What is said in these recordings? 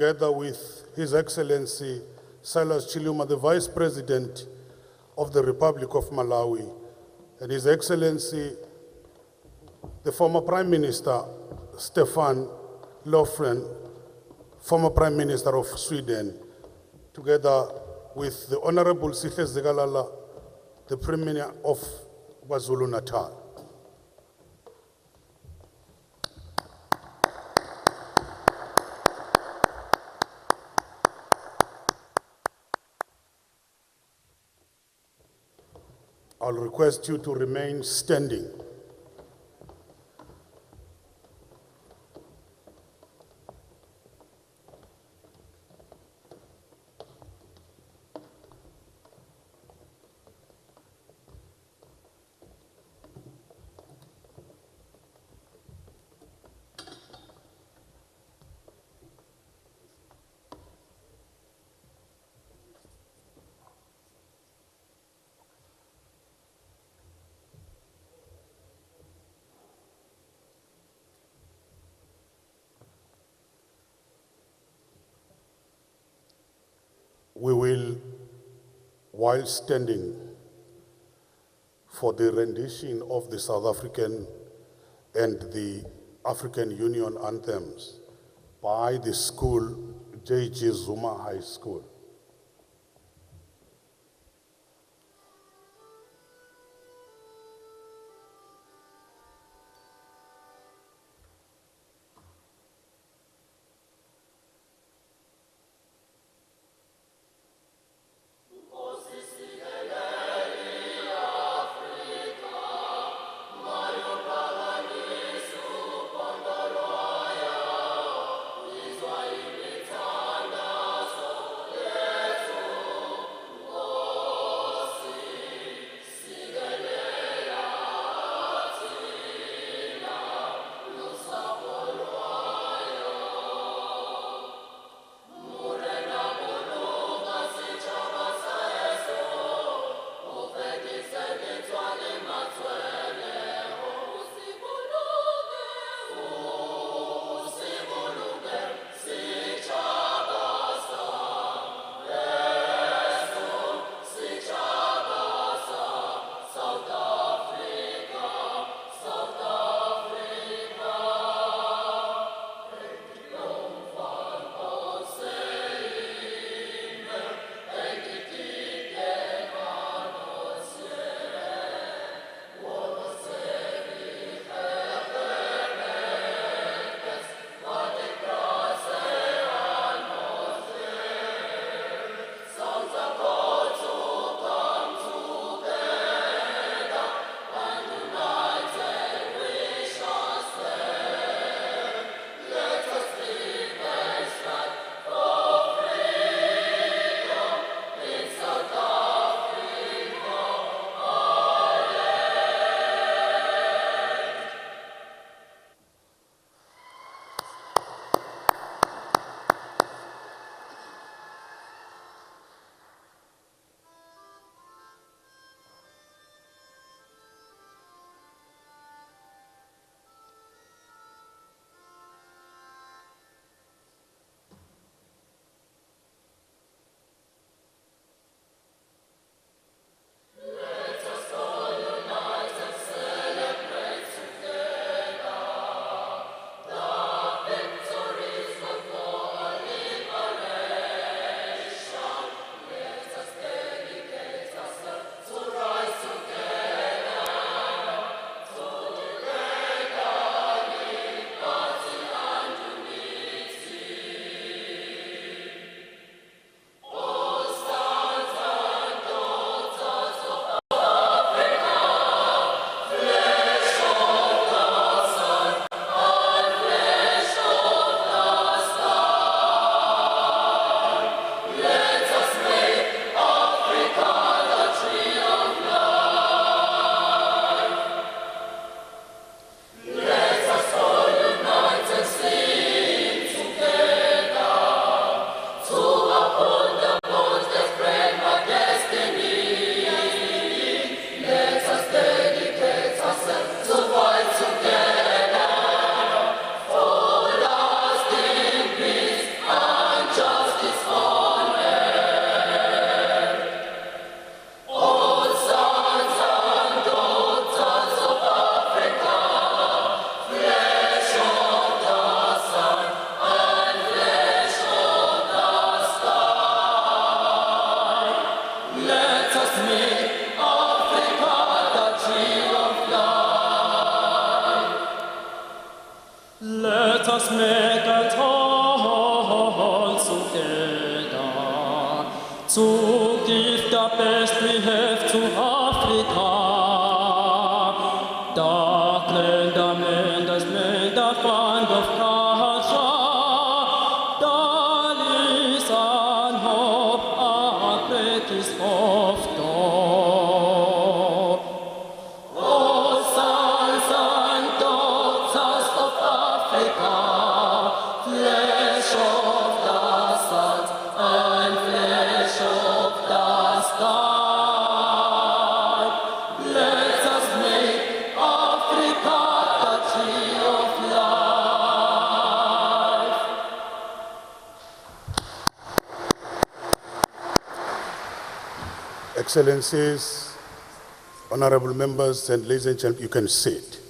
together with His Excellency Silas Chiluma, the Vice President of the Republic of Malawi, and His Excellency, the former Prime Minister, Stefan Löfven, former Prime Minister of Sweden, together with the Honorable Sihle Zikalala, the Premier of KwaZulu-Natal. I'll request you to remain standing. We will, while standing for the rendition of the South African and the African Union anthems by the school, J.G. Zuma High School. to give the best we have to Africa. Dark land, the man, the man, the fund of culture. Darlings and hope, our break is of dawn. Oh, sons and daughters of Africa, flesh of the sons and flesh of the sky. Let us make Africa the tree of life. Excellencies, honorable members, and ladies and gentlemen, you can sit.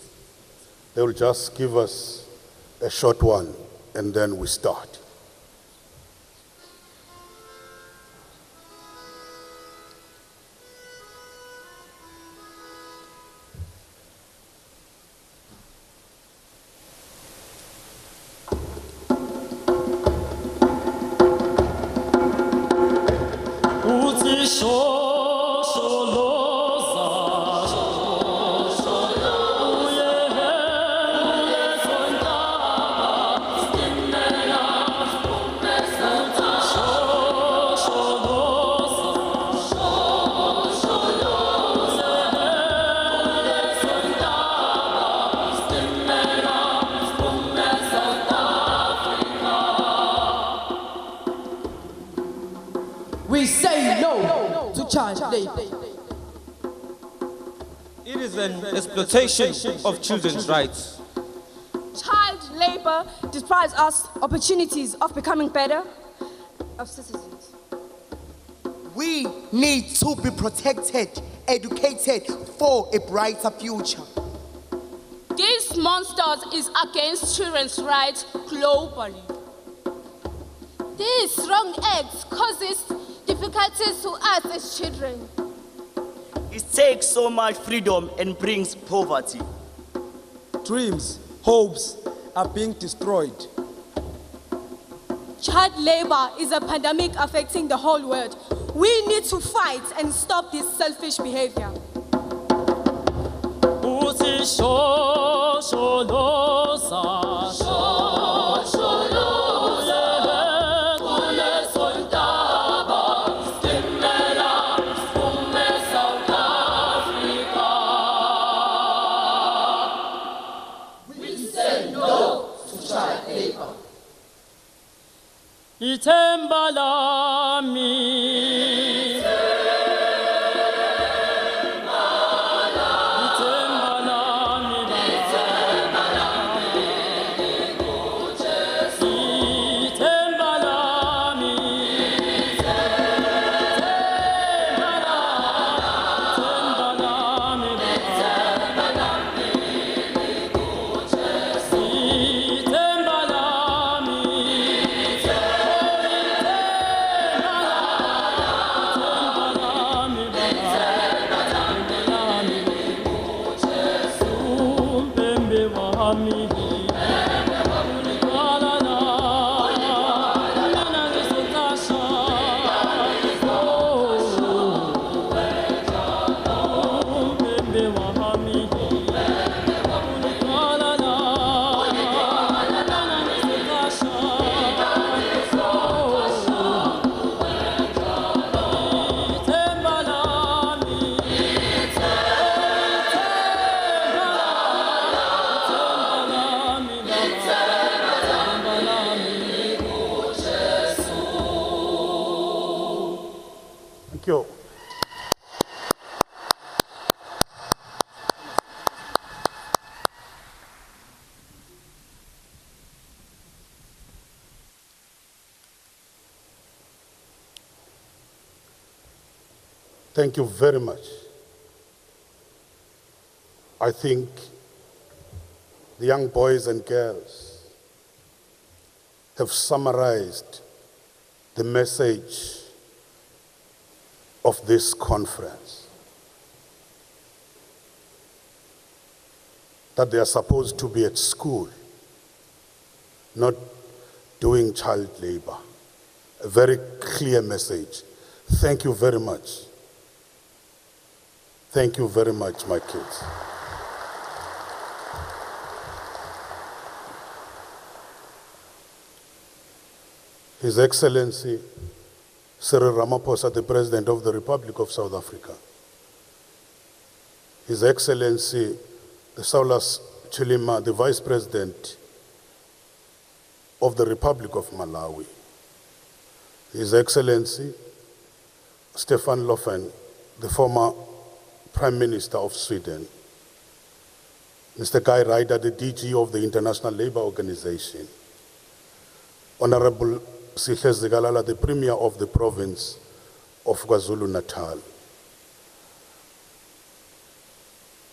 They will just give us a short one, and then we start. Uzi sholoza, uye sondaba, stimela, sholoza, We say no to child labor. It is an exploitation of children's rights. Child labor deprives us opportunities of becoming better of citizens. We need to be protected, educated for a brighter future. These monsters is against children's rights globally. These wrong acts causes difficulties to us as children. It takes so much freedom and brings poverty. Dreams, hopes are being destroyed. Child labor is a pandemic affecting the whole world. We need to fight and stop this selfish behavior. uzi sholoza, ithemba lami, ithemba lami, ithemba lami, ithemba lami, Thank you. Thank you very much. I think the young boys and girls have summarized the message of this conference. That they are supposed to be at school, not doing child labor. A very clear message, Thank you very much. Thank you very much, my kids. His Excellency Cyril Ramaphosa, the President of the Republic of South Africa. His Excellency the Saulus Chilima, the Vice President of the Republic of Malawi. His Excellency Stefan Löfven, the former Prime Minister of Sweden. Mr. Guy Ryder, the DG of the International Labour Organization. Honorable Sihle Zikalala, the Premier of the province of KwaZulu-Natal.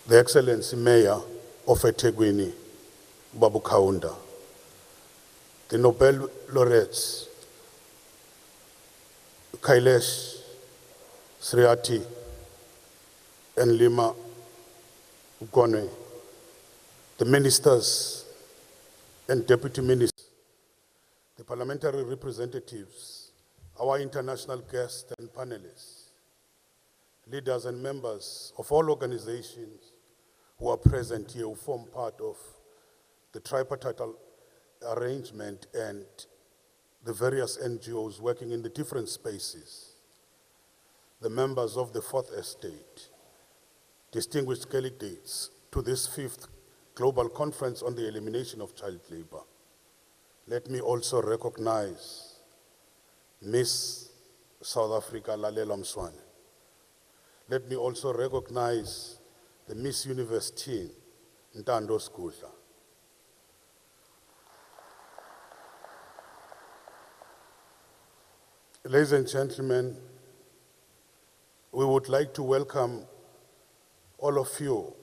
The Excellency Mayor of eThekwini, Babu Kaunda. The Nobel laureates, Kailesh, Sriati, and Lima Ugone. The ministers and deputy ministers, the parliamentary representatives, our international guests and panelists, leaders and members of all organizations who are present here, who form part of the tripartite arrangement and the various NGOs working in the different spaces, the members of the Fourth Estate, distinguished delegates to this 5th Global Conference on the Elimination of Child Labour. Let me also recognize Miss South Africa, Lalela Mswane. Let me also recognize the Miss Universe team, Ntando Skudla. Ladies and gentlemen, we would like to welcome all of you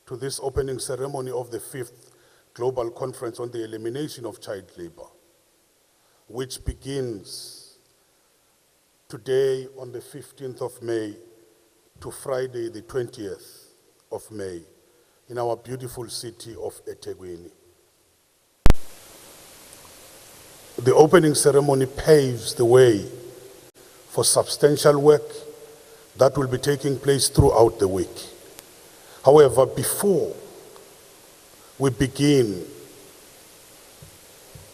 to this opening ceremony of the 5th Global Conference on the Elimination of Child Labour, which begins today on the 15th of May to Friday the 20th of May in our beautiful city of eThekwini. The opening ceremony paves the way for substantial work that will be taking place throughout the week. However, before we begin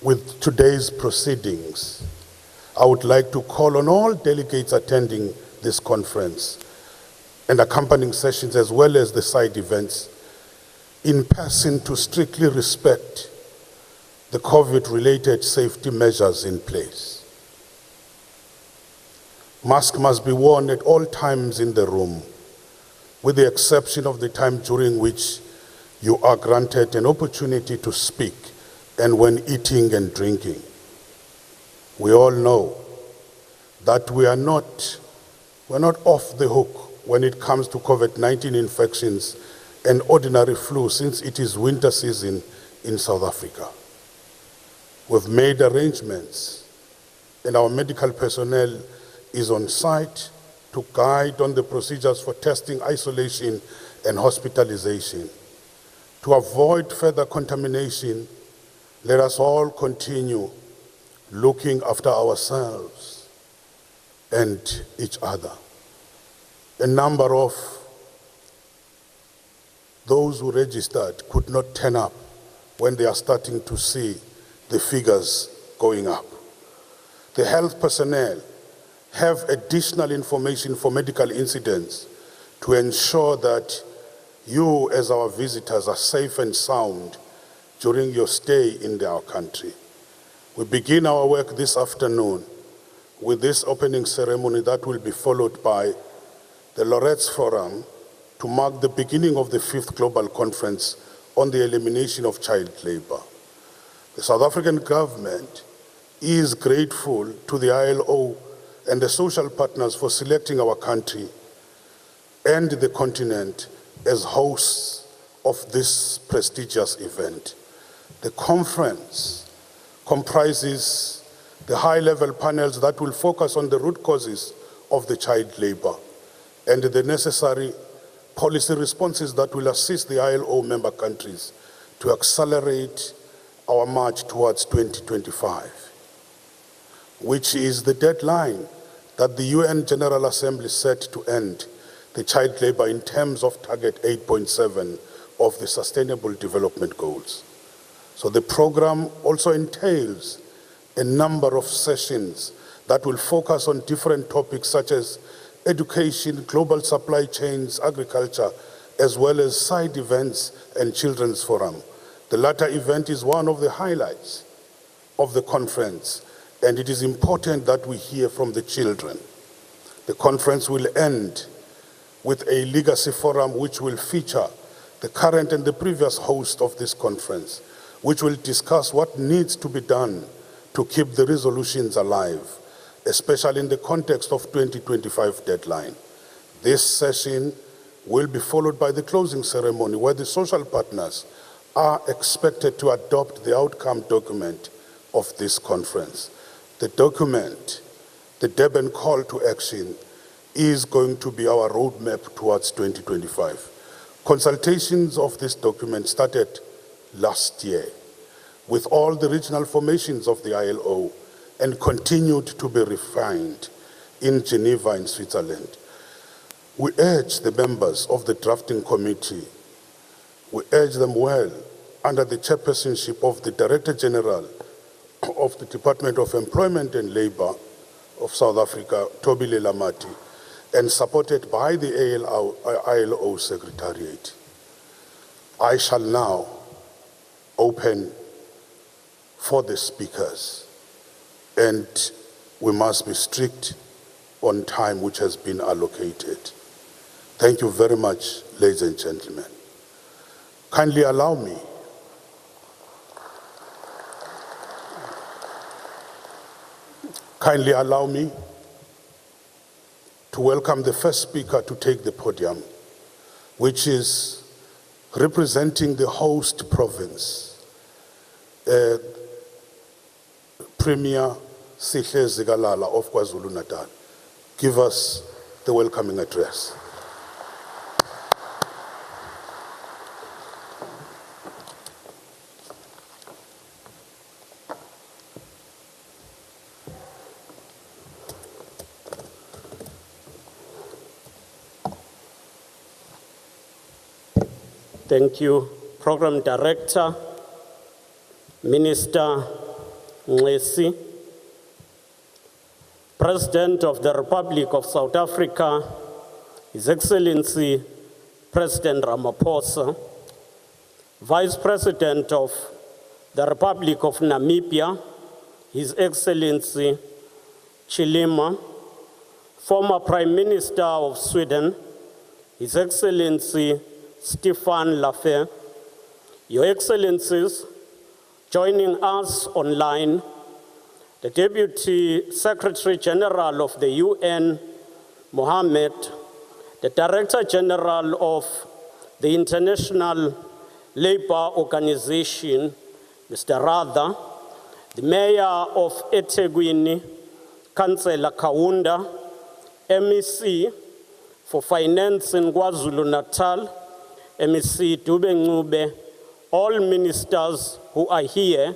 with today's proceedings, I would like to call on all delegates attending this conference and accompanying sessions as well as the side events in person to strictly respect the COVID-related safety measures in place. Masks must be worn at all times in the room, with the exception of the time during which you are granted an opportunity to speak and when eating and drinking. We all know that we're not off the hook when it comes to COVID-19 infections and ordinary flu, since it is winter season in South Africa. We've made arrangements and our medical personnel is on site to guide on the procedures for testing, isolation, and hospitalization. To avoid further contamination, let us all continue looking after ourselves and each other. A number of those who registered could not turn up when they are starting to see the figures going up. The health personnel have additional information for medical incidents to ensure that you as our visitors are safe and sound during your stay in our country. We begin our work this afternoon with this opening ceremony that will be followed by the Laureates Forum to mark the beginning of the 5th Global Conference on the Elimination of Child Labour. The South African government is grateful to the ILO and the social partners for selecting our country and the continent as hosts of this prestigious event. The conference comprises the high-level panels that will focus on the root causes of the child labor and the necessary policy responses that will assist the ILO member countries to accelerate our march towards 2025, which is the deadline that the UN General Assembly set to end the child labor in terms of target 8.7 of the Sustainable Development Goals. So the program also entails a number of sessions that will focus on different topics such as education, global supply chains, agriculture, as well as side events and children's forum. The latter event is one of the highlights of the conference, and it is important that we hear from the children. The conference will end with a legacy forum which will feature the current and the previous host of this conference, which will discuss what needs to be done to keep the resolutions alive, especially in the context of 2025 deadline. This session will be followed by the closing ceremony where the social partners are expected to adopt the outcome document of this conference. The document, the Durban Call to Action, is going to be our roadmap towards 2025. Consultations of this document started last year with all the regional formations of the ILO and continued to be refined in Geneva in Switzerland. We urge the members of the drafting committee, we urge them well under the chairpersonship of the Director General of the Department of Employment and Labour of South Africa, Toby Lelamati, and supported by the ILO Secretariat. I shall now open for the speakers, and we must be strict on time which has been allocated. Thank you very much, ladies and gentlemen. Kindly allow me to welcome the first speaker to take the podium, which is representing the host province, Premier Sihle Zikalala of KwaZulu-Natal. Give us the welcoming address. Thank you, Program Director, Minister Nkosi, President of the Republic of South Africa, His Excellency President Ramaphosa, Vice President of the Republic of Namibia, His Excellency Chilima, former Prime Minister of Sweden, His Excellency Stefan Laffer, Your Excellencies, joining us online, the Deputy Secretary General of the UN, Mohammed, the Director General of the International Labour Organization, Mr. Radha, the Mayor of eThekwini, Councillor Kaunda, MEC for Finance in KwaZulu-Natal, MEC Dube Ngube, all ministers who are here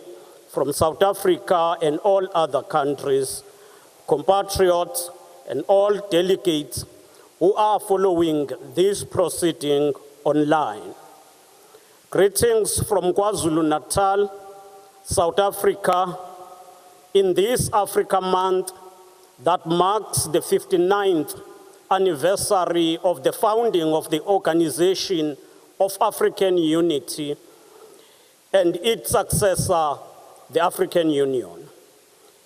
from South Africa and all other countries, compatriots and all delegates who are following this proceeding online. Greetings from KwaZulu-Natal, South Africa, in this Africa Month that marks the 59th anniversary of the founding of the Organization of African Unity and its successor, the African Union.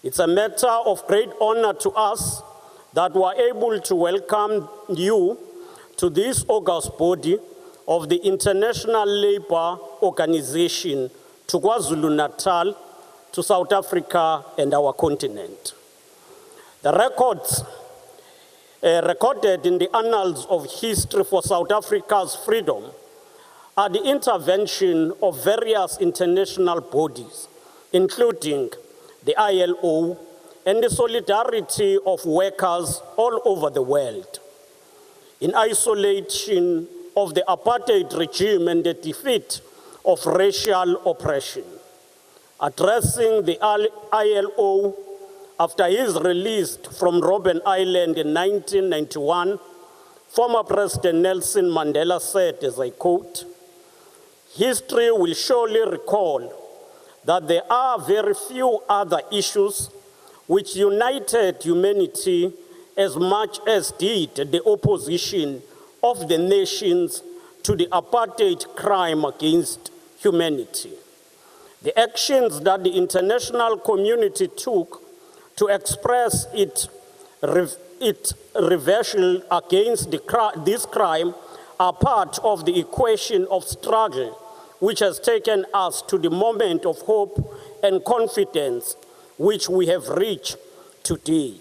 It's a matter of great honor to us that we're able to welcome you to this august body of the International Labour Organization to KwaZulu-Natal, to South Africa and our continent. The records recorded in the annals of history for South Africa's freedom are the intervention of various international bodies, including the ILO and the solidarity of workers all over the world. In isolation of the apartheid regime and the defeat of racial oppression, addressing the ILO after his release from Robben Island in 1991, former President Nelson Mandela said, as I quote, "History will surely recall that there are very few other issues which united humanity as much as did the opposition of the nations to the apartheid crime against humanity. The actions that the international community took to express its revulsion against this crime are part of the equation of struggle which has taken us to the moment of hope and confidence which we have reached today.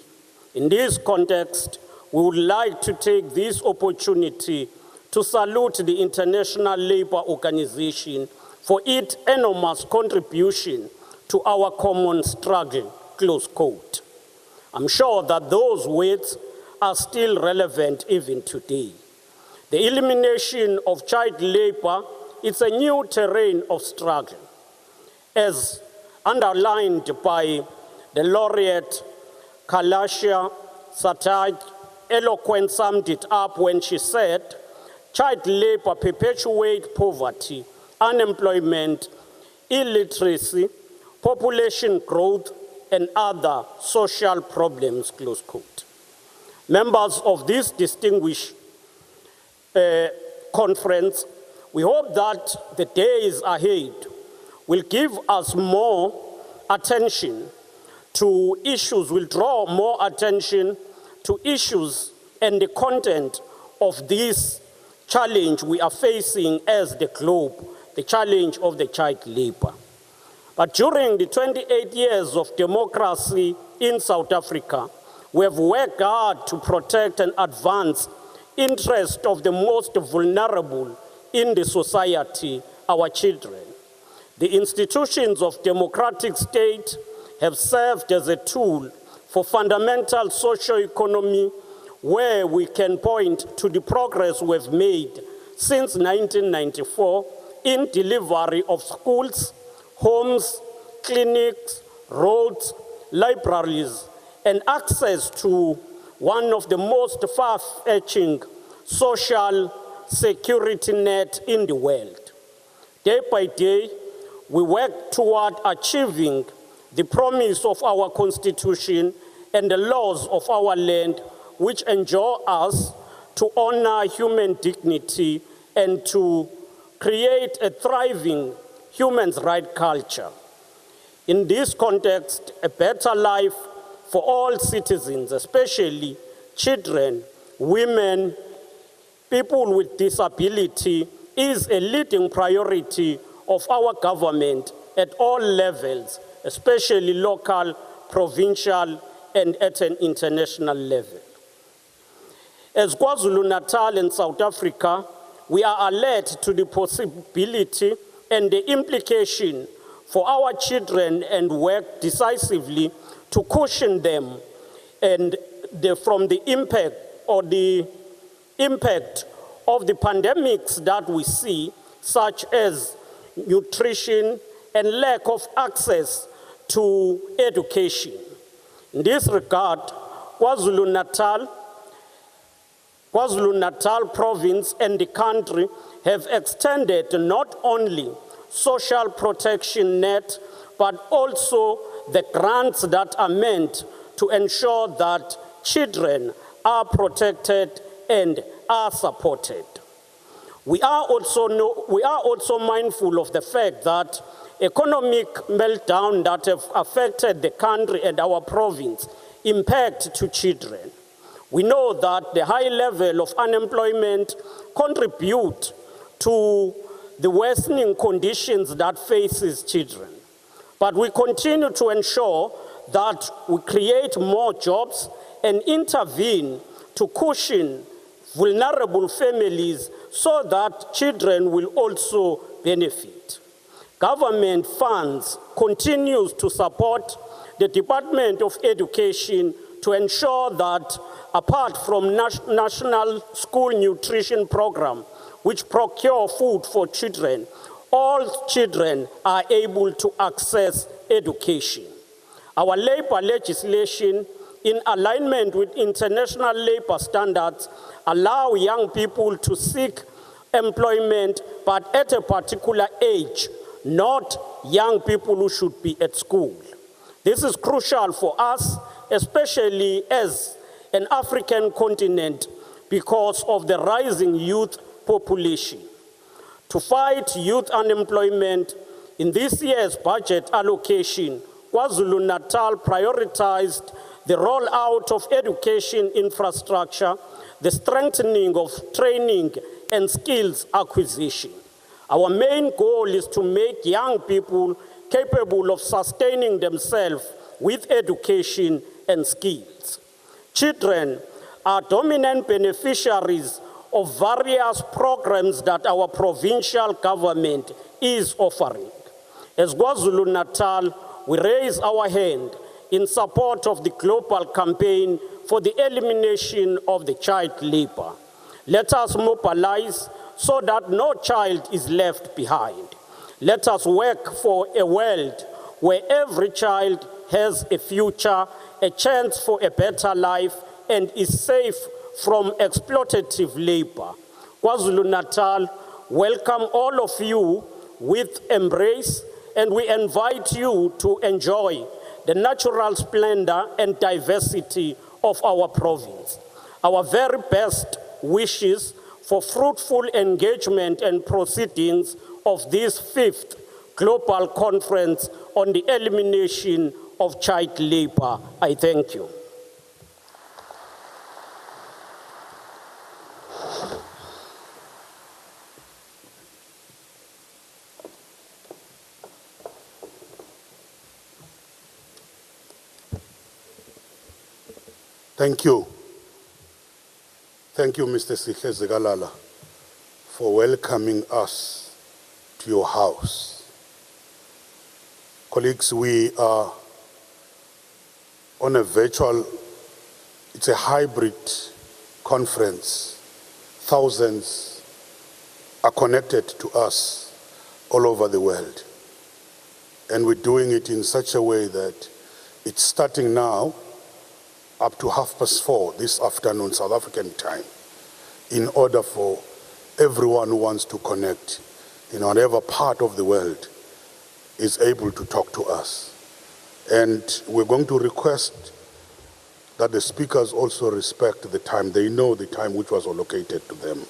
In this context, we would like to take this opportunity to salute the International Labour Organization for its enormous contribution to our common struggle," close quote. I'm sure that those words are still relevant even today. The elimination of child labor is a new terrain of struggle, as underlined by the laureate Kalasha Sataj eloquent summed it up when she said, "Child labor perpetuates poverty, unemployment, illiteracy, population growth, and other social problems," close quote. Members of this distinguished conference, we hope that the days ahead will give us more attention to issues, will draw more attention to issues and the content of this challenge we are facing as the globe, the challenge of the child labor. But during the 28 years of democracy in South Africa, we have worked hard to protect and advance interests of the most vulnerable in the society, our children. The institutions of democratic state have served as a tool for fundamental socio-economy, where we can point to the progress we've made since 1994 in delivery of schools, homes, clinics, roads, libraries, and access to one of the most far-reaching social security net in the world. Day by day, we work toward achieving the promise of our Constitution and the laws of our land, which enjoin us to honor human dignity and to create a thriving human rights culture. In this context, a better life for all citizens, especially children, women, people with disability, is a leading priority of our government at all levels, especially local, provincial, and at an international level. As KwaZulu-Natal and South Africa, we are alert to the possibility and the implication for our children and work decisively to cushion them and from the impact of the pandemics that we see, such as nutrition and lack of access to education. In this regard, KwaZulu-Natal province and the country have extended not only social protection net, but also the grants that are meant to ensure that children are protected and are supported. We are also mindful of the fact that economic meltdown that have affected the country and our province impact to children. We know that the high level of unemployment contribute to the worsening conditions that faces children. But we continue to ensure that we create more jobs and intervene to cushion vulnerable families so that children will also benefit. Government funds continues to support the Department of Education to ensure that apart from National School Nutrition Program, which procure food for children, all children are able to access education. Our labor legislation, in alignment with international labor standards, allow young people to seek employment, but at a particular age, not young people who should be at school. This is crucial for us, especially as an African continent, because of the rising youth population. To fight youth unemployment, in this year's budget allocation, KwaZulu-Natal prioritized the rollout of education infrastructure, the strengthening of training and skills acquisition. Our main goal is to make young people capable of sustaining themselves with education and skills. Children are dominant beneficiaries of various programs that our provincial government is offering. As KwaZulu-Natal, we raise our hand in support of the global campaign for the elimination of the child labor. Let us mobilize so that no child is left behind. Let us work for a world where every child has a future, a chance for a better life, and is safe from exploitative labor. KwaZulu-Natal welcome all of you with embrace, and we invite you to enjoy the natural splendor and diversity of our province. Our very best wishes for fruitful engagement and proceedings of this 5th Global Conference on the Elimination of Child Labour. I thank you. Thank you. Thank you, Mr. Sihezegalala, for welcoming us to your house. Colleagues, we are on a virtual, it's a hybrid conference. Thousands are connected to us all over the world. And we're doing it in such a way that it's starting now up to 4:30 this afternoon, South African time, in order for everyone who wants to connect in whatever part of the world is able to talk to us. And we're going to request that the speakers also respect the time. They know the time which was allocated to them.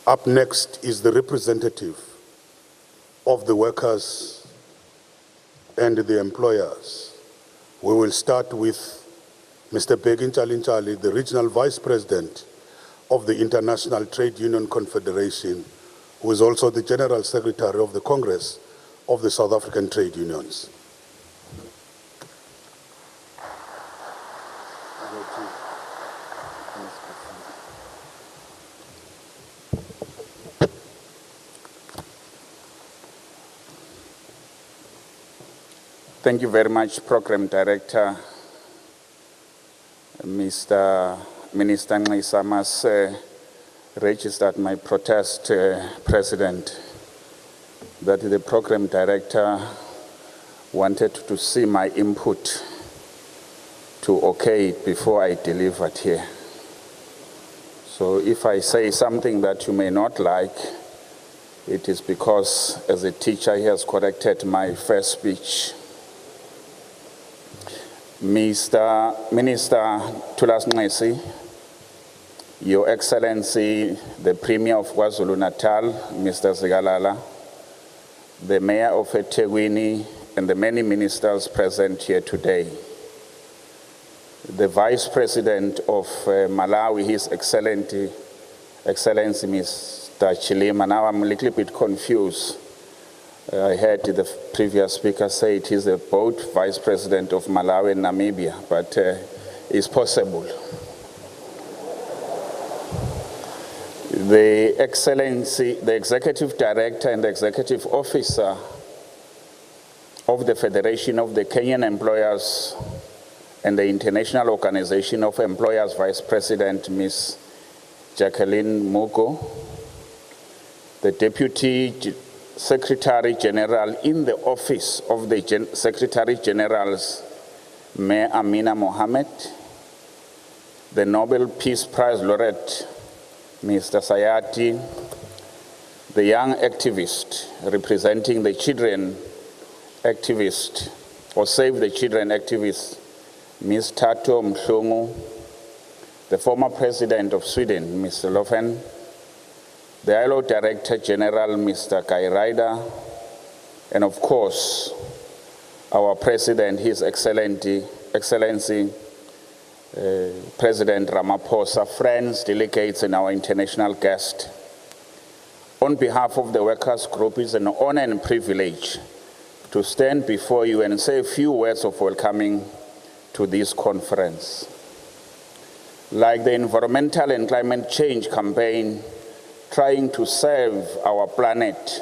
Up next is the representative of the workers and the employers. We will start with Mr. Begin Chalinchali, the Regional Vice President of the International Trade Union Confederation, who is also the General Secretary of the Congress of the South African Trade Unions. Thank you very much, Program Director. Mr. Minister Nxisa must registered my protest, President, that the Program Director wanted to see my input to okay it before I delivered here. So if I say something that you may not like, it is because as a teacher he has corrected my first speech. Mr. Minister Thulas Nxesi, Your Excellency, the Premier of KwaZulu-Natal, Mr. Zigalala, the Mayor of eThekwini, and the many ministers present here today. The Vice President of Malawi, His Excellency Mr. Chilima. Now I'm a little bit confused. I heard the previous speaker say it is both Vice President of Malawi and Namibia, but it's possible. The Excellency, the Executive Director and the Executive Officer of the Federation of the Kenyan Employers and the International Organization of Employers Vice President, Ms. Jacqueline Mugo, the Deputy Secretary General in the office of the Secretary General's Mayor Amina Mohammed, the Nobel Peace Prize laureate, Mr. Sayati, the young activist representing the children activist, or Save the Children activist, Ms. Tato Mhlungu, the former president of Sweden, Mr. Löfven, the ILO Director General, Mr. Kai Ryder, and of course, our President, His Excellency, President Ramaphosa, friends, delegates, and our international guests. On behalf of the workers' group, it's an honor and privilege to stand before you and say a few words of welcoming to this conference. Like the environmental and climate change campaign trying to save our planet,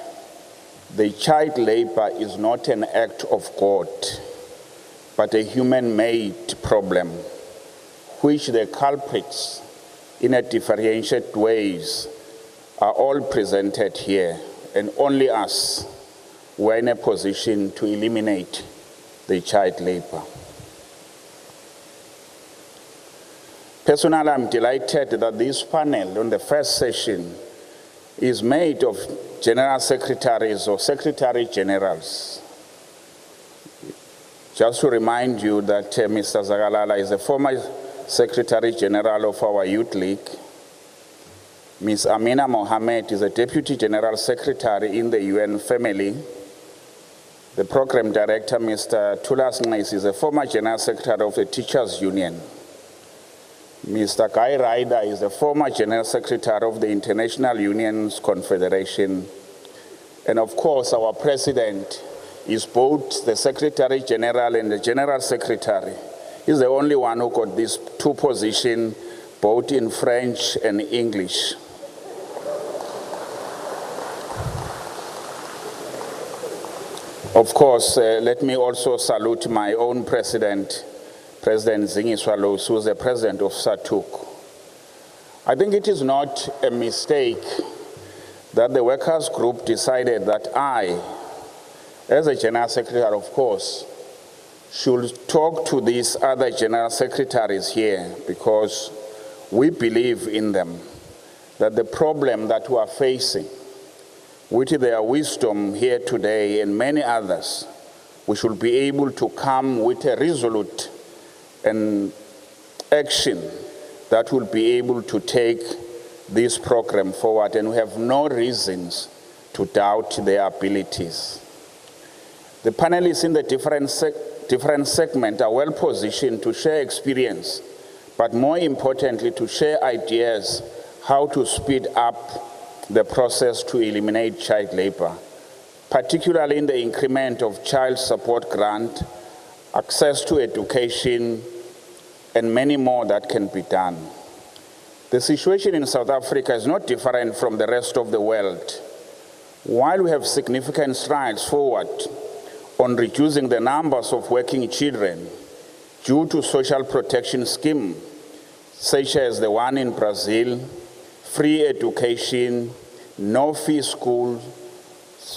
the child labor is not an act of God, but a human-made problem, which the culprits, in a differentiated ways, are all presented here, and only us were in a position to eliminate the child labor. Personally, I'm delighted that this panel on the first session is made of general secretaries or secretary generals. Just to remind you that Mr. Zagalala is a former secretary general of our youth league. Ms. Amina Mohammed is a deputy general secretary in the UN family. The program director, Mr. Tulas Ngais, is a former general secretary of the Teachers Union. Mr. Kai Ryder is the former General Secretary of the International Unions Confederation. And of course, our President is both the Secretary General and the General Secretary. He's the only one who got these two positions, both in French and English. Of course, let me also salute my own President, President Zingi Swallows, who is the president of SATUC. I think it is not a mistake that the workers' group decided that I, as a general secretary, of course, should talk to these other general secretaries here, because we believe in them, that the problem that we are facing, with their wisdom here today and many others, we should be able to come with a resolute and action that will be able to take this program forward, and we have no reasons to doubt their abilities. The panelists in the different segments are well positioned to share experience, but more importantly, to share ideas how to speed up the process to eliminate child labor, particularly in the increment of child support grant, access to education, and many more that can be done. The situation in South Africa is not different from the rest of the world. While we have significant strides forward on reducing the numbers of working children due to social protection schemes, such as the one in Brazil, free education, no-fee school,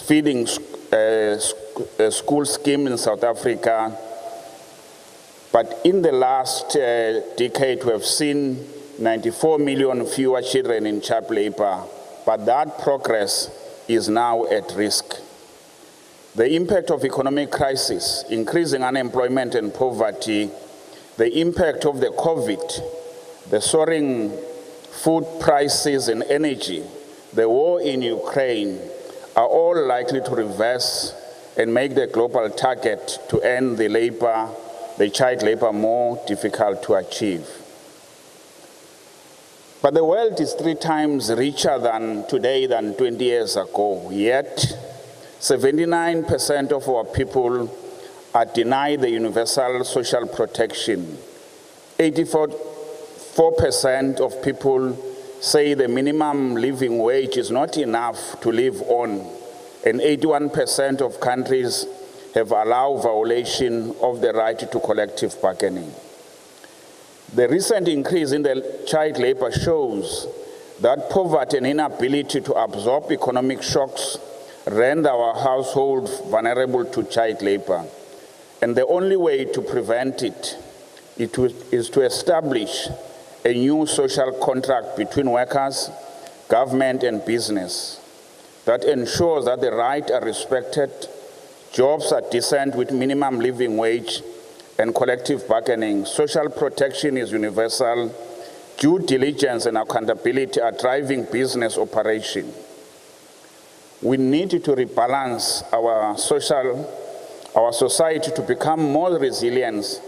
feeding school scheme in South Africa. But in the last decade, we have seen 94 million fewer children in child labor, but that progress is now at risk. The impact of economic crisis, increasing unemployment and poverty, the impact of the COVID, the soaring food prices and energy, the war in Ukraine, are all likely to reverse and make the global target to end the child labor more difficult to achieve. But the world is 3 times richer today than 20 years ago, yet 79% of our people are denied the universal social protection. 84% of people say the minimum living wage is not enough to live on, and 81% of countries have allowed violation of the right to collective bargaining. The recent increase in the child labor shows that poverty and inability to absorb economic shocks render our households vulnerable to child labor. And the only way to prevent it is to establish a new social contract between workers, government, and business that ensures that the rights are respected, jobs are decent with minimum living wage and collective bargaining, social protection is universal, due diligence and accountability are driving business operation. We need to rebalance our society to become more resilient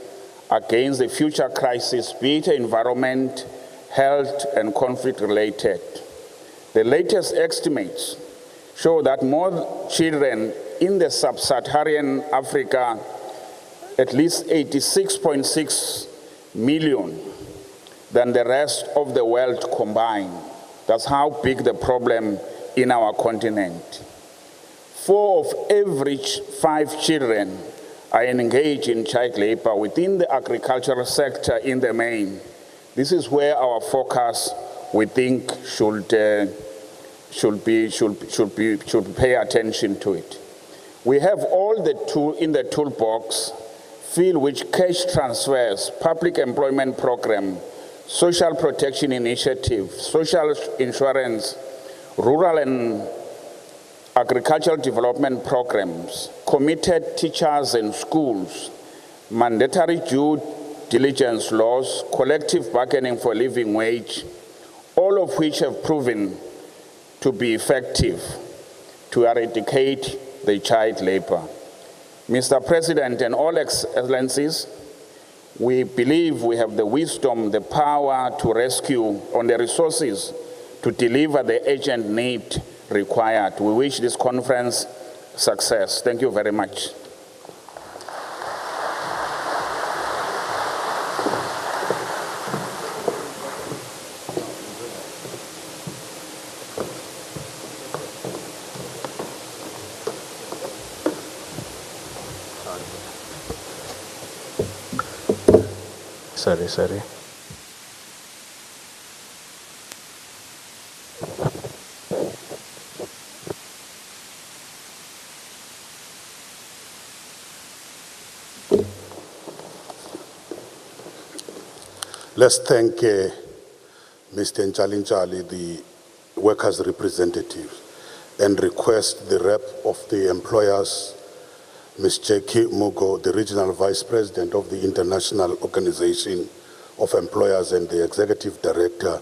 against the future crisis, be it environment, health, and conflict related. The latest estimates show that more children in the sub-Saharan Africa, at least 86.6 million, than the rest of the world combined. That's how big the problem in our continent. 4 of every 5 children are engaged in child labor within the agricultural sector in the main. This is where our focus, we think, should pay attention to it. We have all the tools in the toolbox filled with cash transfers, public employment program, social protection initiative, social insurance, rural and agricultural development programs, committed teachers and schools, mandatory due diligence laws, collective bargaining for living wage, all of which have proven to be effective to eradicate the child labor. Mr. President and all excellencies, we believe we have the wisdom, the power to rescue on the resources to deliver the urgent need required. We wish this conference success. Thank you very much. Sorry. Let's thank Mr. Nchali, the workers' representative, and request the rep of the employers, Ms. Jackie Mugo, the Regional Vice President of the International Organization of Employers and the Executive Director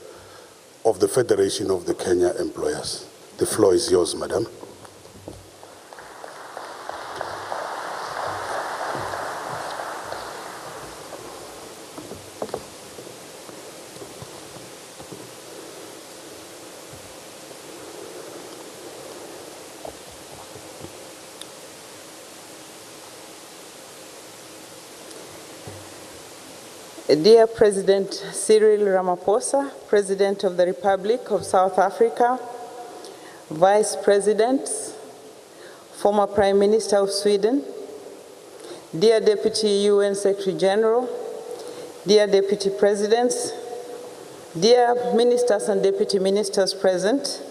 of the Federation of the Kenya Employers. The floor is yours, Madam. Dear President Cyril Ramaphosa, President of the Republic of South Africa, Vice Presidents, former Prime Minister of Sweden, dear Deputy UN Secretary General, dear Deputy Presidents, dear Ministers and Deputy Ministers present,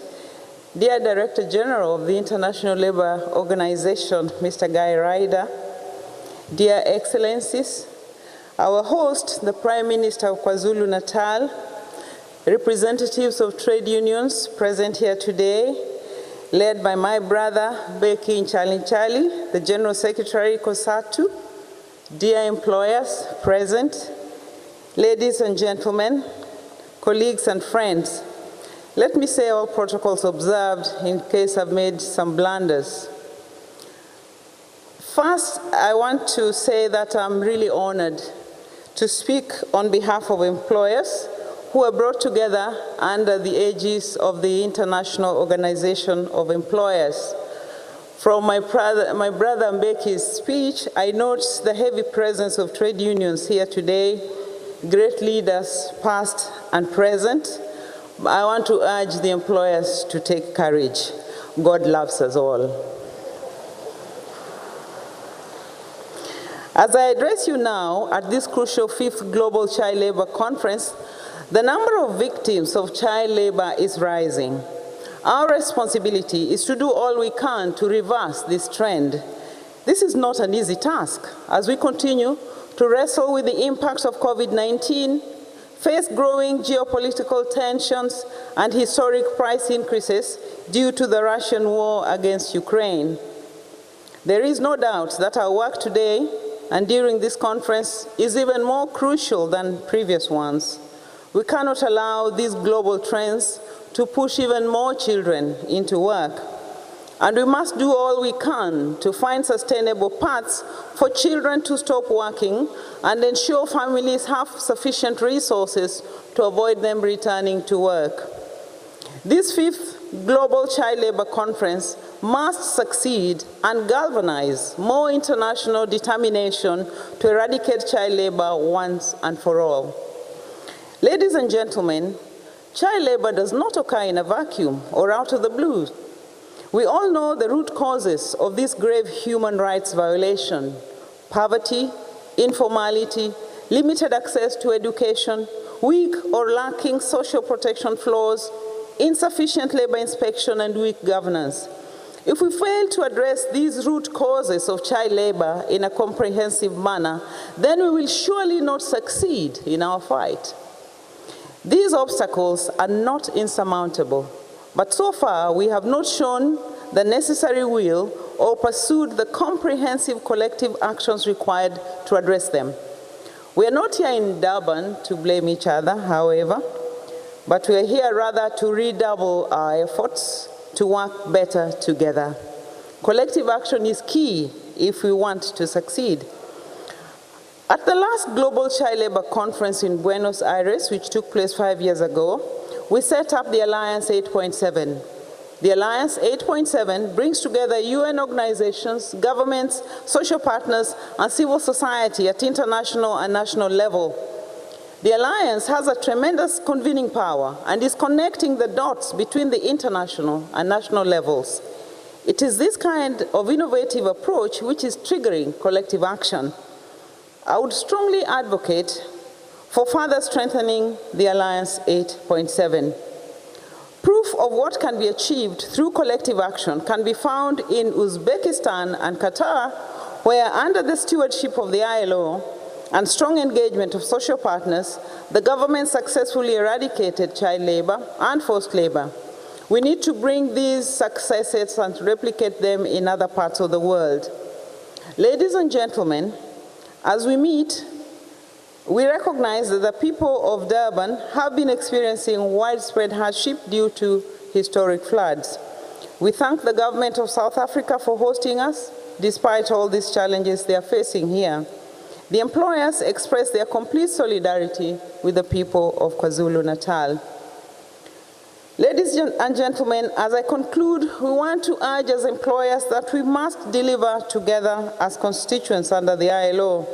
dear Director General of the International Labour Organization, Mr. Guy Ryder, dear Excellencies, our host, the Prime Minister of KwaZulu-Natal, representatives of trade unions present here today, led by my brother, Beki Nchali, the General Secretary, COSATU, dear employers present, ladies and gentlemen, colleagues and friends, let me say all protocols observed in case I've made some blunders. First, I want to say that I'm really honored to speak on behalf of employers who are brought together under the aegis of the International Organization of Employers. From my brother Mbeki's speech, I note the heavy presence of trade unions here today, great leaders past and present. I want to urge the employers to take courage. God loves us all. As I address you now at this crucial 5th Global Child Labour Conference, the number of victims of child labour is rising. Our responsibility is to do all we can to reverse this trend. This is not an easy task as we continue to wrestle with the impacts of COVID-19, face growing geopolitical tensions and historic price increases due to the Russian war against Ukraine. There is no doubt that our work today and during this conference is even more crucial than previous ones. We cannot allow these global trends to push even more children into work. And we must do all we can to find sustainable paths for children to stop working and ensure families have sufficient resources to avoid them returning to work. This 5th Global Child Labour Conference must succeed and galvanize more international determination to eradicate child labour once and for all. Ladies and gentlemen, child labour does not occur in a vacuum or out of the blue. We all know the root causes of this grave human rights violation: poverty, informality, limited access to education, weak or lacking social protection floors, insufficient labour inspection, and weak governance. If we fail to address these root causes of child labour in a comprehensive manner, then we will surely not succeed in our fight. These obstacles are not insurmountable, but so far we have not shown the necessary will or pursued the comprehensive collective actions required to address them. We are not here in Durban to blame each other, however, but we are here rather to redouble our efforts to work better together. Collective action is key if we want to succeed. At the last Global Child Labour Conference in Buenos Aires, which took place 5 years ago, we set up the Alliance 8.7. The Alliance 8.7 brings together UN organizations, governments, social partners, and civil society at international and national level. The Alliance has a tremendous convening power and is connecting the dots between the international and national levels. It is this kind of innovative approach which is triggering collective action. I would strongly advocate for further strengthening the Alliance 8.7. Proof of what can be achieved through collective action can be found in Uzbekistan and Qatar, where under the stewardship of the ILO and strong engagement of social partners, the government successfully eradicated child labor and forced labor. We need to bring these successes and replicate them in other parts of the world. Ladies and gentlemen, as we meet, we recognize that the people of Durban have been experiencing widespread hardship due to historic floods. We thank the government of South Africa for hosting us, despite all these challenges they are facing here. The employers express their complete solidarity with the people of KwaZulu-Natal. Ladies and gentlemen, as I conclude, we want to urge as employers that we must deliver together as constituents under the ILO.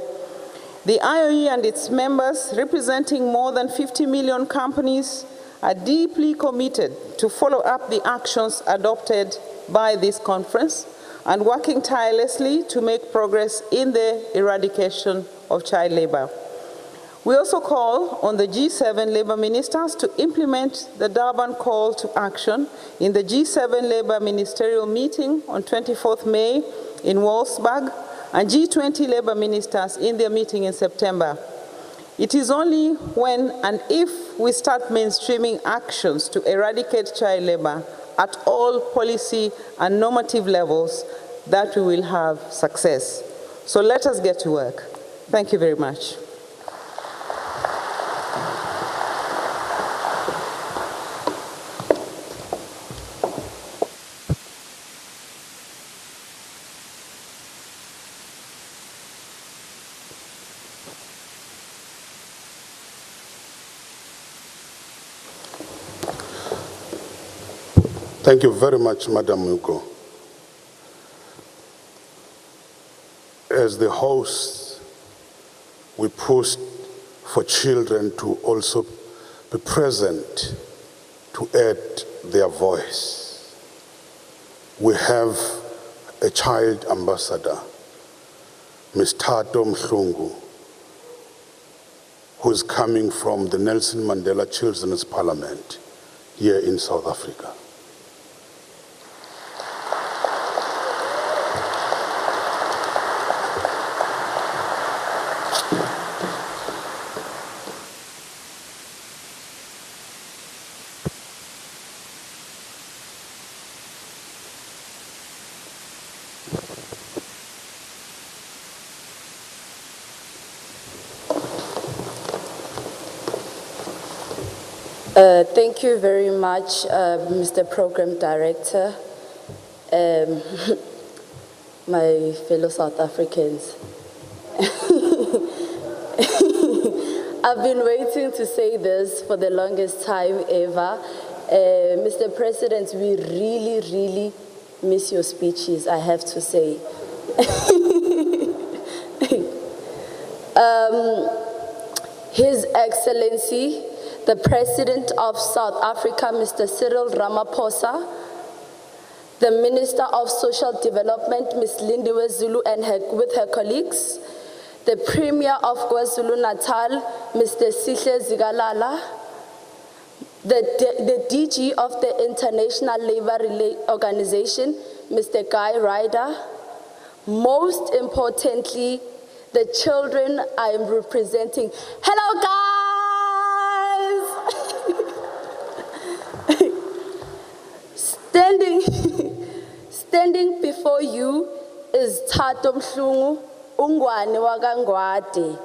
The IOE and its members, representing more than 50 million companies, are deeply committed to follow up the actions adopted by this conference and working tirelessly to make progress in the eradication of child labor. We also call on the G7 labor ministers to implement the Durban call to action in the G7 labor ministerial meeting on 24th May in Wolfsburg and G20 labor ministers in their meeting in September. It is only when and if we start mainstreaming actions to eradicate child labor at all policy and normative levels that we will have success. So let us get to work. Thank you very much. Thank you very much, Madam Muko. As the host, we pushed for children to also be present to add their voice. We have a child ambassador, Ms. Tato Mhlungu, who is coming from the Nelson Mandela Children's Parliament here in South Africa. Thank you very much, Mr. Program Director, my fellow South Africans. I've been waiting to say this for the longest time ever. Mr. President, we really, really miss your speeches, I have to say. His Excellency, the President of South Africa, Mr. Cyril Ramaphosa, the Minister of Social Development, Ms. Lindiwe Zulu, and with her colleagues, the Premier of KwaZulu-Natal, Mr. Sihle Zikalala, the DG of the International Labour Organization, Mr. Guy Ryder, most importantly, the children I am representing. Hello, guys! Standing before you is Thato Mhlungu Ungwane Wakangwade,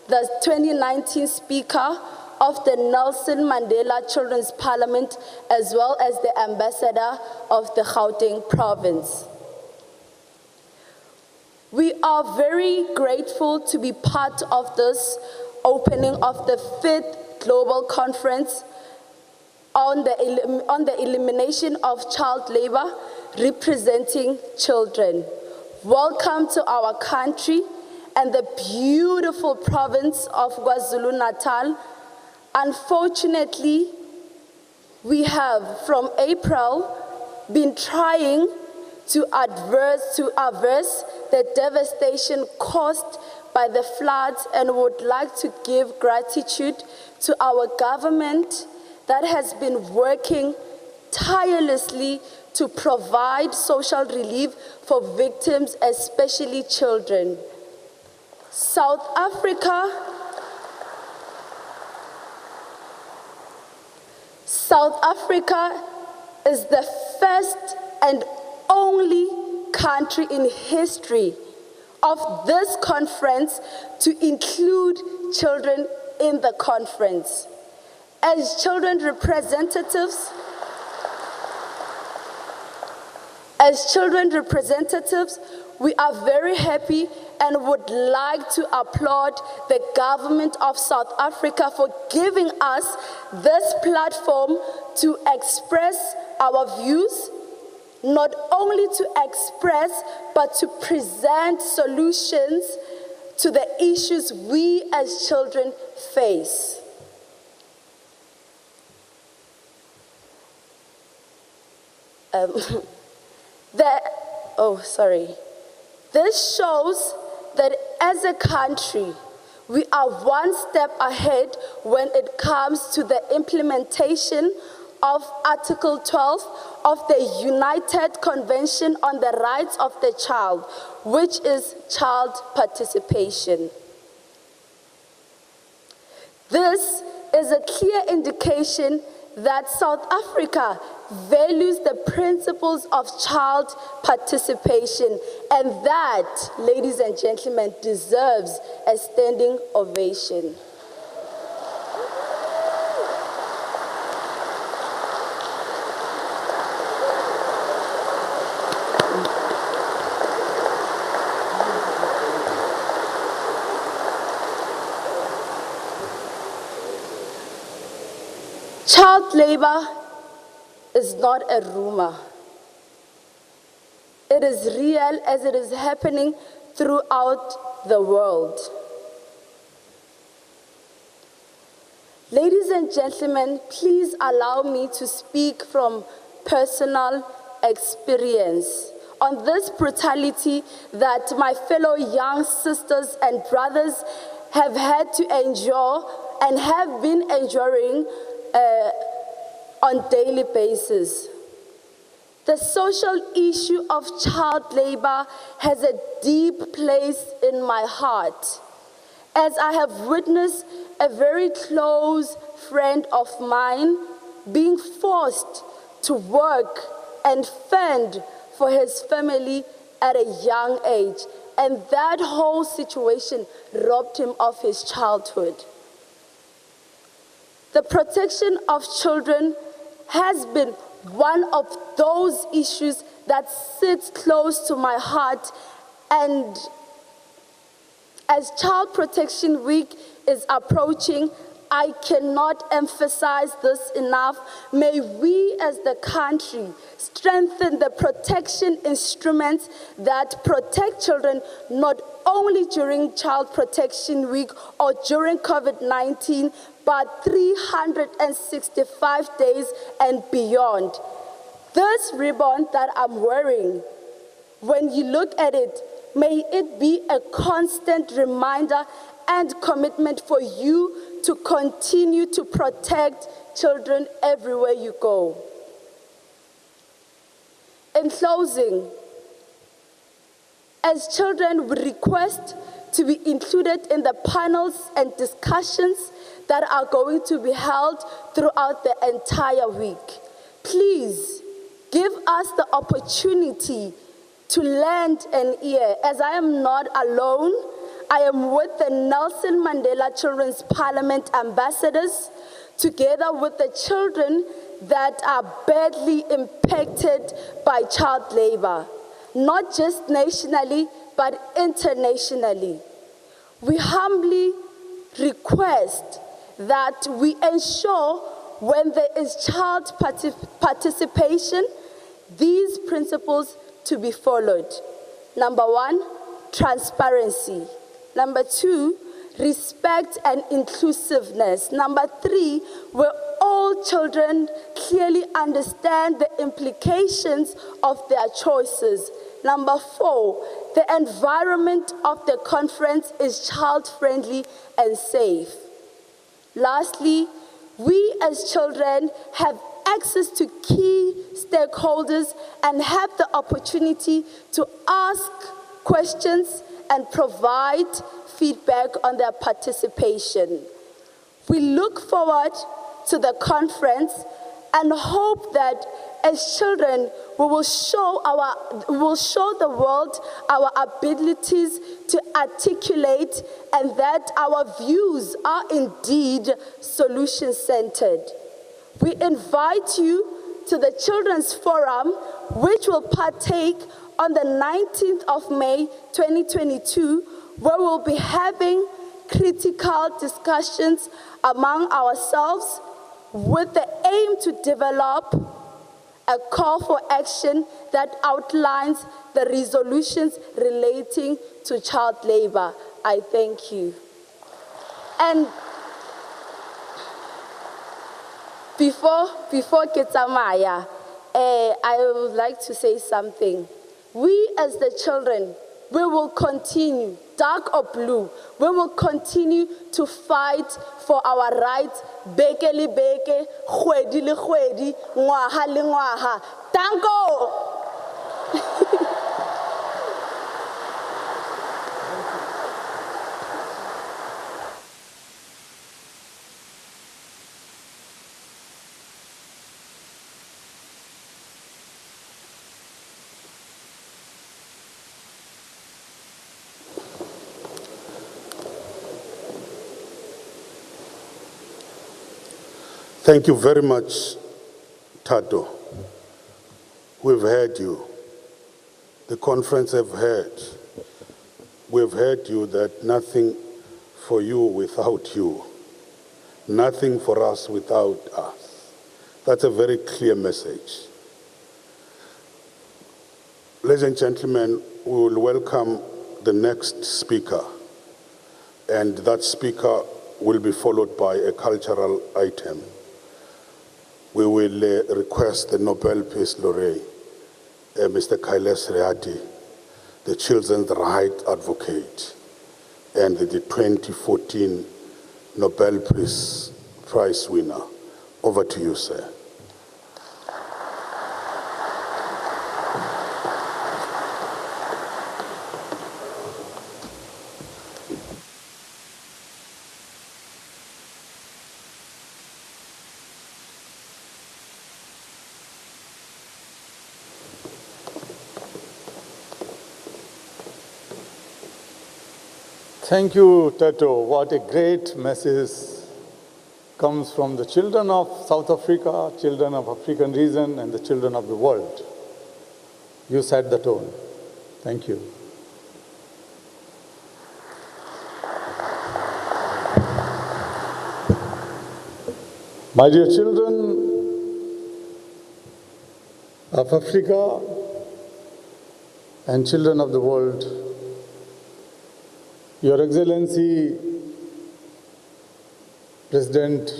the 2019 Speaker of the Nelson Mandela Children's Parliament, as well as the Ambassador of the Gauteng Province. We are very grateful to be part of this opening of the 5th Global Conference on the Elimination of Child Labour, representing children. Welcome to our country and the beautiful province of KwaZulu-Natal. Unfortunately, we have from April been trying to averse the devastation caused by the floods, and would like to give gratitude to our government that has been working tirelessly to provide social relief for victims, especially children. South Africa is the first and only country in history of this conference to include children in the conference. As children representatives, we are very happy and would like to applaud the government of South Africa for giving us this platform to express our views, not only to express, but to present solutions to the issues we as children face. This shows that as a country, we are one step ahead when it comes to the implementation of Article 12 of the United Convention on the Rights of the Child, which is child participation. This is a clear indication that South Africa values the principles of child participation, and that, ladies and gentlemen, deserves a standing ovation. Child labor is not a rumor. It is real as it is happening throughout the world. Ladies and gentlemen, please allow me to speak from personal experience on this brutality that my fellow young sisters and brothers have had to endure and have been enduring on daily basis. The social issue of child labor has a deep place in my heart, as I have witnessed a very close friend of mine being forced to work and fend for his family at a young age, and that whole situation robbed him of his childhood. The protection of children has been one of those issues that sits close to my heart, and as Child Protection Week is approaching, I cannot emphasize this enough. May we as the country strengthen the protection instruments that protect children not only during Child Protection Week or during COVID-19, but 365 days and beyond. This ribbon that I'm wearing, when you look at it, may it be a constant reminder and commitment for you to continue to protect children everywhere you go. In closing, as children, we request to be included in the panels and discussions that are going to be held throughout the entire week. Please give us the opportunity to lend an ear, as I am not alone. I am with the Nelson Mandela Children's Parliament ambassadors, together with the children that are badly impacted by child labor, not just nationally, but internationally. We humbly request that we ensure when there is child participation, these principles to be followed. Number one, transparency. Number two, respect and inclusiveness. Number three, where all children clearly understand the implications of their choices. Number four, the environment of the conference is child-friendly and safe. Lastly, we as children have access to key stakeholders and have the opportunity to ask questions and provide feedback on their participation. We look forward to the conference and hope that as children we will show the world our abilities to articulate, and that our views are indeed solution-centered. We invite you to the Children's Forum, which will partake on the 19th of May 2022, where we'll be having critical discussions among ourselves with the aim to develop a call for action that outlines the resolutions relating to child labor. I thank you. And before Ketsamaya, I would like to say something. We as the children, we will continue, dark or blue, we will continue to fight for our rights, beke le beke, kgwedi le kgwedi, ngwaha le ngwaha. Tango! Thank you very much, Tato. We've heard you. The conference have heard. We've heard you that nothing for you without you. Nothing for us without us. That's a very clear message. Ladies and gentlemen, we will welcome the next speaker, and that speaker will be followed by a cultural item. We will request the Nobel Peace Laureate, Mr. Kailes Reati, the children's rights advocate, and the 2014 Nobel Peace Prize winner. Over to you, sir. Thank you, Tato. What a great message comes from the children of South Africa, children of African region, and the children of the world. You set the tone. Thank you. My dear children of Africa and children of the world, Your Excellency President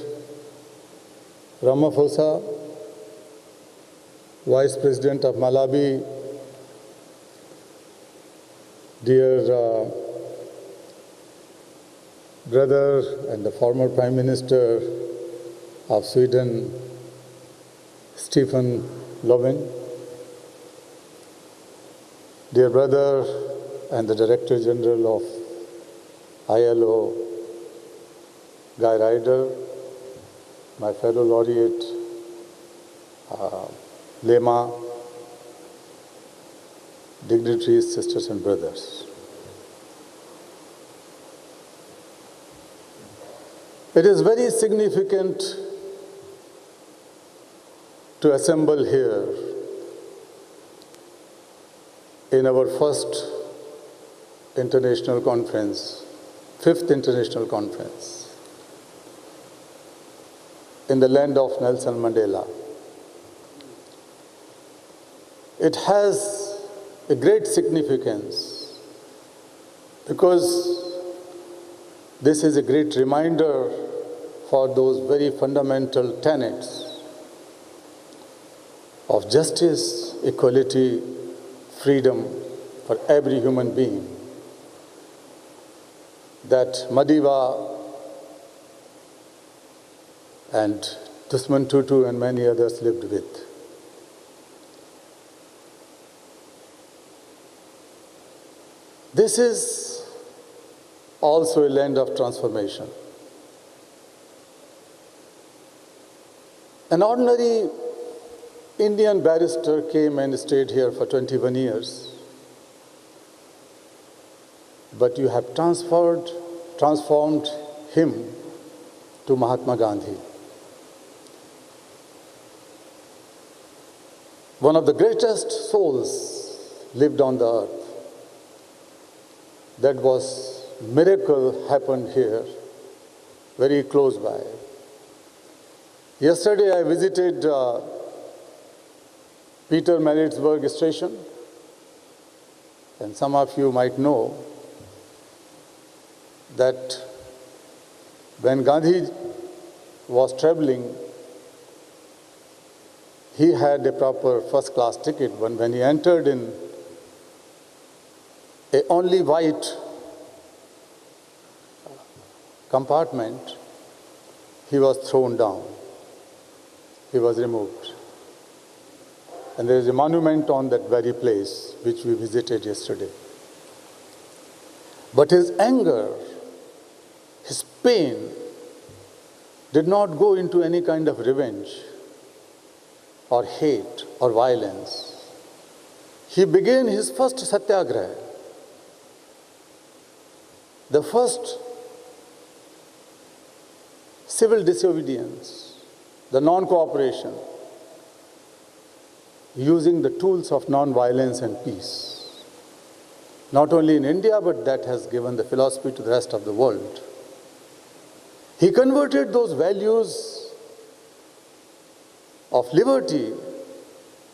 Ramaphosa, Vice President of Malawi, dear brother and the former Prime Minister of Sweden, Stefan Löfven, dear brother and the Director General of ILO, Guy Ryder, my fellow laureate, Lema, dignitaries, sisters and brothers. It is very significant to assemble here in our first international conference, fifth international conference, in the land of Nelson Mandela. It has a great significance because this is a great reminder for those very fundamental tenets of justice, equality, freedom for every human being that Madiba and Desmond Tutu and many others lived with. This is also a land of transformation. An ordinary Indian barrister came and stayed here for 21 years. But you have transformed him to Mahatma Gandhi. One of the greatest souls lived on the earth. That was miracle happened here, very close by. Yesterday I visited Peter Maritzburg station, and some of you might know that when Gandhi was traveling, he had a proper first-class ticket, but when he entered in a only white compartment, he was thrown down. He was removed. And there is a monument on that very place which we visited yesterday. But his anger, his pain did not go into any kind of revenge or hate or violence. He began his first satyagraha, the first civil disobedience, the non-cooperation, using the tools of non-violence and peace. Not only in India, but that has given the philosophy to the rest of the world. He converted those values of liberty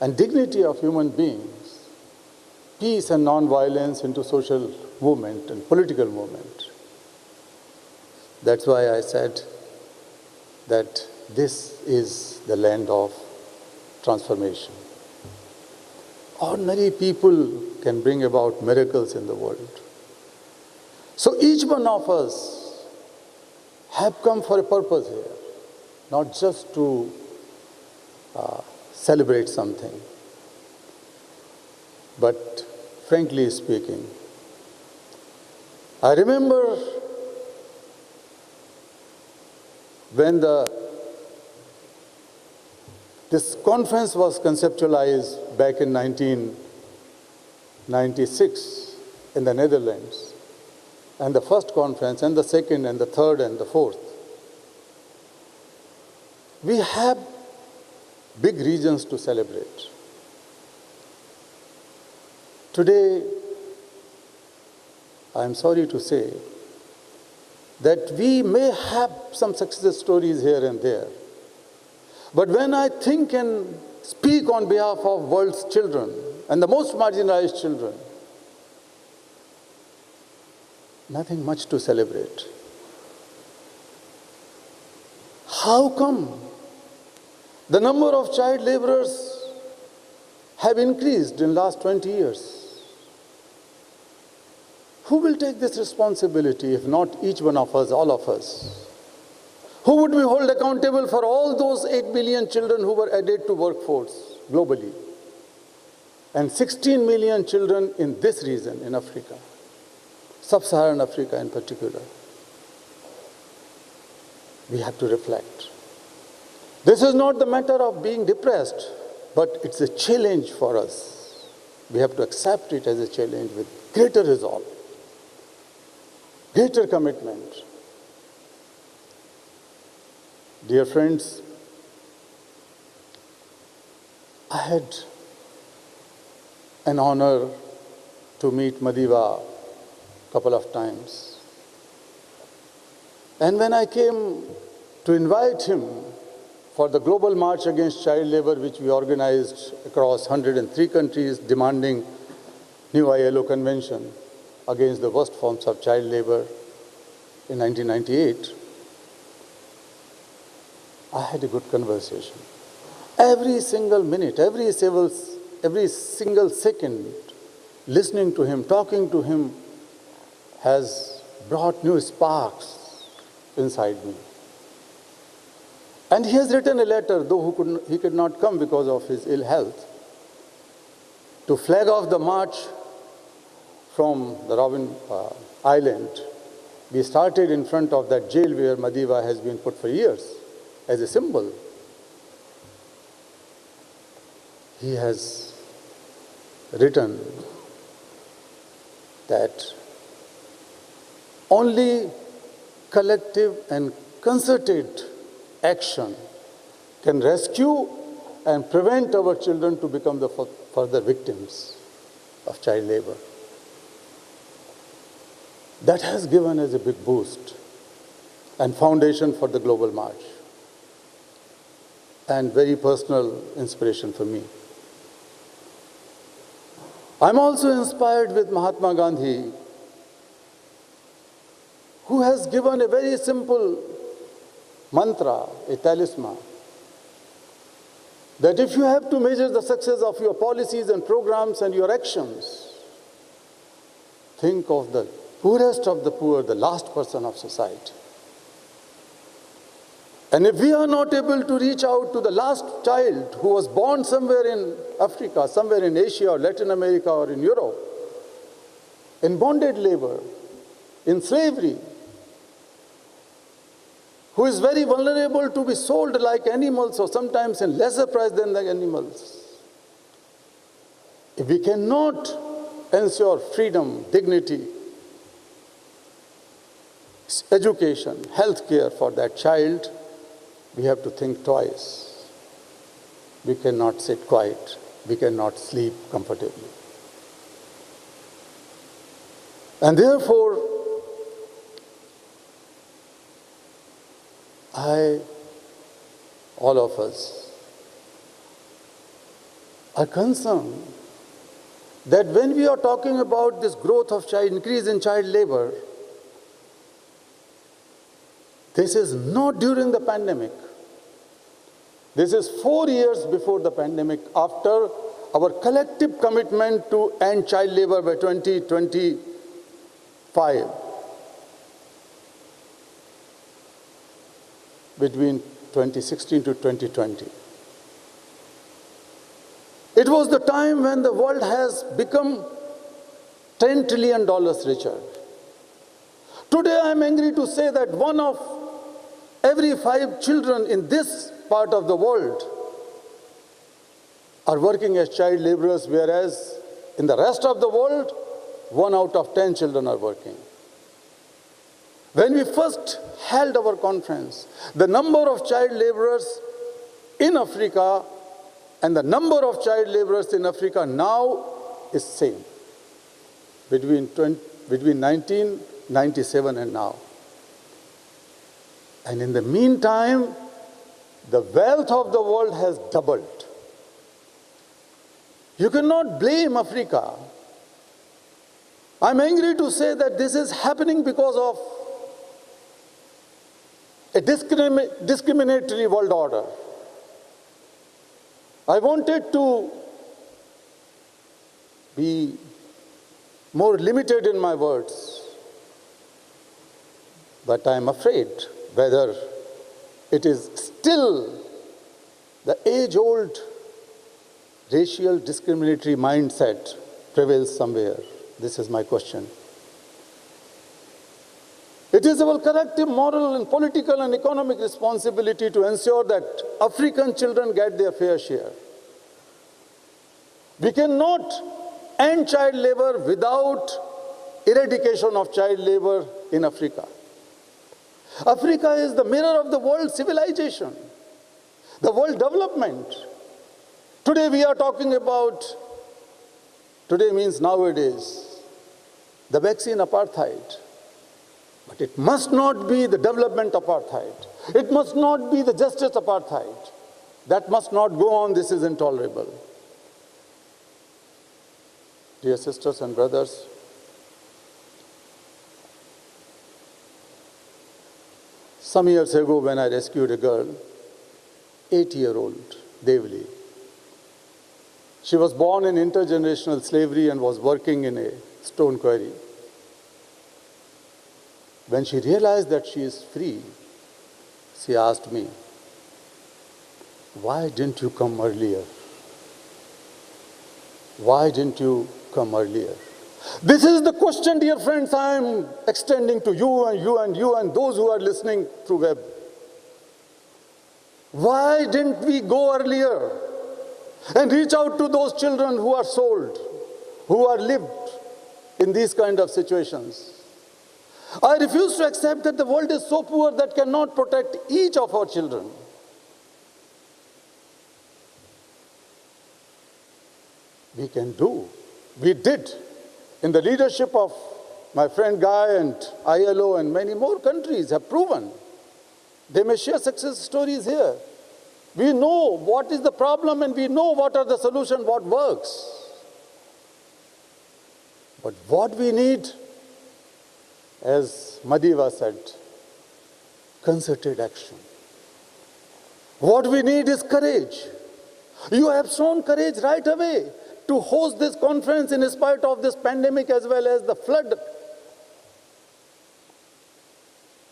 and dignity of human beings, peace and non-violence, into social movement and political movement. That's why I said that this is the land of transformation. Ordinary people can bring about miracles in the world. So each one of us have come for a purpose here, not just to celebrate something, but frankly speaking, I remember when this conference was conceptualized back in 1996 in the Netherlands, and the first conference, and the second, and the third, and the fourth. We have big reasons to celebrate. Today, I am sorry to say that we may have some success stories here and there. But when I think and speak on behalf of world's children and the most marginalized children, nothing much to celebrate. How come the number of child laborers have increased in the last 20 years? Who will take this responsibility if not each one of us, all of us? Who would we hold accountable for all those 8 million children who were added to workforce globally? And 16 million children in this region, in Africa, sub-Saharan Africa in particular. We have to reflect. This is not the matter of being depressed, but it's a challenge for us. We have to accept it as a challenge with greater resolve, greater commitment. Dear friends, I had an honor to meet Madiba a couple of times. And when I came to invite him for the global march against child labor, which we organized across 103 countries, demanding new ILO convention against the worst forms of child labor in 1998, I had a good conversation. Every single minute, every single second, listening to him, talking to him, has brought new sparks inside me. And he has written a letter, though he could not come because of his ill health, to flag off the march from the Robben Island. We started in front of that jail where Madiba has been put for years as a symbol. He has written that only collective and concerted action can rescue and prevent our children to become the further victims of child labor. That has given us a big boost and foundation for the global march, and very personal inspiration for me. I'm also inspired with Mahatma Gandhi, who has given a very simple mantra, a talisman, that if you have to measure the success of your policies and programs and your actions, think of the poorest of the poor, the last person of society. And if we are not able to reach out to the last child who was born somewhere in Africa, somewhere in Asia or Latin America or in Europe, in bondage labor, in slavery, who is very vulnerable to be sold like animals or sometimes in lesser price than the animals. If we cannot ensure freedom, dignity, education, health care for that child, we have to think twice. We cannot sit quiet. We cannot sleep comfortably. And therefore, all of us, are concerned that when we are talking about this growth of increase in child labor, this is not during the pandemic. This is 4 years before the pandemic, after our collective commitment to end child labor by 2025. Between 2016 to 2020. It was the time when the world has become $10 trillion richer. Today I am angry to say that 1 of every 5 children in this part of the world are working as child laborers, whereas in the rest of the world, 1 out of 10 children are working. When we first held our conference, the number of child laborers in Africa and the number of child laborers in Africa now is same between 1997 and now. And in the meantime, the wealth of the world has doubled. You cannot blame Africa. I'm angry to say that this is happening because of a discriminatory world order. I wanted to be more limited in my words, but I'm afraid whether it is still the age-old racial discriminatory mindset prevails somewhere. This is my question. It is our collective moral and political and economic responsibility to ensure that African children get their fair share. We cannot end child labor without eradication of child labor in Africa. Africa is the mirror of the world civilization, the world development. Today we are talking about, today means nowadays, the vaccine apartheid. But it must not be the development apartheid. It must not be the justice apartheid. That must not go on. This is intolerable. Dear sisters and brothers, some years ago when I rescued a girl, 8-year-old, Devli, she was born in intergenerational slavery and was working in a stone quarry. When she realized that she is free, she asked me, "Why didn't you come earlier? Why didn't you come earlier?" This is the question, dear friends, I am extending to you and you and you and those who are listening through web. Why didn't we go earlier and reach out to those children who are sold, who are lived in these kind of situations? I refuse to accept that the world is so poor that cannot protect each of our children. We can do. We did. In the leadership of my friend Guy and ILO and many more countries have proven. They may share success stories here. We know what is the problem and we know what are the solutions, what works. But what we need, as Madiva said, concerted action. What we need is courage. You have shown courage right away to host this conference in spite of this pandemic as well as the flood.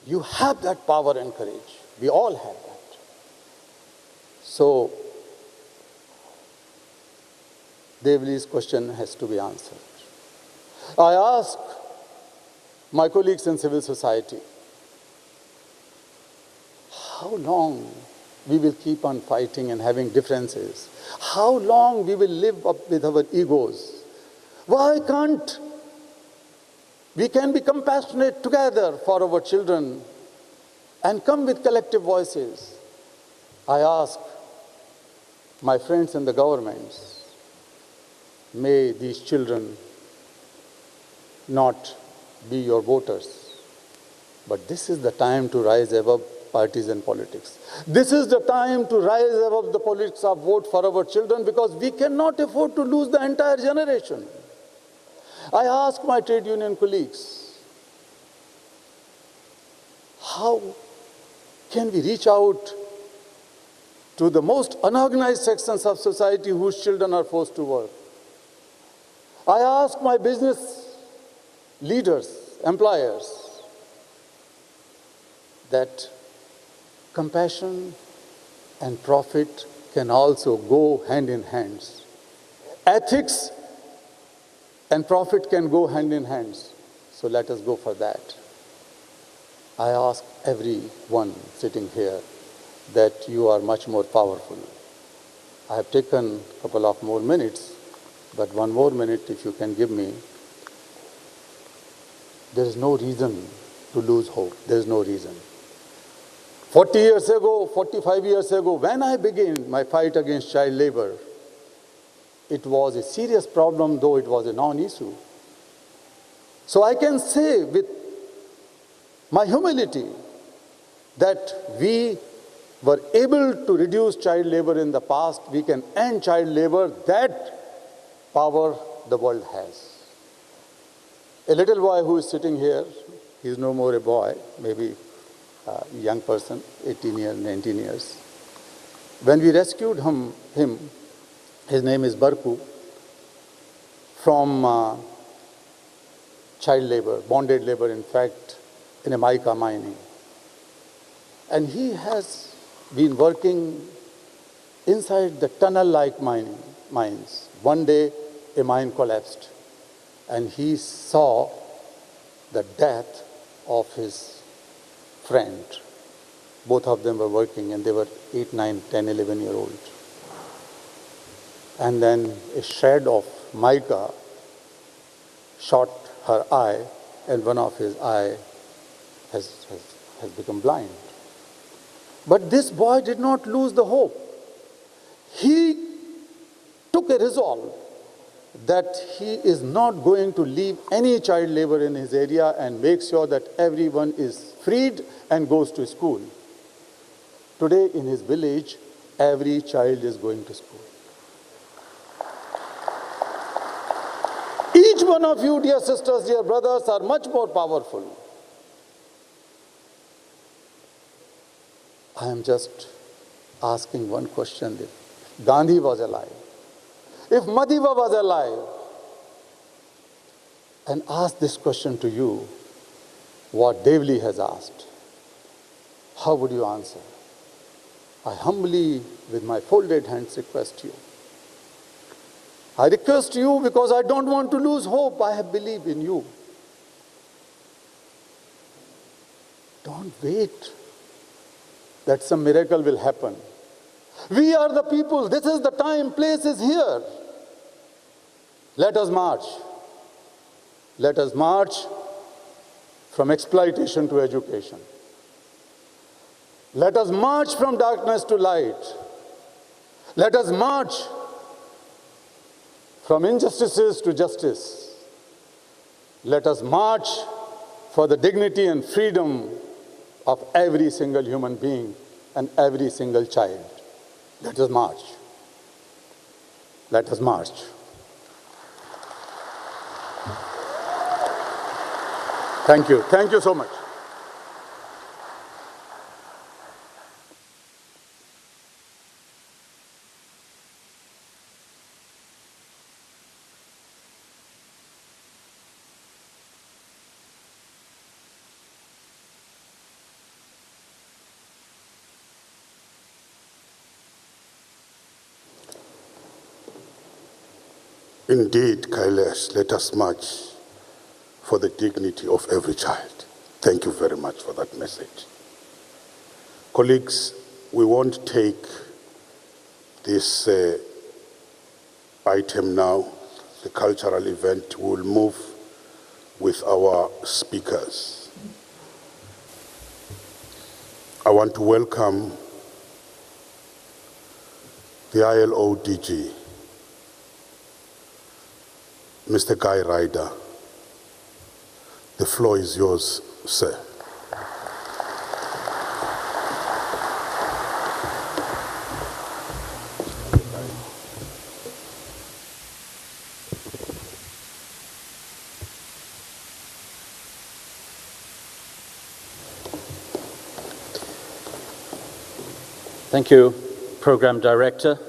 You have that power and courage. We all have that. So, Devli's question has to be answered. I ask my colleagues in civil society, how long we will keep on fighting and having differences? How long we will live up with our egos? Why can't we can be compassionate together for our children and come with collective voices? I ask my friends in the governments, may these children not be your voters, but this is the time to rise above partisan politics. This is the time to rise above the politics of vote for our children, because we cannot afford to lose the entire generation. I ask my trade union colleagues, how can we reach out to the most unorganized sections of society whose children are forced to work? I ask my business leaders, employers, that compassion and profit can also go hand in hand. Ethics and profit can go hand in hand. So let us go for that. I ask everyone sitting here that you are much more powerful. I have taken a couple of more minutes, but one more minute if you can give me. There is no reason to lose hope. There's no reason. 40 years ago, 45 years ago, when I began my fight against child labor, it was a serious problem, though it was a non-issue. So I can say with my humility that we were able to reduce child labor in the past. We can end child labor. That power the world has. A little boy who is sitting here, he's no more a boy, maybe a young person, 18 years, 19 years. When we rescued him, his name is Barku, from child labor, bonded labor, in fact, in a mica mining. And he has been working inside the tunnel-like mines. One day, a mine collapsed, and he saw the death of his friend. Both of them were working, and they were 8, 9, 10, 11-year-old. And then a shred of mica shot her eye, and one of his eye has become blind. But this boy did not lose the hope. He took a resolve that he is not going to leave any child labor in his area and make sure that everyone is freed and goes to school. Today in his village, every child is going to school. Each one of you, dear sisters, dear brothers, are much more powerful. I am just asking one question. If Gandhi was alive, if Madiba was alive, and asked this question to you, what Devli has asked, how would you answer? I humbly, with my folded hands, request you. I request you because I don't want to lose hope. I have believed in you. Don't wait that some miracle will happen. We are the people. This is the time. Place is here. Let us march. Let us march from exploitation to education. Let us march from darkness to light. Let us march from injustices to justice. Let us march for the dignity and freedom of every single human being and every single child. Let us march. Let us march. Thank you. Thank you so much. Indeed, Kailash, let us march for the dignity of every child. Thank you very much for that message. Colleagues, we won't take this item now, the cultural event. We will move with our speakers. I want to welcome the ILO DG, Mr. Guy Ryder. The floor is yours, sir. Thank you, Programme Director,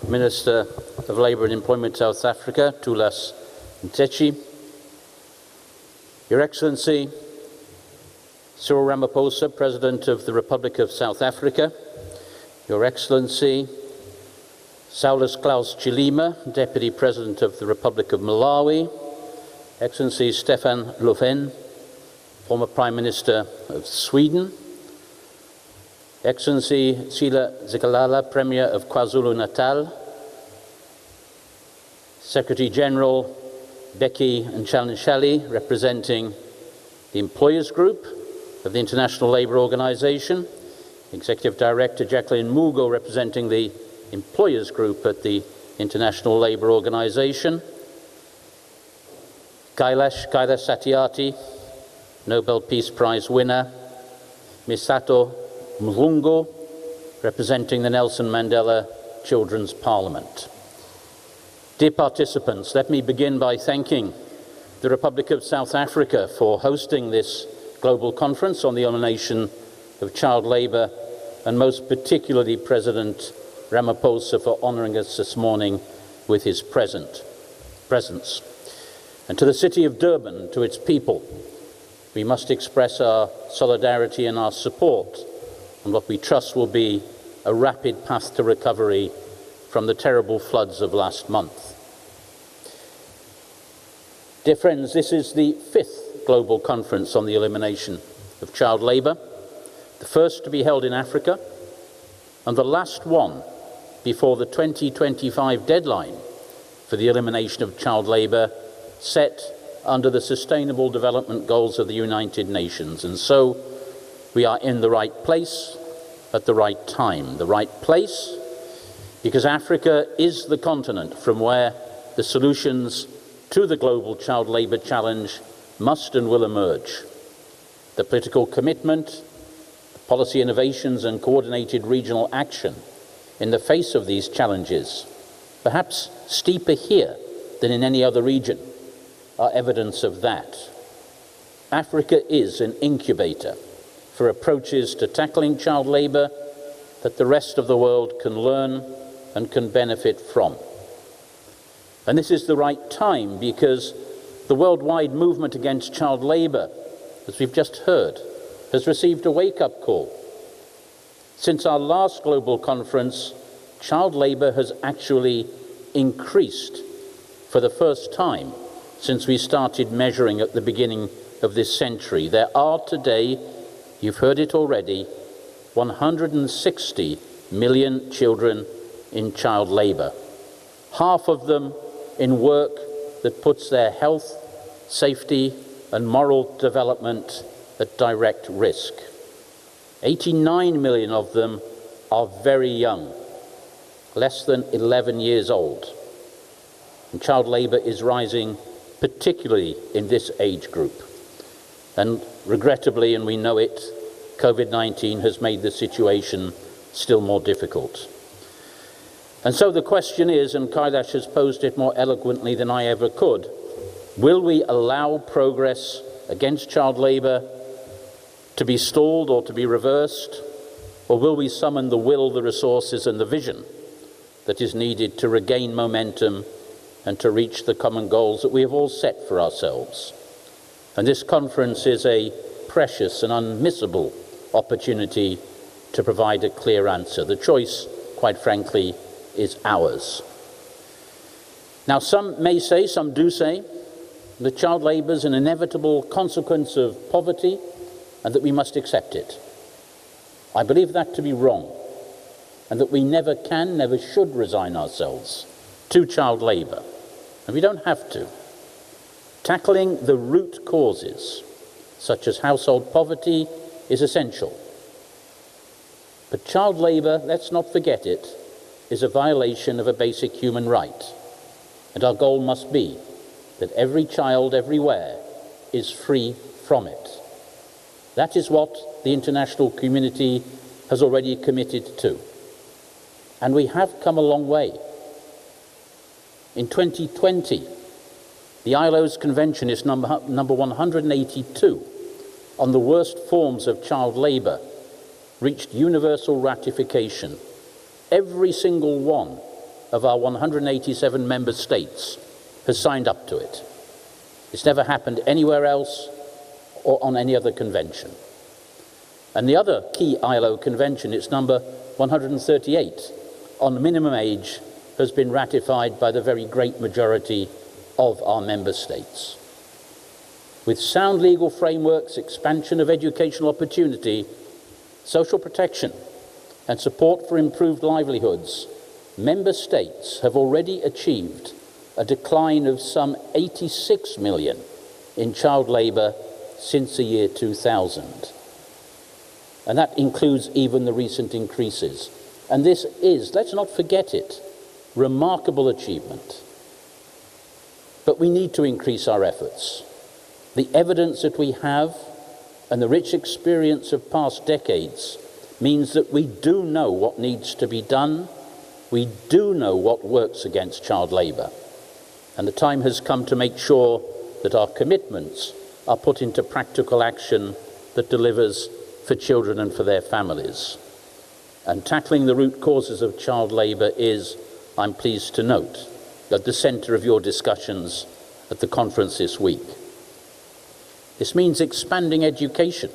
Minister of Labour and Employment South Africa, Tulas Ntechi, Your Excellency, Cyril Ramaphosa, President of the Republic of South Africa, Your Excellency, Saulus Klaus Chilima, Deputy President of the Republic of Malawi, Excellency Stefan Löfven, former Prime Minister of Sweden, Excellency Sila Zikalala, Premier of KwaZulu-Natal, Secretary General Becky Nchalishali, representing the Employers Group of the International Labour Organization, Executive Director Jacqueline Mugo representing the Employers Group at the International Labour Organization, Kailash Satyarthi, Nobel Peace Prize winner, Misato Mlungu, representing the Nelson Mandela Children's Parliament. Dear participants, let me begin by thanking the Republic of South Africa for hosting this global conference on the elimination of child labour, and most particularly President Ramaphosa for honouring us this morning with his presence. And to the city of Durban, to its people, we must express our solidarity and our support on what we trust will be a rapid path to recovery from the terrible floods of last month. Dear friends, this is the 5th global conference on the elimination of child labour, the first to be held in Africa, and the last one before the 2025 deadline for the elimination of child labour set under the Sustainable Development Goals of the United Nations. And so we are in the right place at the right time. The right place because Africa is the continent from where the solutions to the global child labour challenge must and will emerge. The political commitment, policy innovations and coordinated regional action in the face of these challenges, perhaps steeper here than in any other region, are evidence of that. Africa is an incubator for approaches to tackling child labour that the rest of the world can learn and can benefit from. And this is the right time because the worldwide movement against child labour, as we've just heard, has received a wake-up call. Since our last global conference, child labour has actually increased for the first time since we started measuring at the beginning of this century. There are today, you've heard it already, 160 million children in child labour, half of them in work that puts their health, safety and moral development at direct risk. 89 million of them are very young, less than 11 years old. And child labour is rising particularly in this age group. And regrettably, and we know it, COVID-19 has made the situation still more difficult. And so the question is, and Kailash has posed it more eloquently than I ever could, will we allow progress against child labour to be stalled or to be reversed, or will we summon the will, the resources and the vision that is needed to regain momentum and to reach the common goals that we have all set for ourselves? And this conference is a precious and unmissable opportunity to provide a clear answer. The choice, quite frankly, is ours. Now, some may say, some do say, that child labour is an inevitable consequence of poverty and that we must accept it. I believe that to be wrong, and that we never can, never should resign ourselves to child labour, and we don't have to. Tackling the root causes, such as household poverty, is essential. But child labour, let's not forget it, is a violation of a basic human right. And our goal must be that every child everywhere is free from it. That is what the international community has already committed to. And we have come a long way. In 2020, the ILO's convention is number 182 on the worst forms of child labour reached universal ratification. Every single one of our 187 member states has signed up to it. It's never happened anywhere else or on any other convention. And the other key ILO convention, it's number 138, on minimum age, has been ratified by the very great majority of our member states. With sound legal frameworks, expansion of educational opportunity, social protection, and support for improved livelihoods, member states have already achieved a decline of some 86 million in child labour since the year 2000. And that includes even the recent increases. And this is, let's not forget it, remarkable achievement. But we need to increase our efforts. The evidence that we have and the rich experience of past decades means that we do know what needs to be done. We do know what works against child labour. And the time has come to make sure that our commitments are put into practical action that delivers for children and for their families. And tackling the root causes of child labour is, I'm pleased to note, at the centre of your discussions at the conference this week. This means expanding education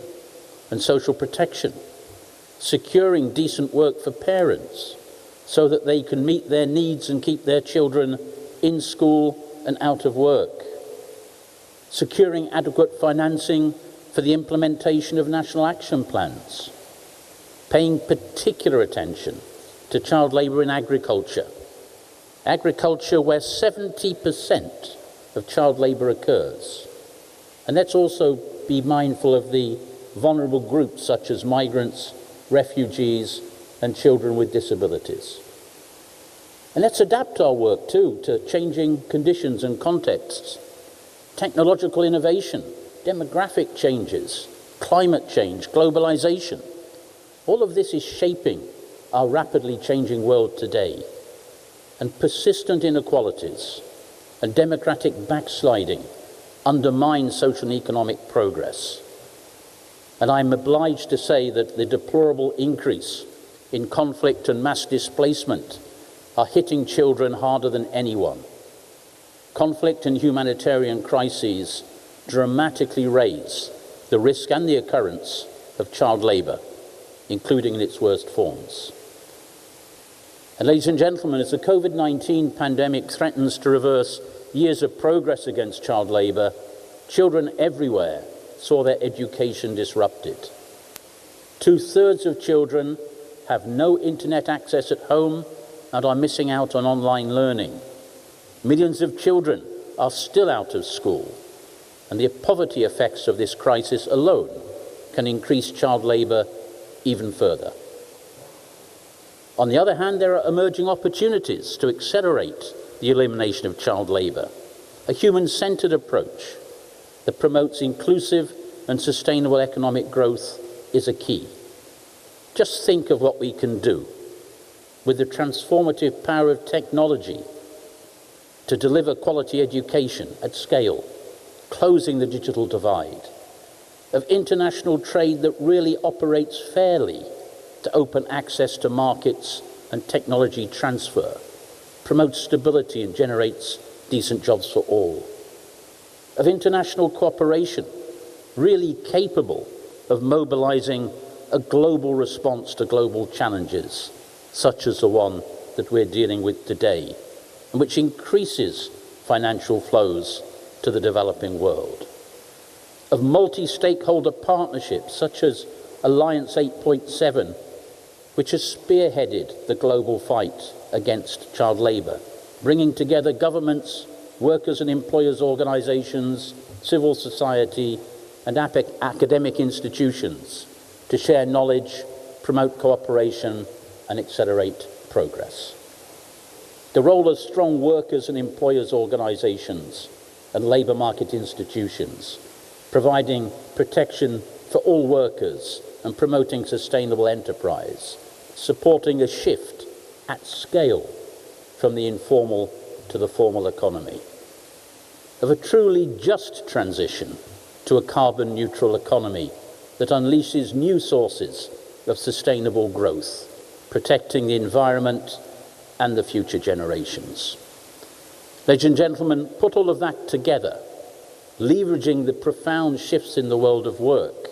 and social protection, securing decent work for parents so that they can meet their needs and keep their children in school and out of work, securing adequate financing for the implementation of national action plans, paying particular attention to child labour in agriculture, where 70% of child labour occurs. And let's also be mindful of the vulnerable groups such as migrants, refugees, and children with disabilities. And let's adapt our work too to changing conditions and contexts. Technological innovation, demographic changes, climate change, globalization. All of this is shaping our rapidly changing world today. And persistent inequalities and democratic backsliding undermine social and economic progress. And I'm obliged to say that the deplorable increase in conflict and mass displacement are hitting children harder than anyone. Conflict and humanitarian crises dramatically raise the risk and the occurrence of child labour, including in its worst forms. And ladies and gentlemen, as the COVID-19 pandemic threatens to reverse years of progress against child labour, children everywhere saw their education disrupted. 2/3 of children have no internet access at home and are missing out on online learning. Millions of children are still out of school, and the poverty effects of this crisis alone can increase child labour even further. On the other hand, there are emerging opportunities to accelerate the elimination of child labour. A human-centred approach that promotes inclusive and sustainable economic growth is a key. Just think of what we can do with the transformative power of technology to deliver quality education at scale, closing the digital divide, of international trade that really operates fairly to open access to markets and technology transfer, promotes stability and generates decent jobs for all, of international cooperation really capable of mobilizing a global response to global challenges, such as the one that we're dealing with today, and which increases financial flows to the developing world, of multi-stakeholder partnerships such as Alliance 8.7, which has spearheaded the global fight against child labour, bringing together governments, workers and employers' organisations, civil society and academic institutions to share knowledge, promote cooperation and accelerate progress. The role of strong workers and employers' organisations and labour market institutions, providing protection for all workers and promoting sustainable enterprise, supporting a shift at scale from the informal to the formal economy, of a truly just transition to a carbon neutral economy that unleashes new sources of sustainable growth, protecting the environment and the future generations. Ladies and gentlemen, put all of that together, leveraging the profound shifts in the world of work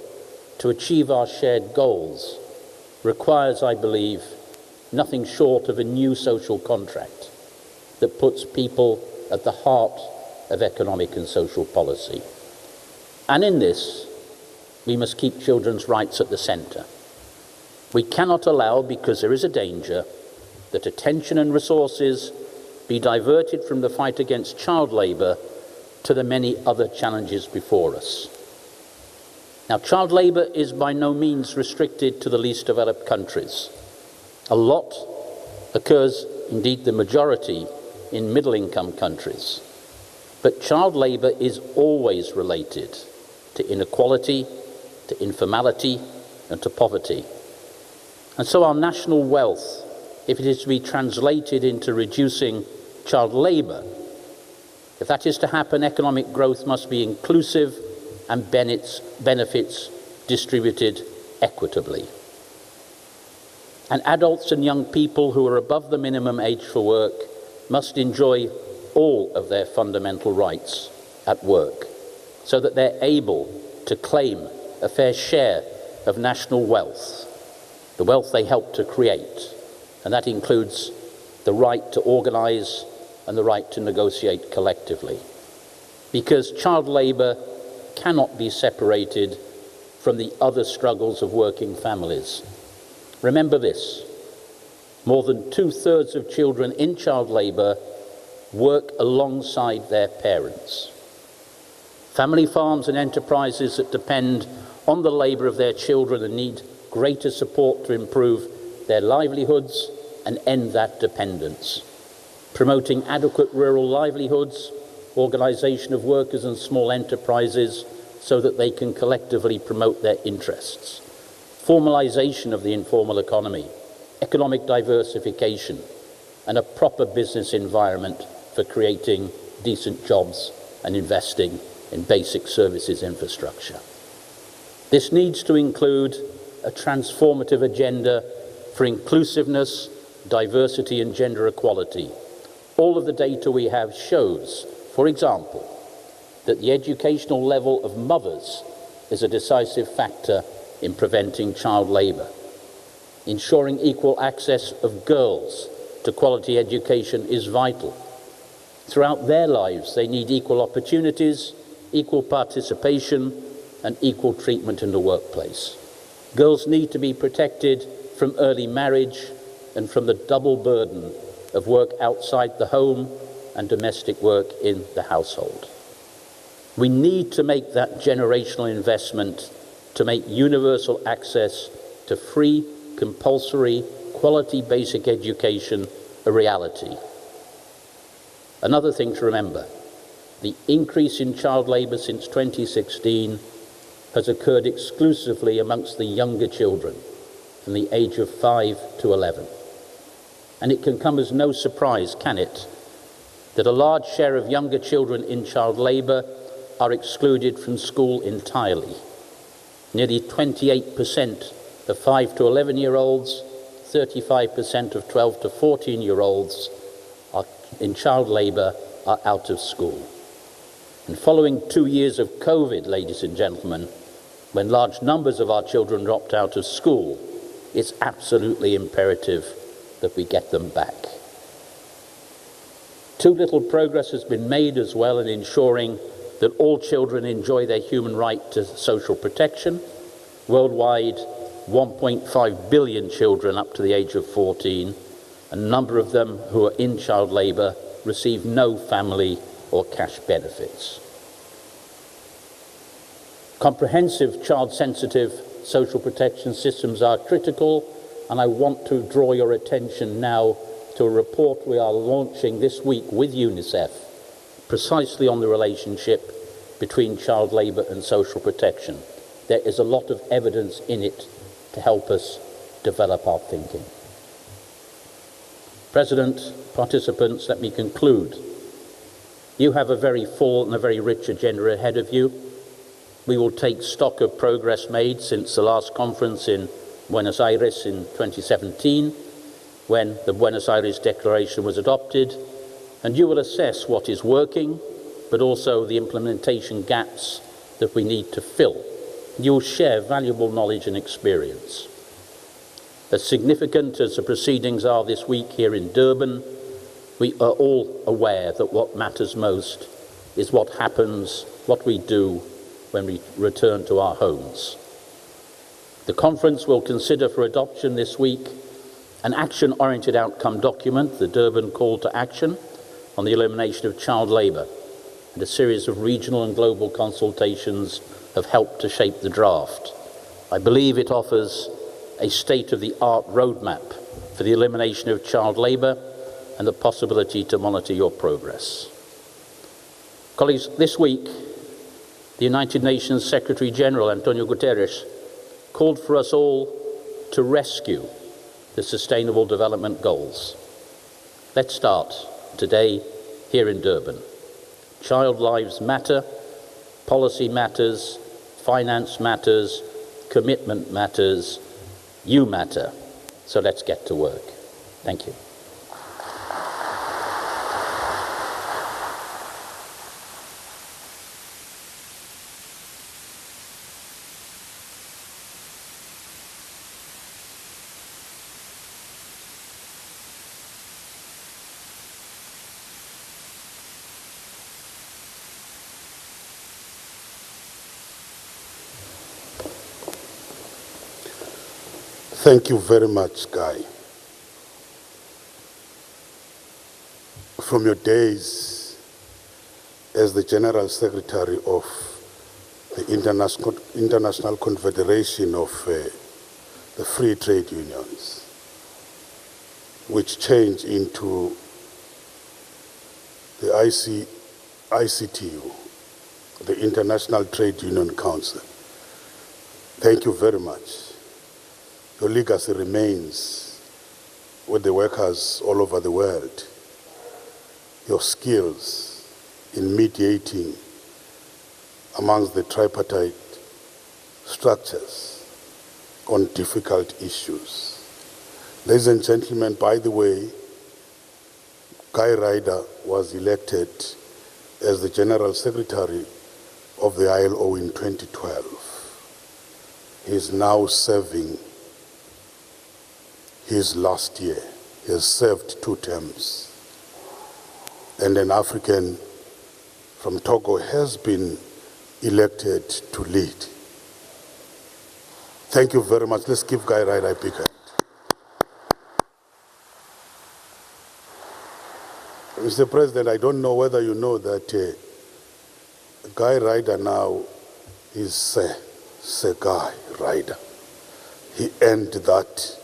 to achieve our shared goals requires, I believe, nothing short of a new social contract that puts people at the heart of economic and social policy. And in this, we must keep children's rights at the centre. We cannot allow, because there is a danger, that attention and resources be diverted from the fight against child labour to the many other challenges before us. Now, child labour is by no means restricted to the least developed countries. A lot occurs, indeed the majority, in middle-income countries. But child labour is always related to inequality, to informality, and to poverty. And so our national wealth, if it is to be translated into reducing child labour, if that is to happen, economic growth must be inclusive and benefits distributed equitably. And adults and young people who are above the minimum age for work must enjoy all of their fundamental rights at work, so that they're able to claim a fair share of national wealth, the wealth they help to create, and that includes the right to organise and the right to negotiate collectively. Because child labour cannot be separated from the other struggles of working families. Remember this: more than 2/3 of children in child labour work alongside their parents. Family farms and enterprises that depend on the labour of their children and need greater support to improve their livelihoods and end that dependence. Promoting adequate rural livelihoods, organisation of workers and small enterprises so that they can collectively promote their interests. Formalisation of the informal economy, economic diversification, and a proper business environment for creating decent jobs and investing in basic services infrastructure. This needs to include a transformative agenda for inclusiveness, diversity and gender equality. All of the data we have shows, for example, that the educational level of mothers is a decisive factor in preventing child labour. Ensuring equal access of girls to quality education is vital. Throughout their lives, they need equal opportunities, equal participation, and equal treatment in the workplace. Girls need to be protected from early marriage and from the double burden of work outside the home and domestic work in the household. We need to make that generational investment to make universal access to free, compulsory, quality basic education a reality. Another thing to remember: the increase in child labour since 2016 has occurred exclusively amongst the younger children from the age of 5 to 11. And it can come as no surprise, can it, that a large share of younger children in child labour are excluded from school entirely. Nearly 28% of 5 to 11-year-olds, 35% of 12 to 14-year-olds in child labour are out of school. And following 2 years of COVID, ladies and gentlemen, when large numbers of our children dropped out of school, it's absolutely imperative that we get them back. Too little progress has been made as well in ensuring that all children enjoy their human right to social protection. Worldwide, 1.5 billion children up to the age of 14, a number of them who are in child labour receive no family or cash benefits. Comprehensive child-sensitive social protection systems are critical, and I want to draw your attention now to a report we are launching this week with UNICEF, precisely on the relationship between child labour and social protection. There is a lot of evidence in it to help us develop our thinking. President, participants, let me conclude. You have a very full and a very rich agenda ahead of you. We will take stock of progress made since the last conference in Buenos Aires in 2017, when the Buenos Aires Declaration was adopted, and you will assess what is working, but also the implementation gaps that we need to fill. You will share valuable knowledge and experience. As significant as the proceedings are this week here in Durban, we are all aware that what matters most is what happens, what we do when we return to our homes. The conference will consider for adoption this week an action-oriented outcome document, the Durban Call to Action on the Elimination of Child Labour, and a series of regional and global consultations have helped to shape the draft. I believe it offers a state-of-the-art roadmap for the elimination of child labour and the possibility to monitor your progress. Colleagues, this week, the United Nations Secretary-General, Antonio Guterres, called for us all to rescue the Sustainable Development Goals. Let's start today here in Durban. Child lives matter, policy matters, finance matters, commitment matters, you matter. So let's get to work. Thank you. Thank you very much, Guy. From your days as the General Secretary of the International Confederation of the Free Trade Unions, which changed into the ICTU, the International Trade Union Council. Thank you very much. Your legacy remains with the workers all over the world. Your skills in mediating amongst the tripartite structures on difficult issues. Ladies and gentlemen, by the way, Guy Ryder was elected as the General Secretary of the ILO in 2012. He is now serving his last year. He has served 2 terms. And an African from Togo has been elected to lead. Thank you very much. Let's give Guy Ryder a big hand. Mr. President, I don't know whether you know that Guy Ryder now is Sir Guy Ryder. He earned that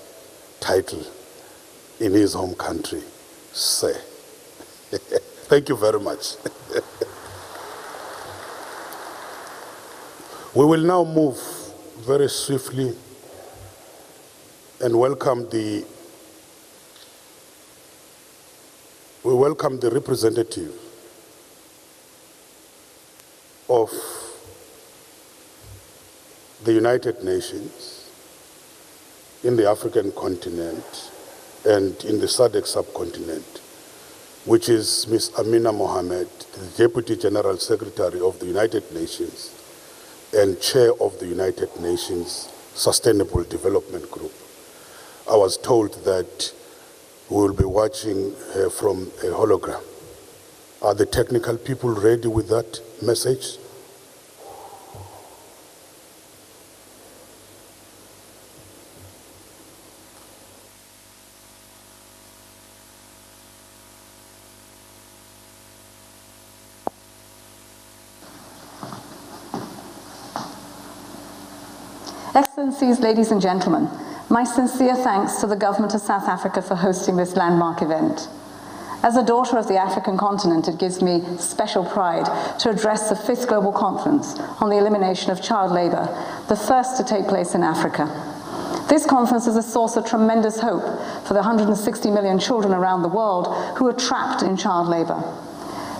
title in his home country, Sir. Thank you very much. We will now move very swiftly and welcome the representative of the United Nations in the African continent and in the SADC subcontinent, which is Ms. Amina Mohamed, the Deputy General Secretary of the United Nations and Chair of the United Nations Sustainable Development Group. I was told that we will be watching her from a hologram. Are the technical people ready with that message? Excellencies, ladies and gentlemen, my sincere thanks to the Government of South Africa for hosting this landmark event. As a daughter of the African continent, it gives me special pride to address the 5th Global Conference on the Elimination of Child Labour, the first to take place in Africa. This conference is a source of tremendous hope for the 160 million children around the world who are trapped in child labour.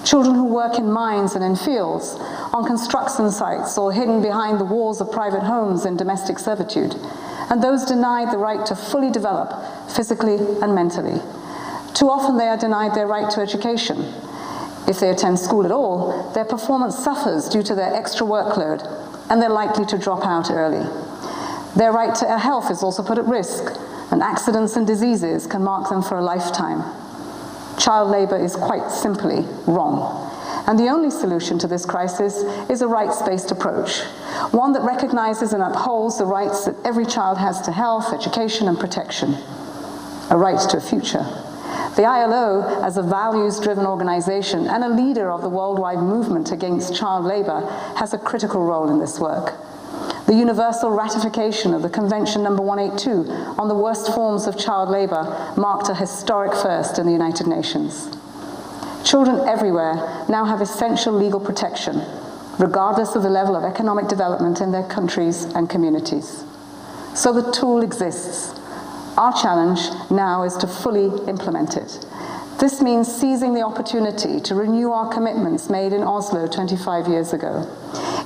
Children who work in mines and in fields, on construction sites, or hidden behind the walls of private homes in domestic servitude, and those denied the right to fully develop physically and mentally. Too often they are denied their right to education. If they attend school at all, their performance suffers due to their extra workload, and they're likely to drop out early. Their right to health is also put at risk, and accidents and diseases can mark them for a lifetime. Child labour is quite simply wrong. And the only solution to this crisis is a rights-based approach, one that recognizes and upholds the rights that every child has to health, education, and protection, a right to a future. The ILO, as a values-driven organization and a leader of the worldwide movement against child labor, has a critical role in this work. The universal ratification of the Convention number 182 on the worst forms of child labor marked a historic first in the United Nations. Children everywhere now have essential legal protection, regardless of the level of economic development in their countries and communities. So the tool exists. Our challenge now is to fully implement it. This means seizing the opportunity to renew our commitments made in Oslo 25 years ago.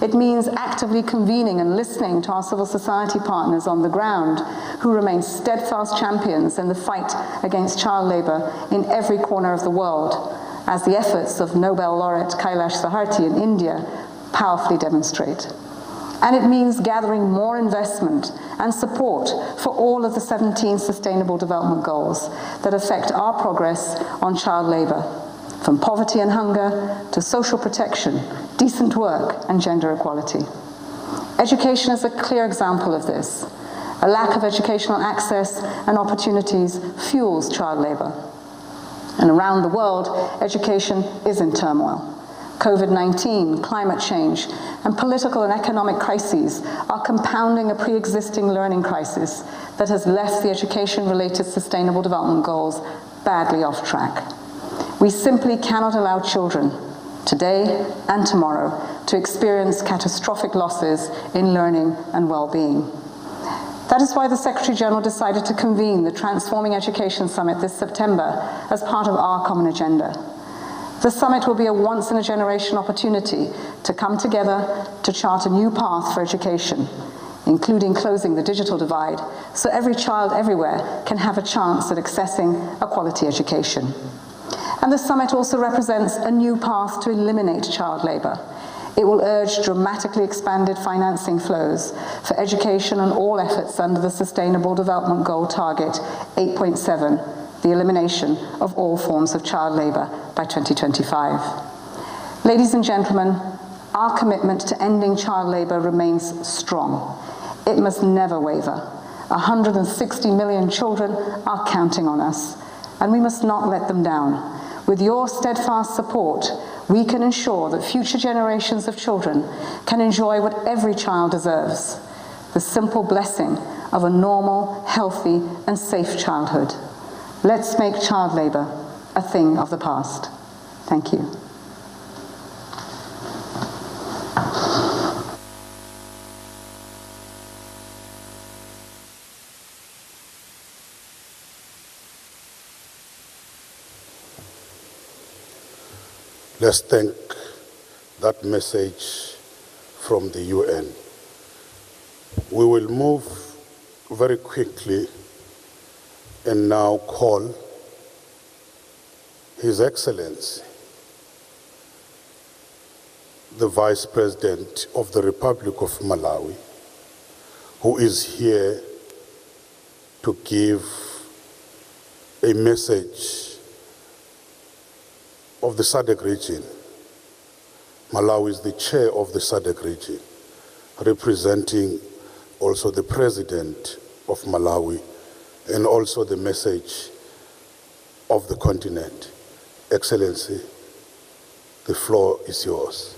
It means actively convening and listening to our civil society partners on the ground who remain steadfast champions in the fight against child labor in every corner of the world, as the efforts of Nobel laureate Kailash Satyarthi in India powerfully demonstrate. And it means gathering more investment and support for all of the 17 Sustainable Development Goals that affect our progress on child labor, from poverty and hunger to social protection, decent work, and gender equality. Education is a clear example of this. A lack of educational access and opportunities fuels child labor. And around the world, education is in turmoil. COVID-19, climate change, and political and economic crises are compounding a pre-existing learning crisis that has left the education-related Sustainable Development Goals badly off track. We simply cannot allow children, today and tomorrow, to experience catastrophic losses in learning and well-being. That is why the Secretary-General decided to convene the Transforming Education Summit this September as part of our common agenda. The summit will be a once-in-a-generation opportunity to come together to chart a new path for education, including closing the digital divide, so every child everywhere can have a chance at accessing a quality education. And the summit also represents a new path to eliminate child labor. It will urge dramatically expanded financing flows for education and all efforts under the Sustainable Development Goal Target 8.7, the elimination of all forms of child labor by 2025. Ladies and gentlemen, our commitment to ending child labor remains strong. It must never waver. 160 million children are counting on us, and we must not let them down. With your steadfast support, we can ensure that future generations of children can enjoy what every child deserves: the simple blessing of a normal, healthy, and safe childhood. Let's make child labor a thing of the past. Thank you. Let's thank that message from the UN. We will move very quickly and now call His Excellency, the Vice President of the Republic of Malawi, who is here to give a message of the SADC region. Malawi is the chair of the SADC region, representing also the President of Malawi, and also the message of the continent. Excellency, the floor is yours.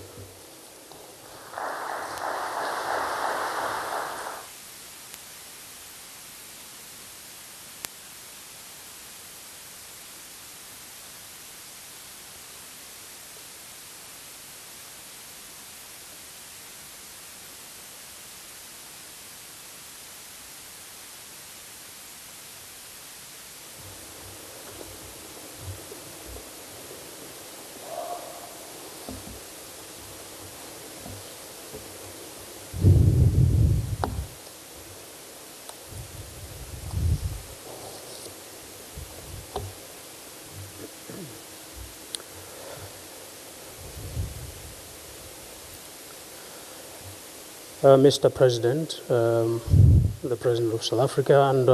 Mr. President, the President of South Africa, and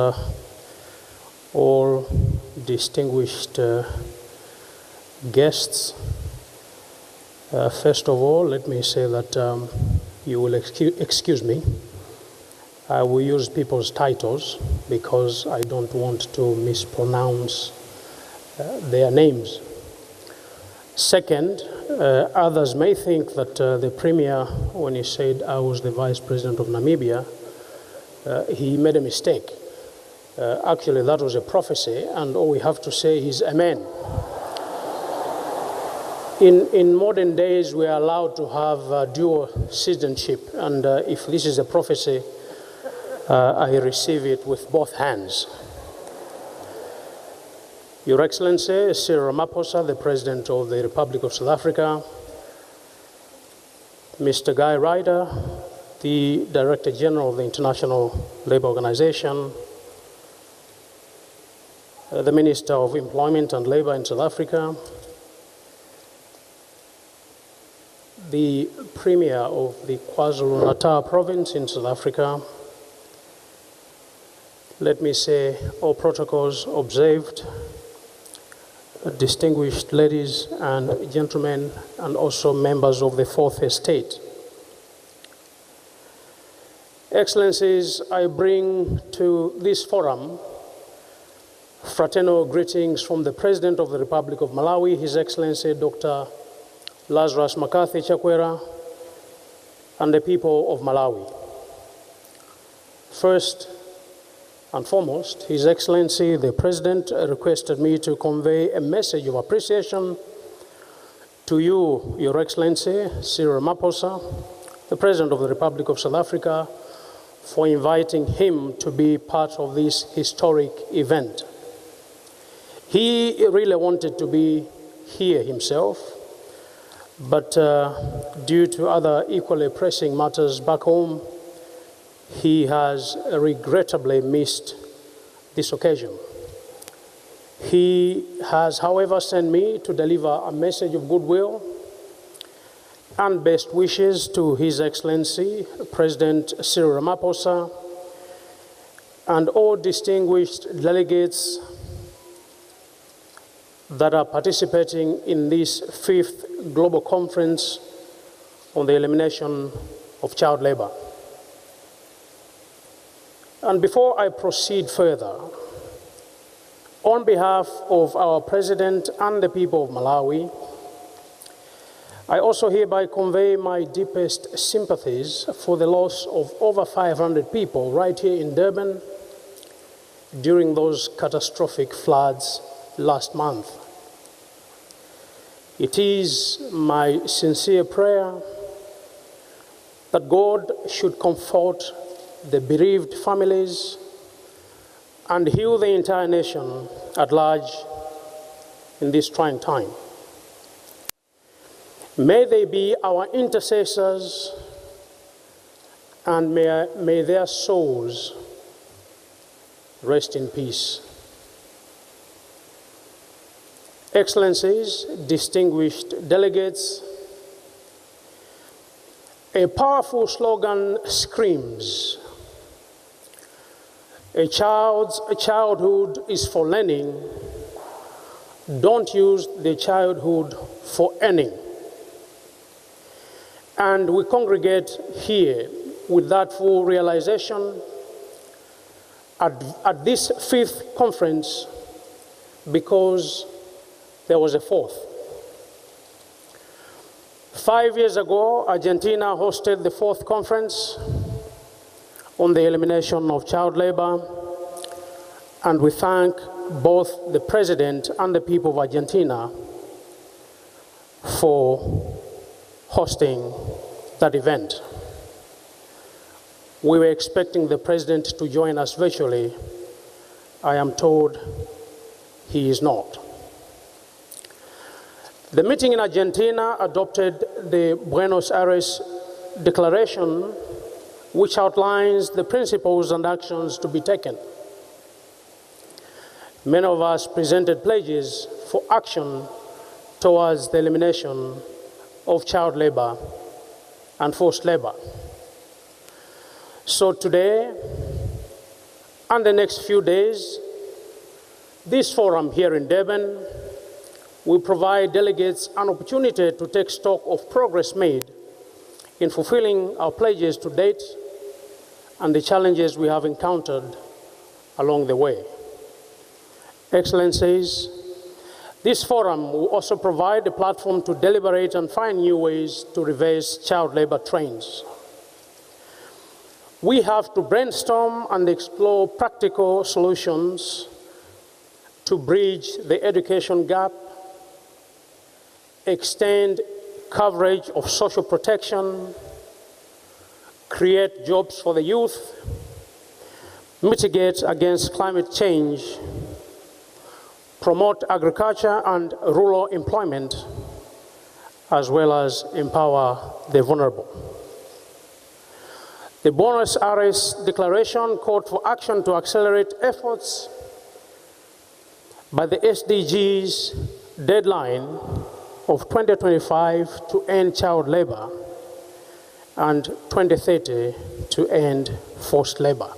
all distinguished guests. First of all, let me say that you will excuse me. I will use people's titles because I don't want to mispronounce their names. Second, others may think that the Premier, when he said I was the Vice President of Namibia, he made a mistake. Actually, that was a prophecy, and all we have to say is amen. In modern days, we are allowed to have dual citizenship, and if this is a prophecy, I receive it with both hands. Your Excellency, Cyril Ramaphosa, the President of the Republic of South Africa, Mr. Guy Ryder, the Director General of the International Labour Organization, the Minister of Employment and Labour in South Africa, the Premier of the KwaZulu-Natal province in South Africa. Let me say, all protocols observed, distinguished ladies and gentlemen, and also members of the Fourth Estate. Excellencies, I bring to this forum fraternal greetings from the President of the Republic of Malawi, His Excellency Dr. Lazarus McCarthy Chakwera, and the people of Malawi. First and foremost, His Excellency the President requested me to convey a message of appreciation to you, Your Excellency Cyril Ramaphosa, the President of the Republic of South Africa, for inviting him to be part of this historic event. He really wanted to be here himself, but due to other equally pressing matters back home, he has regrettably missed this occasion. He has, however, sent me to deliver a message of goodwill and best wishes to His Excellency President Cyril Ramaphosa and all distinguished delegates that are participating in this 5th Global Conference on the Elimination of Child Labour. And before I proceed further, on behalf of our President and the people of Malawi, I also hereby convey my deepest sympathies for the loss of over 500 people right here in Durban during those catastrophic floods last month. It is my sincere prayer that God should comfort the bereaved families and heal the entire nation at large in this trying time. May they be our intercessors, and may their souls rest in peace. Excellencies, distinguished delegates, a powerful slogan screams, a childhood is for learning, don't use the childhood for earning. And we congregate here with that full realization at this 5th conference because there was a 4th. 5 years ago, Argentina hosted the 4th conference on the elimination of child labor, and we thank both the President and the people of Argentina for hosting that event. We were expecting the President to join us virtually. I am told he is not. The meeting in Argentina adopted the Buenos Aires Declaration, which outlines the principles and actions to be taken. Many of us presented pledges for action towards the elimination of child labor and forced labor. So today and the next few days, this forum here in Durban will provide delegates an opportunity to take stock of progress made in fulfilling our pledges to date and the challenges we have encountered along the way. Excellencies, This forum will also provide a platform to deliberate and find new ways to reverse child labor trends. We have to brainstorm and explore practical solutions to bridge the education gap, extend coverage of social protection, create jobs for the youth, mitigate against climate change, promote agriculture and rural employment, as well as empower the vulnerable. The Buenos Aires Declaration called for action to accelerate efforts by the SDGs deadline of 2025 to end child labor and 2030 to end forced labor.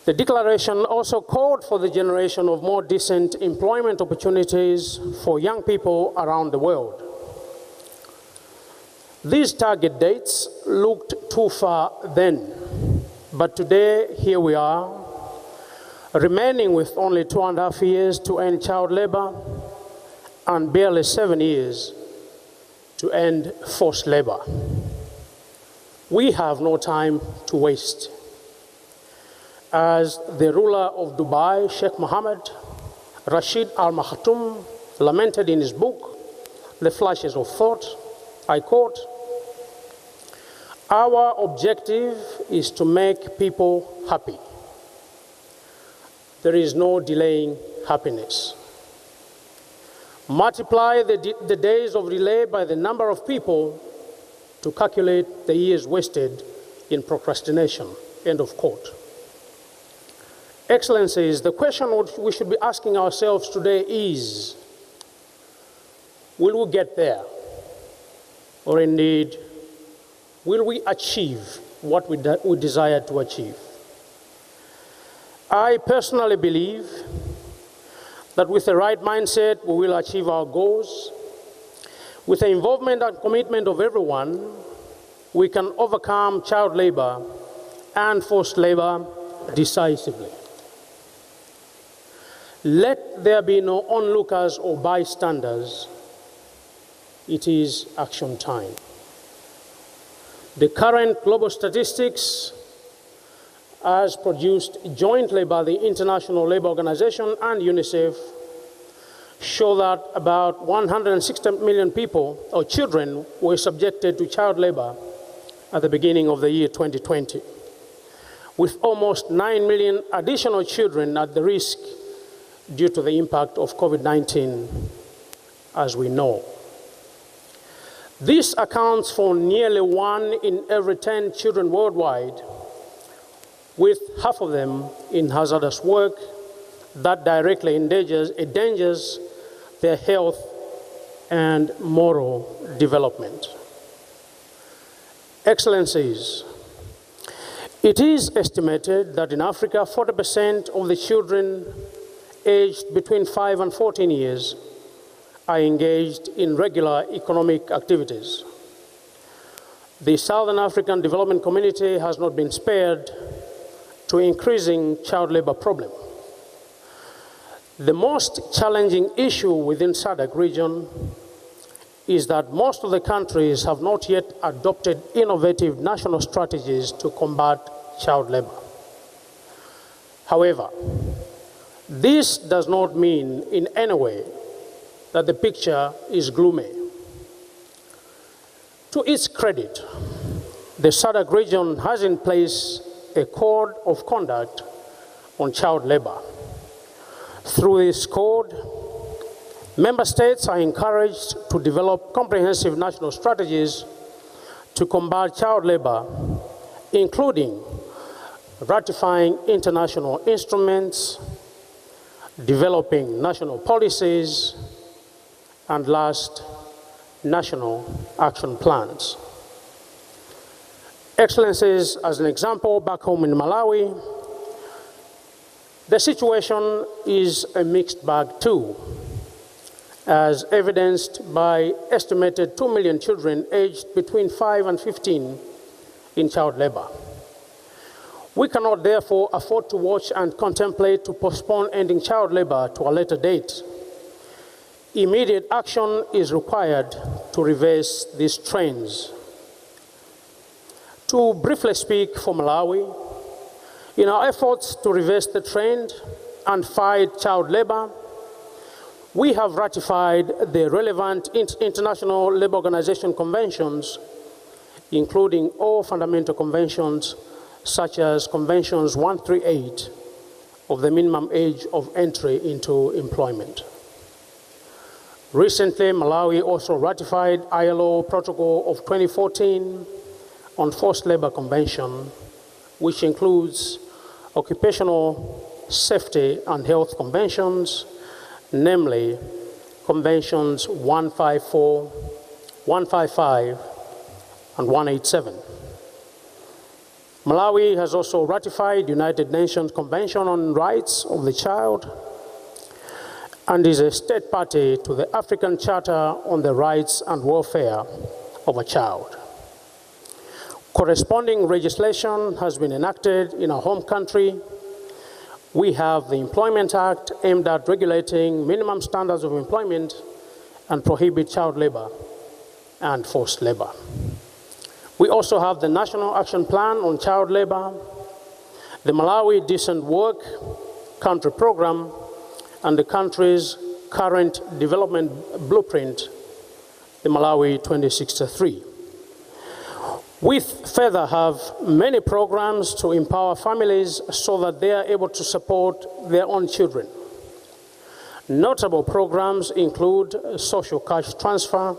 The declaration also called for the generation of more decent employment opportunities for young people around the world. These target dates looked too far then, but today, here we are, remaining with only 2.5 years to end child labor and barely 7 years to end forced labor. We have no time to waste. As the ruler of Dubai, Sheikh Mohammed Rashid Al Maktoum, lamented in his book, The Flashes of Thought, I quote, "Our objective is to make people happy. There is no delaying happiness. Multiply the days of delay by the number of people to calculate the years wasted in procrastination," end of quote. Excellencies, the question we should be asking ourselves today is, will we get there? Or indeed, will we achieve what we desire to achieve? I personally believe that with the right mindset, we will achieve our goals. With the involvement and commitment of everyone, we can overcome child labor and forced labor decisively. Let there be no onlookers or bystanders. It is action time. The current global statistics, as produced jointly by the International Labour Organization and UNICEF, show that about 160 million people or children were subjected to child labor at the beginning of the year 2020, with almost 9 million additional children at the risk due to the impact of COVID-19, as we know. This accounts for nearly 1 in every 10 children worldwide, with half of them in hazardous work that directly endangers their health and moral development. Excellencies, it is estimated that in Africa, 40% of the children aged between 5 and 14 years are engaged in regular economic activities. The Southern African Development Community has not been spared to increasing child labor problem. The most challenging issue within SADC region is that most of the countries have not yet adopted innovative national strategies to combat child labor. However, this does not mean in any way that the picture is gloomy. To its credit, the SADC region has in place a code of conduct on child labor. Through this code, member states are encouraged to develop comprehensive national strategies to combat child labor, including ratifying international instruments, developing national policies, and last, national action plans. Excellencies, as an example, back home in Malawi, the situation is a mixed bag too, as evidenced by estimated 2 million children aged between 5 and 15 in child labor. We cannot therefore afford to watch and contemplate to postpone ending child labor to a later date. Immediate action is required to reverse these trends. To briefly speak for Malawi, in our efforts to reverse the trend and fight child labor, we have ratified the relevant international labor organization conventions, including all fundamental conventions such as Conventions 138 of the minimum age of entry into employment. Recently, Malawi also ratified ILO Protocol of 2014 on Forced Labor Convention, which includes occupational safety and health conventions, namely Conventions 154, 155, and 187. Malawi has also ratified United Nations Convention on Rights of the Child and is a state party to the African Charter on the Rights and Welfare of a Child. Corresponding legislation has been enacted in our home country. We have the Employment Act aimed at regulating minimum standards of employment and prohibit child labor and forced labor. We also have the National Action Plan on Child Labor, the Malawi Decent Work Country Program, and the country's current development blueprint, the Malawi 2063. We further have many programs to empower families so that they are able to support their own children. Notable programs include social cash transfer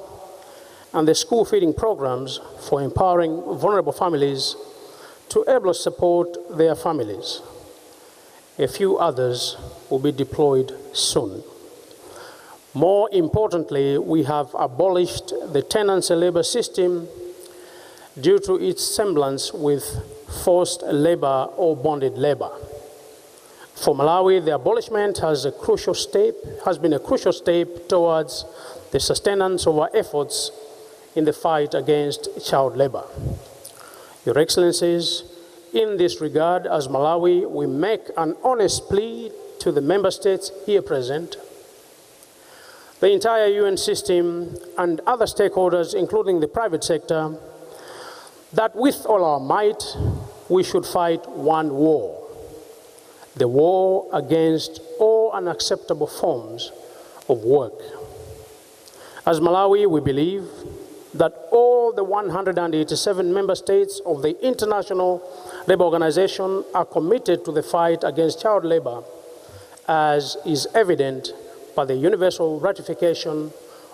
and the school feeding programs for empowering vulnerable families to able to support their families. A few others will be deployed soon. More importantly, we have abolished the tenancy labor system due to its semblance with forced labor or bonded labor. For Malawi, the abolishment has been a crucial step towards the sustenance of our efforts in the fight against child labor. Your Excellencies, in this regard, as Malawi, we make an honest plea to the member states here present, the entire UN system and other stakeholders, including the private sector, that with all our might, we should fight one war, the war against all unacceptable forms of work. As Malawi, we believe that all the 187 member states of the International Labour Organization are committed to the fight against child labor, as is evident by the universal ratification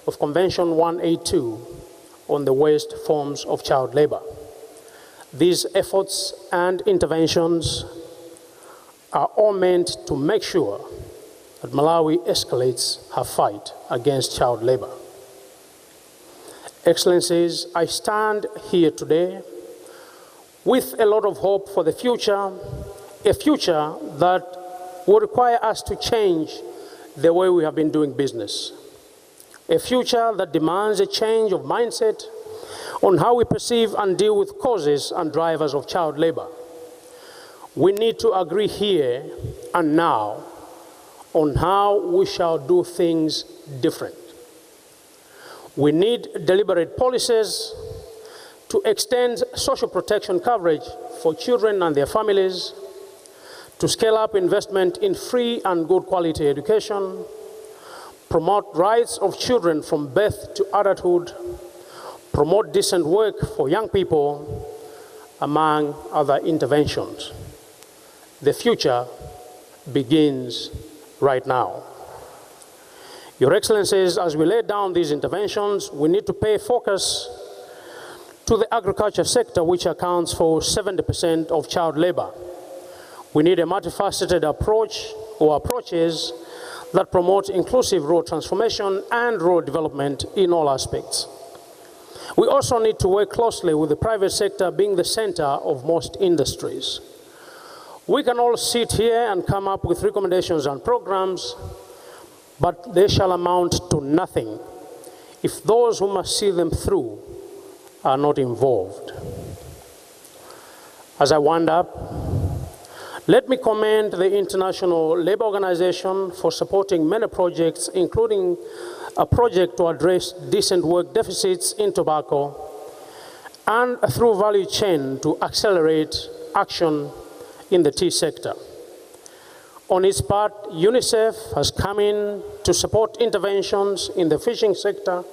of Convention 182 on the worst forms of child labor. These efforts and interventions are all meant to make sure that Malawi escalates her fight against child labor. Excellencies, I stand here today with a lot of hope for the future, a future that will require us to change the way we have been doing business, a future that demands a change of mindset on how we perceive and deal with causes and drivers of child labor. We need to agree here and now on how we shall do things different. We need deliberate policies to extend social protection coverage for children and their families, to scale up investment in free and good quality education, promote rights of children from birth to adulthood, promote decent work for young people, among other interventions. The future begins right now. Your Excellencies, as we lay down these interventions, we need to pay focus to the agriculture sector, which accounts for 70% of child labor. We need a multifaceted approach or approaches that promote inclusive rural transformation and rural development in all aspects. We also need to work closely with the private sector being the center of most industries. We can all sit here and come up with recommendations and programs, but they shall amount to nothing if those who must see them through are not involved. As I wind up, Let me commend the International Labour Organization for supporting many projects, including a project to address decent work deficits in tobacco and through value chain to accelerate action in the tea sector. On its part, UNICEF has come in to support interventions in the fishing sector,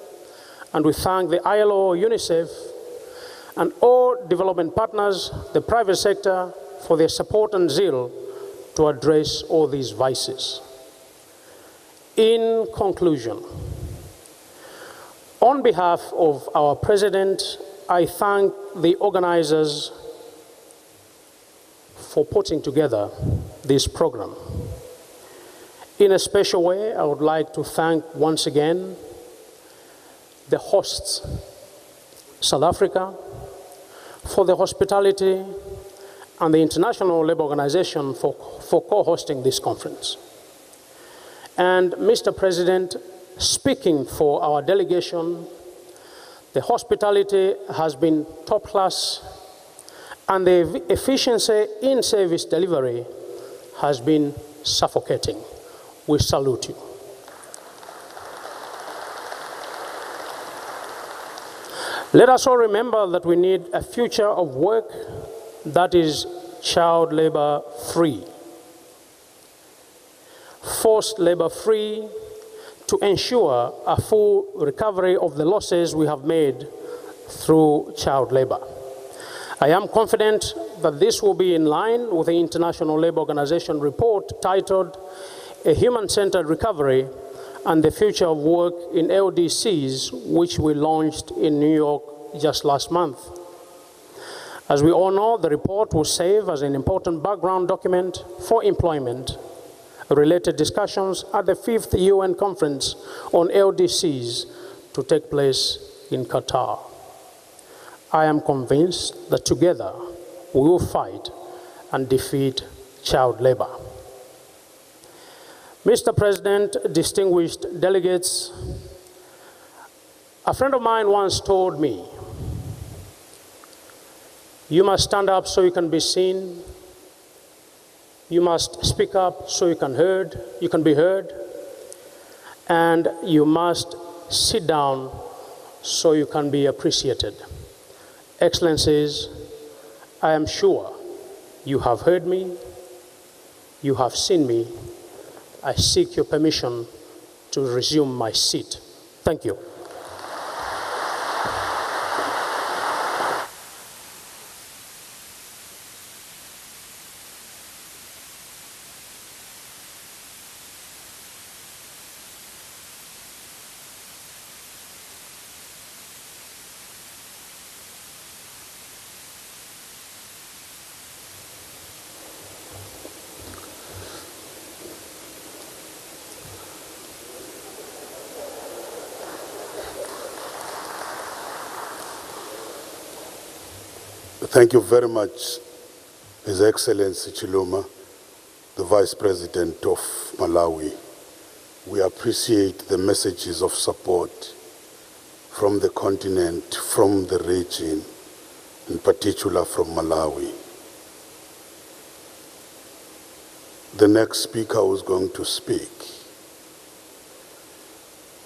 and we thank the ILO, UNICEF, and all development partners, the private sector, for their support and zeal to address all these vices. In conclusion, on behalf of our President, I thank the organizers for putting together this program. In a special way, I would like to thank once again the hosts, South Africa, for the hospitality, and the International Labour Organization for co-hosting this conference. And Mr. President, speaking for our delegation, the hospitality has been top class, and the efficiency in service delivery has been suffocating. We salute you. Let us all remember that we need a future of work that is child labor free, forced labor free, to ensure a full recovery of the losses we have made through child labor. I am confident that this will be in line with the International Labour Organization report titled A Human-Centered Recovery and the Future of Work in LDCs, which we launched in New York just last month. As we all know, the report will serve as an important background document for employment-related discussions at the 5th UN Conference on LDCs to take place in Qatar. I am convinced that together we will fight and defeat child labor. Mr. President, distinguished delegates, a friend of mine once told me, you must stand up so you can be seen. You must speak up so you can be heard. And you must sit down so you can be appreciated. Excellencies, I am sure you have heard me, you have seen me. I seek your permission to resume my seat. Thank you. Thank you very much, His Excellency Chiluma, the Vice President of Malawi. We appreciate the messages of support from the continent, from the region, in particular from Malawi. The next speaker who's going to speak,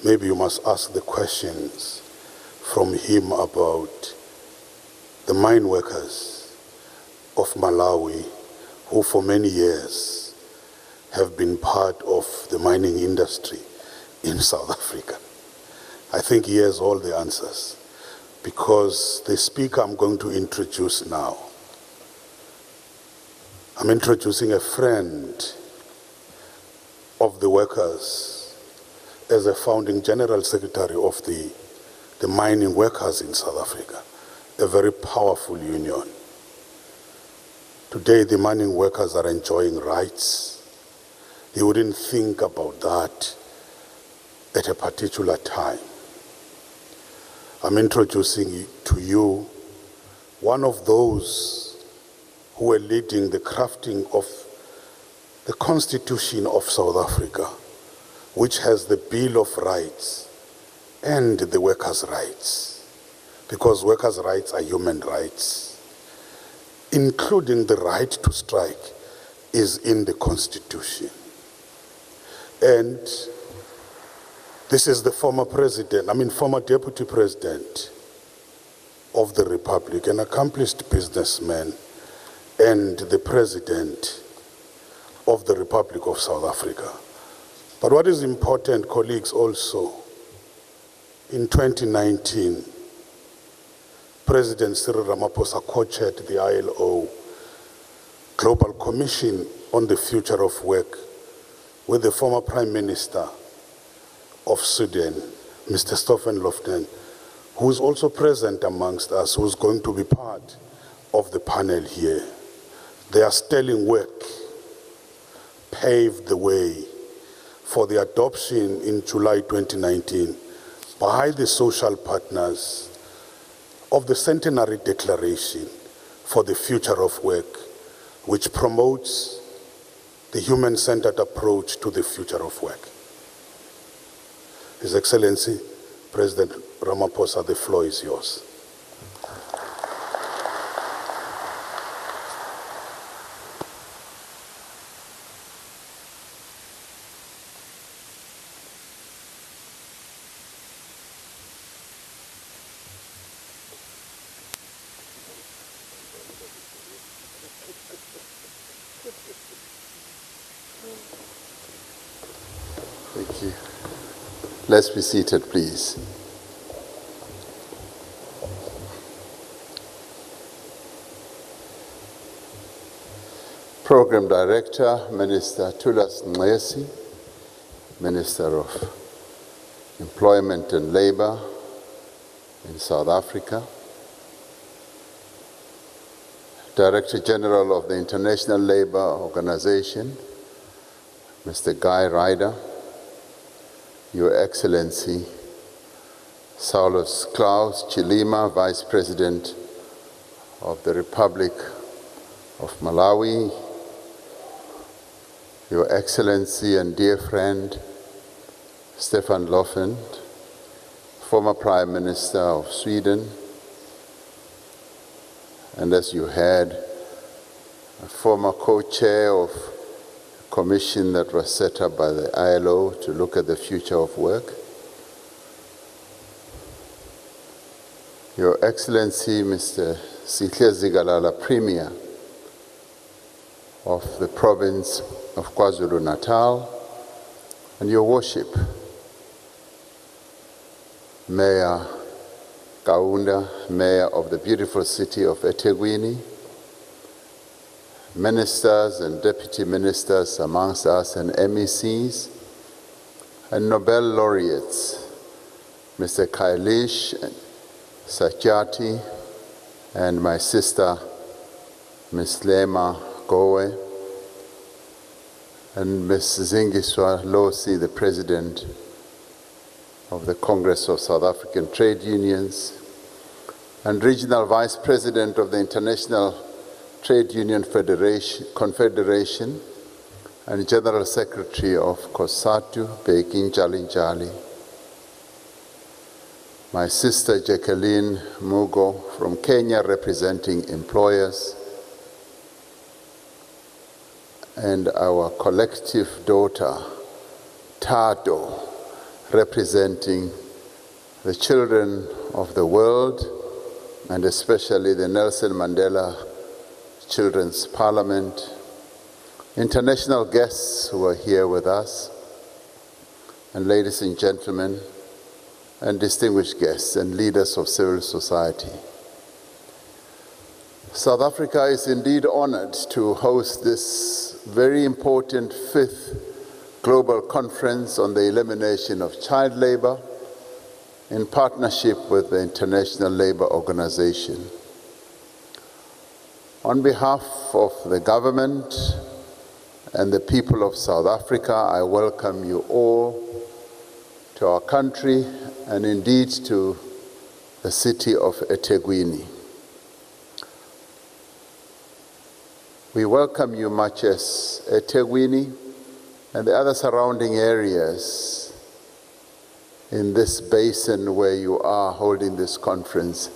maybe you must ask the questions from him about the mine workers of Malawi, who for many years have been part of the mining industry in South Africa. I think he has all the answers, because the speaker I'm going to introduce now, I'm introducing a friend of the workers as a founding general secretary of the mining workers in South Africa. A very powerful union. Today, the mining workers are enjoying rights. You wouldn't think about that at a particular time. I'm introducing to you one of those who were leading the crafting of the Constitution of South Africa, which has the Bill of Rights and the workers' rights. Because workers' rights are human rights, including the right to strike is in the Constitution. And this is the former Deputy President of the Republic, an accomplished businessman, and the President of the Republic of South Africa. But what is important, colleagues, also, in 2019, President Cyril Ramaphosa co-chaired the ILO Global Commission on the Future of Work with the former Prime Minister of Sweden, Mr. Stefan Löfven, who is also present amongst us, who is going to be part of the panel here. Their sterling work paved the way for the adoption in July 2019 by the social partners of the Centenary Declaration for the Future of Work, which promotes the human-centered approach to the future of work. His Excellency, President Ramaphosa, the floor is yours. Thank you. Let's be seated, please. Program Director, Minister Thulas Nxesi, Minister of Employment and Labour in South Africa, Director General of the International Labour Organization, Mr. Guy Ryder, Your Excellency, Saulus Klaus Chilima, Vice President of the Republic of Malawi, Your Excellency and dear friend, Stefan Löfven, former Prime Minister of Sweden, and as you heard, a former co-chair of a commission that was set up by the ILO to look at the future of work. Your Excellency, Mr. Sihle Zikalala, Premier of the province of KwaZulu-Natal, and Your Worship, Mayor Kaunda, Mayor of the beautiful city of eThekwini, ministers and deputy ministers amongst us and MECs, and Nobel laureates, Mr. Kailish Satyati, and my sister, Ms. Lema Gowe, and Ms. Zingiswa Losi, the President of the Congress of South African Trade Unions, and Regional Vice President of the International Trade Union Confederation, and General Secretary of COSATU, Peking Jalinjali, my sister Jacqueline Mugo from Kenya representing employers, and our collective daughter, Tato, representing the children of the world, and especially the Nelson Mandela Children's Parliament, international guests who are here with us, and ladies and gentlemen, and distinguished guests and leaders of civil society. South Africa is indeed honored to host this very important 5th Global Conference on the Elimination of Child Labour in partnership with the International Labour Organization. On behalf of the government and the people of South Africa, I welcome you all to our country and indeed to the city of eThekwini. We welcome you much as eThekwini and the other surrounding areas in this basin where you are holding this conference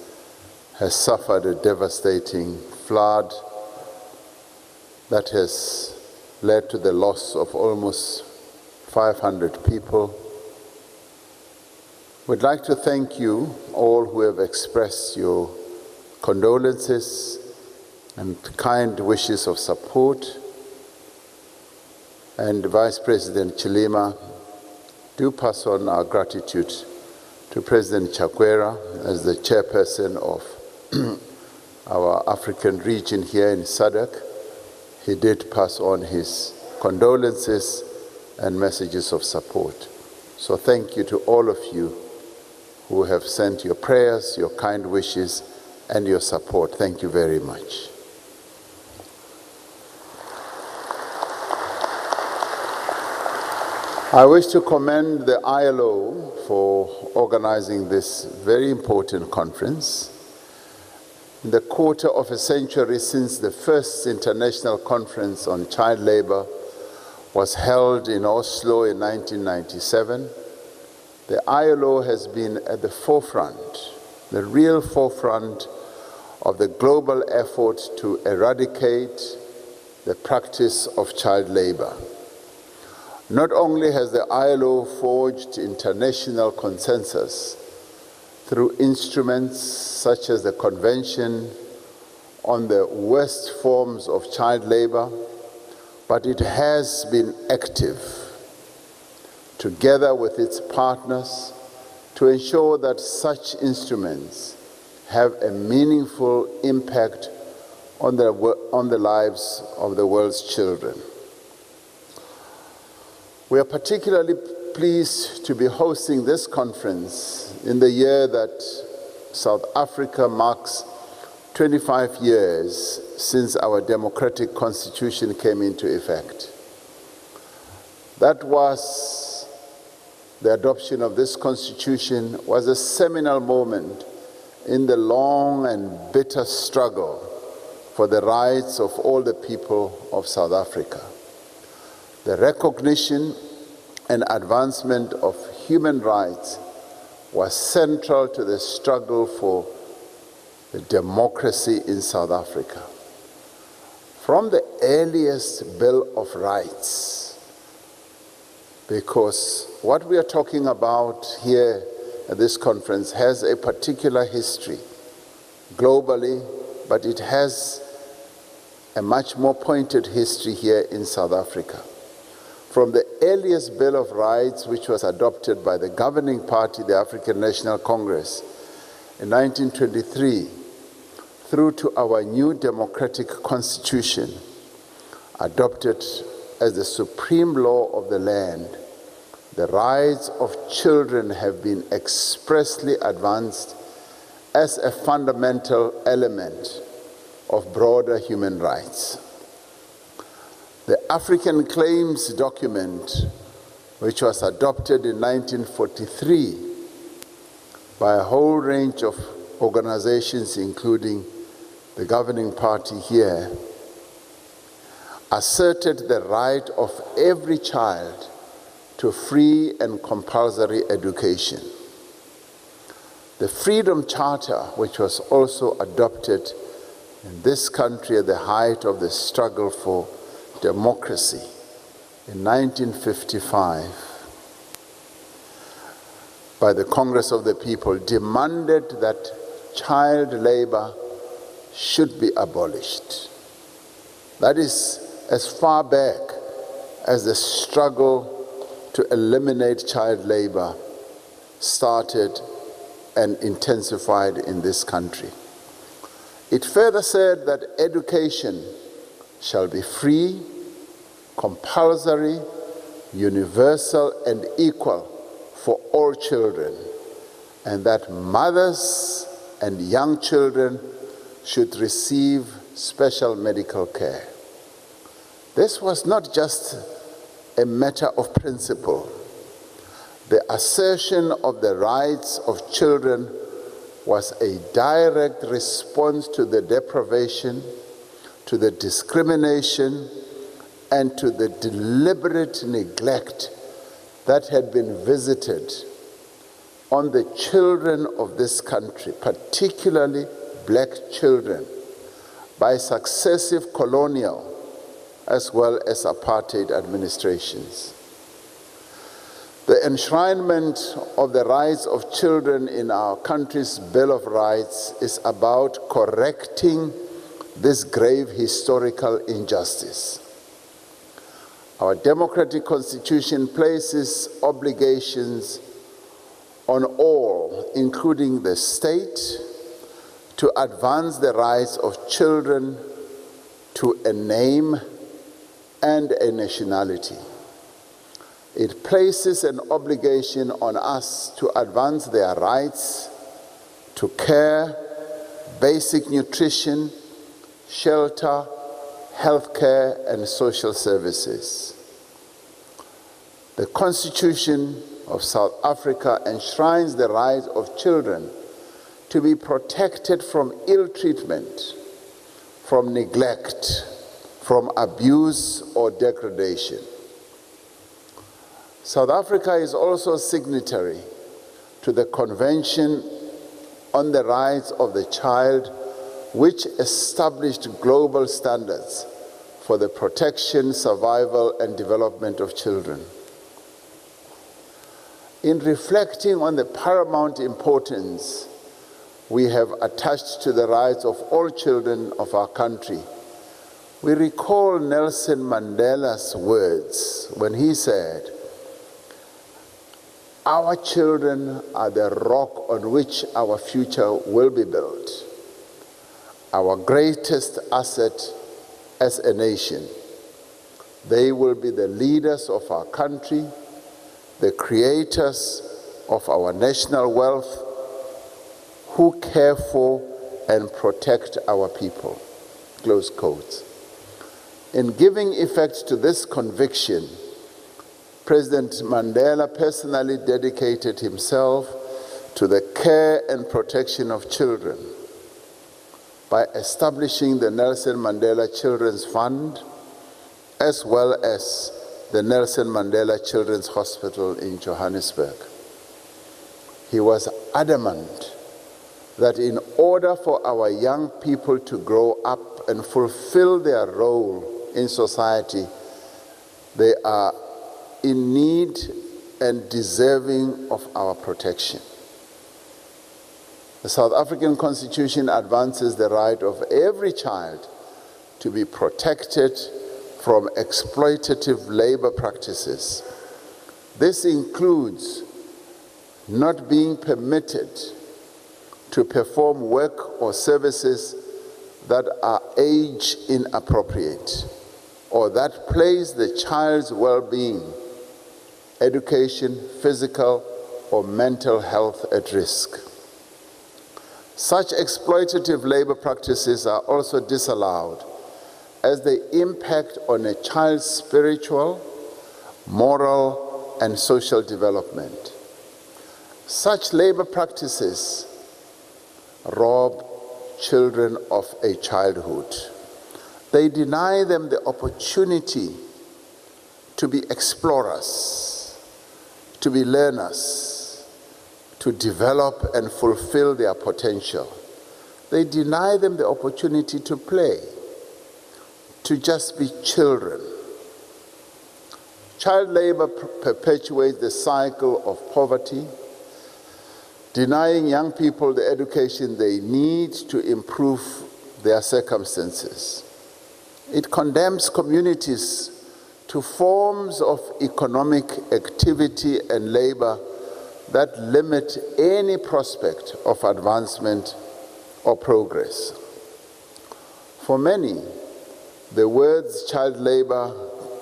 has suffered a devastating flood that has led to the loss of almost 500 people. We'd like to thank you all who have expressed your condolences and kind wishes of support. And Vice President Chilima, do pass on our gratitude to President Chakwera as the chairperson of our African region here in SADC. He did pass on his condolences and messages of support. So thank you to all of you who have sent your prayers, your kind wishes, and your support. Thank you very much. I wish to commend the ILO for organizing this very important conference. In the quarter of a century since the first international conference on child labor was held in Oslo in 1997, the ILO has been at the forefront, the real forefront of the global effort to eradicate the practice of child labor. Not only has the ILO forged international consensus through instruments such as the Convention on the Worst Forms of Child Labor, but it has been active, together with its partners, to ensure that such instruments have a meaningful impact on the lives of the world's children. We are particularly pleased to be hosting this conference in the year that South Africa marks 25 years since our democratic constitution came into effect. That was the adoption of this constitution was a seminal moment in the long and bitter struggle for the rights of all the people of South Africa. The recognition and advancement of human rights was central to the struggle for the democracy in South Africa. From the earliest Bill of Rights, because what we are talking about here at this conference has a particular history globally, but it has a much more pointed history here in South Africa. From the earliest Bill of Rights, which was adopted by the governing party, the African National Congress, in 1923, through to our new democratic constitution, adopted as the supreme law of the land, the rights of children have been expressly advanced as a fundamental element of broader human rights. The African Claims document, which was adopted in 1943 by a whole range of organizations, including the governing party here, asserted the right of every child to free and compulsory education. The Freedom Charter, which was also adopted in this country at the height of the struggle for democracy in 1955 by the Congress of the People, demanded that child labor should be abolished. That is as far back as the struggle to eliminate child labor started and intensified in this country. It further said that education shall be free, compulsory, universal, and equal for all children, and that mothers and young children should receive special medical care. This was not just a matter of principle. The assertion of the rights of children was a direct response to the deprivation, to the discrimination, and to the deliberate neglect that had been visited on the children of this country, particularly black children, by successive colonial as well as apartheid administrations. The enshrinement of the rights of children in our country's Bill of Rights is about correcting this grave historical injustice. Our democratic constitution places obligations on all, including the state, to advance the rights of children to a name and a nationality. It places an obligation on us to advance their rights to care, basic nutrition, shelter, healthcare, and social services. The Constitution of South Africa enshrines the rights of children to be protected from ill treatment, from neglect, from abuse or degradation. South Africa is also signatory to the Convention on the Rights of the Child, which established global standards for the protection, survival, and development of children. In reflecting on the paramount importance we have attached to the rights of all children of our country, we recall Nelson Mandela's words when he said, "Our children are the rock on which our future will be built, our greatest asset as a nation. They will be the leaders of our country, the creators of our national wealth, who care for and protect our people." Close quotes. In giving effect to this conviction, President Mandela personally dedicated himself to the care and protection of children by establishing the Nelson Mandela Children's Fund, as well as the Nelson Mandela Children's Hospital in Johannesburg. He was adamant that in order for our young people to grow up and fulfill their role in society, they are in need and deserving of our protection. The South African Constitution advances the right of every child to be protected from exploitative labor practices. This includes not being permitted to perform work or services that are age inappropriate or that place the child's well-being, education, physical or mental health at risk. Such exploitative labor practices are also disallowed as they impact on a child's spiritual, moral, and social development. Such labor practices rob children of a childhood. They deny them the opportunity to be explorers, to be learners, to develop and fulfill their potential. They deny them the opportunity to play, to just be children. Child labor perpetuates the cycle of poverty, denying young people the education they need to improve their circumstances. It condemns communities to forms of economic activity and labor that limit any prospect of advancement or progress. For many, the words child labor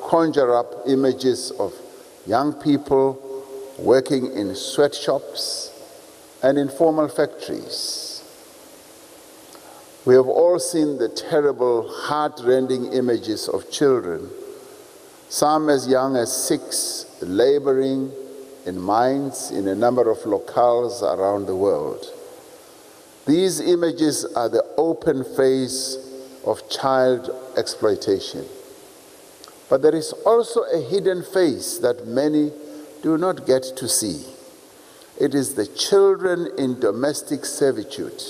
conjure up images of young people working in sweatshops and informal factories. We have all seen the terrible, heart-rending images of children, some as young as 6, laboring in mines in a number of locales around the world. These images are the open face of child exploitation. But there is also a hidden face that many do not get to see. It is the children in domestic servitude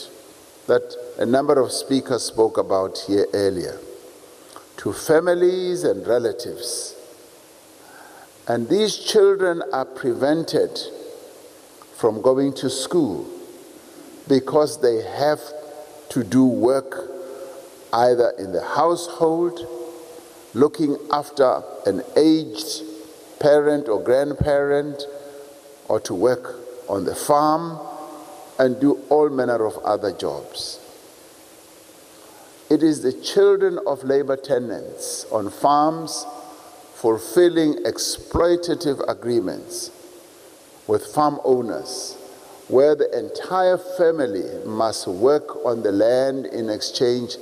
that a number of speakers spoke about here earlier. to families and relatives. And these children are prevented from going to school because they have to do work either in the household, looking after an aged parent or grandparent, or to work on the farm and do all manner of other jobs. It is the children of labor tenants on farms fulfilling exploitative agreements with farm owners where the entire family must work on the land in exchange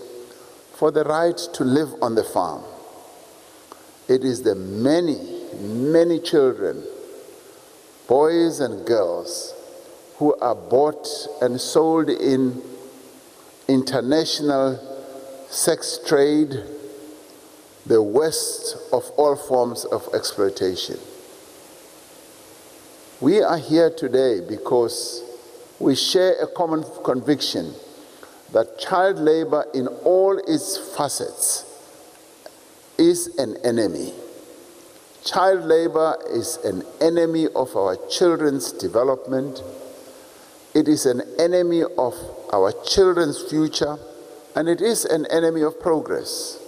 for the right to live on the farm. It is the many, many children, boys and girls, who are bought and sold in international sex trade, the worst of all forms of exploitation. We are here today because we share a common conviction that child labor in all its facets is an enemy. Child labor is an enemy of our children's development. It is an enemy of our children's future, and it is an enemy of progress.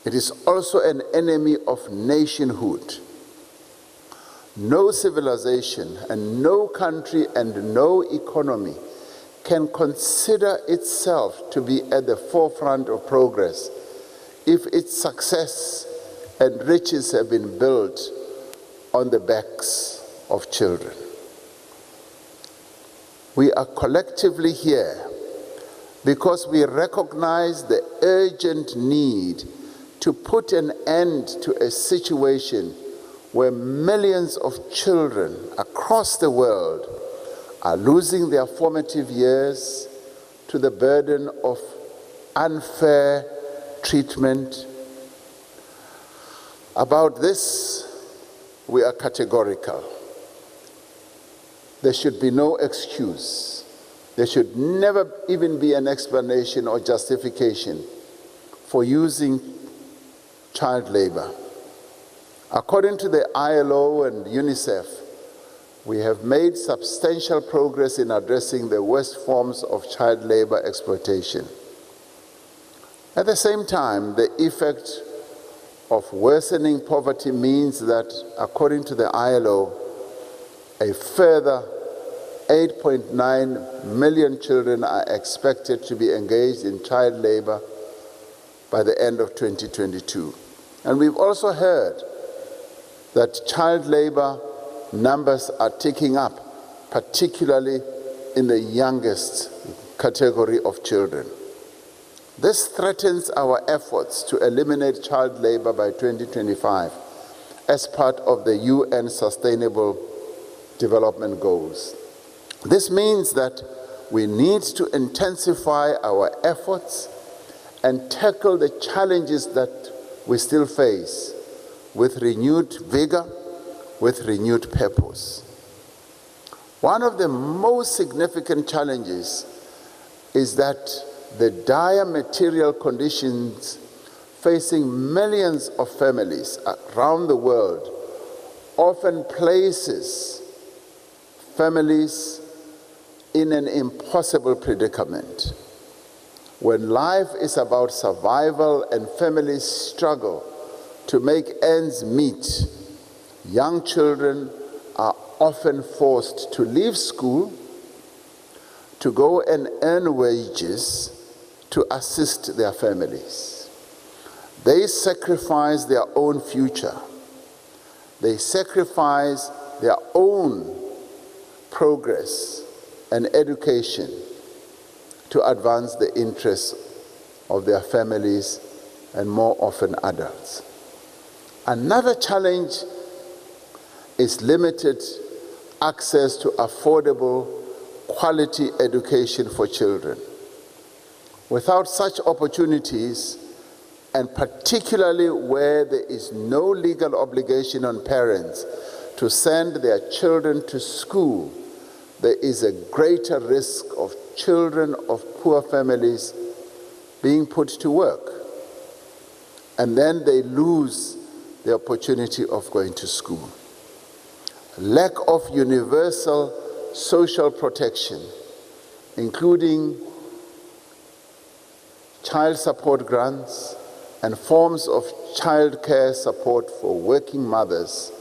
It is also an enemy of nationhood. No civilization and no country and no economy can consider itself to be at the forefront of progress if its success and riches have been built on the backs of children. We are collectively here because we recognize the urgent need to put an end to a situation where millions of children across the world are losing their formative years to the burden of unfair treatment. About this, we are categorical. There should be no excuse. There should never even be an explanation or justification for using child labor. According to the ILO and UNICEF, we have made substantial progress in addressing the worst forms of child labor exploitation. At the same time, the effect of worsening poverty means that, according to the ILO, a further 8.9 million children are expected to be engaged in child labor by the end of 2022. And we've also heard that child labor numbers are ticking up, particularly in the youngest category of children. This threatens our efforts to eliminate child labor by 2025 as part of the UN Sustainable Development Goals. This means that we need to intensify our efforts and tackle the challenges that we still face with renewed vigor, with renewed purpose. One of the most significant challenges is that the dire material conditions facing millions of families around the world often places families in an impossible predicament. When life is about survival and families struggle to make ends meet, young children are often forced to leave school, to go and earn wages to assist their families. They sacrifice their own future. They sacrifice their own progress and education to advance the interests of their families and more often adults. Another challenge is limited access to affordable, quality education for children. Without such opportunities, and particularly where there is no legal obligation on parents to send their children to school, there is a greater risk of children of poor families being put to work. and then they lose the opportunity of going to school. Lack of universal social protection, including child support grants and forms of child care support for working mothers,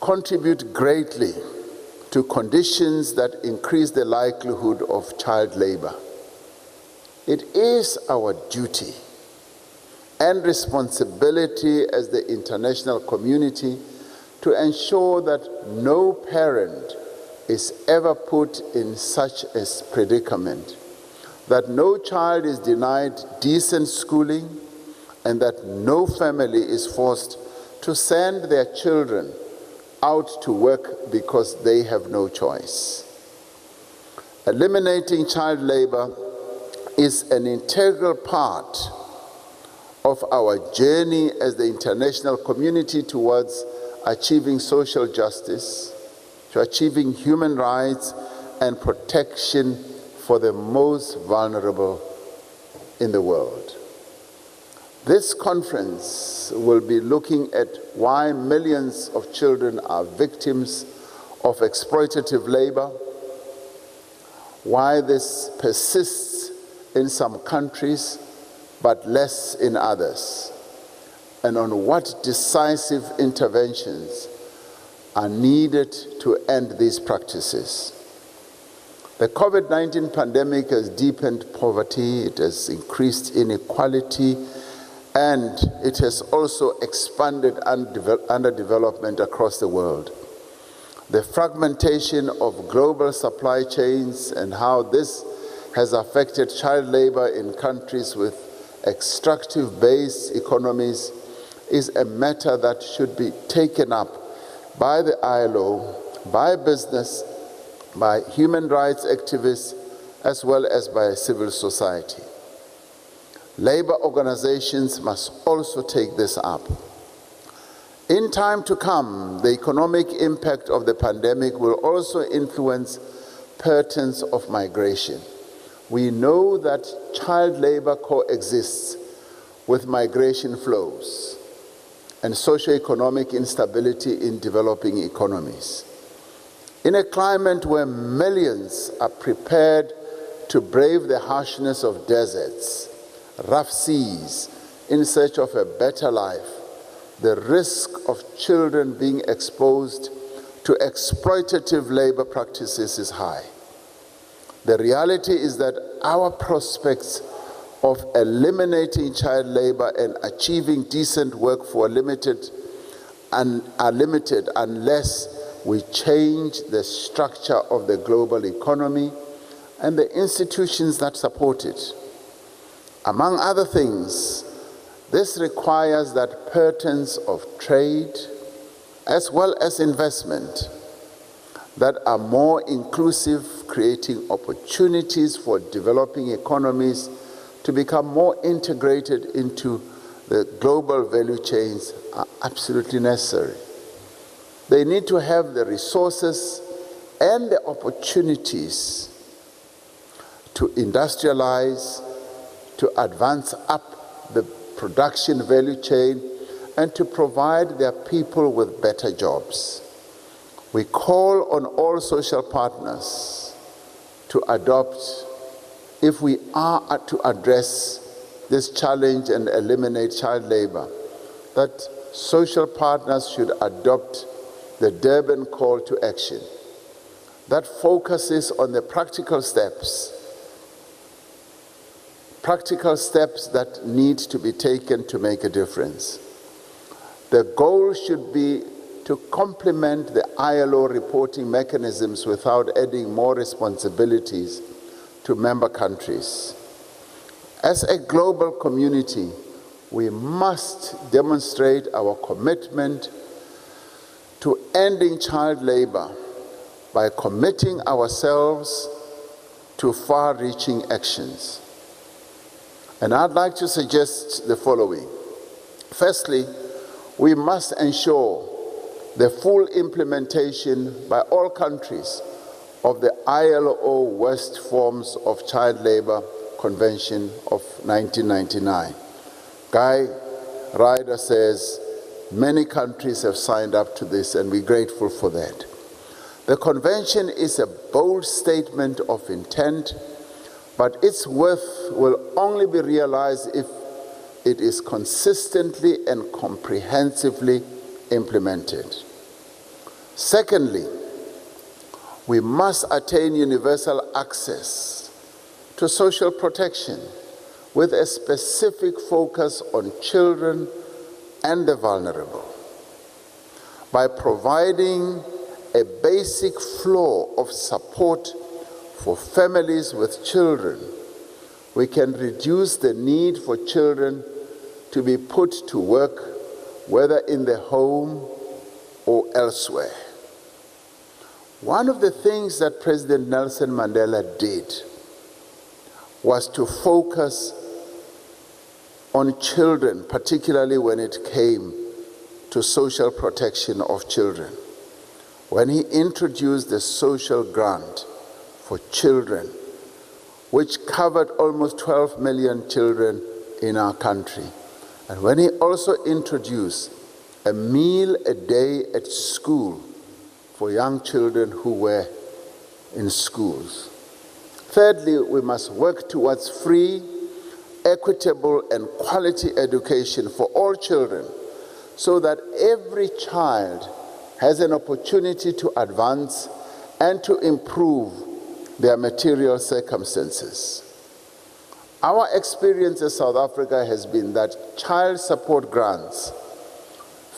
contribute greatly to conditions that increase the likelihood of child labor. It is our duty and responsibility as the international community to ensure that no parent is ever put in such a predicament, that no child is denied decent schooling, and that no family is forced to send their children out to work because they have no choice. Eliminating child labor is an integral part of our journey as the international community towards achieving social justice, to achieving human rights and protection for the most vulnerable in the world. This conference will be looking at why millions of children are victims of exploitative labor, why this persists in some countries but less in others, and on what decisive interventions are needed to end these practices. The COVID-19 pandemic has deepened poverty, it has increased inequality, and it has also expanded underdevelopment across the world. The fragmentation of global supply chains and how this has affected child labor in countries with extractive-based economies is a matter that should be taken up by the ILO, by business, by human rights activists, as well as by civil society. Labor organizations must also take this up. In time to come, the economic impact of the pandemic will also influence patterns of migration. We know that child labor coexists with migration flows and socioeconomic instability in developing economies. In a climate where millions are prepared to brave the harshness of deserts, rough seas, in search of a better life, the risk of children being exposed to exploitative labor practices is high. The reality is that our prospects of eliminating child labor and achieving decent work are limited unless we change the structure of the global economy and the institutions that support it. Among other things, this requires that patterns of trade, as well as investment, that are more inclusive, creating opportunities for developing economies to become more integrated into the global value chains are absolutely necessary. They need to have the resources and the opportunities to industrialize, to advance up the production value chain, and to provide their people with better jobs. We call on all social partners to adopt, if we are to address this challenge and eliminate child labor, that social partners should adopt the Durban call to action that focuses on the practical steps that need to be taken to make a difference. The goal should be to complement the ILO reporting mechanisms without adding more responsibilities to member countries. As a global community, we must demonstrate our commitment to ending child labor by committing ourselves to far-reaching actions. And I'd like to suggest the following. Firstly, we must ensure the full implementation by all countries of the ILO Worst Forms of Child Labor Convention of 1999. Guy rider says, many countries have signed up to this, and we're grateful for that. The convention is a bold statement of intent, but its worth will only be realized if it is consistently and comprehensively implemented. Secondly, we must attain universal access to social protection with a specific focus on children and the vulnerable. By providing a basic flow of support for families with children, we can reduce the need for children to be put to work, whether in the home or elsewhere. One of the things that President Nelson Mandela did was to focus on children, particularly when it came to social protection of children. When he introduced the social grant for children, which covered almost 12 million children in our country, and when he also introduced a meal a day at school for young children who were in schools. Thirdly, we must work towards free, equitable, and quality education for all children so that every child has an opportunity to advance and to improve their material circumstances. Our experience in South Africa has been that child support grants,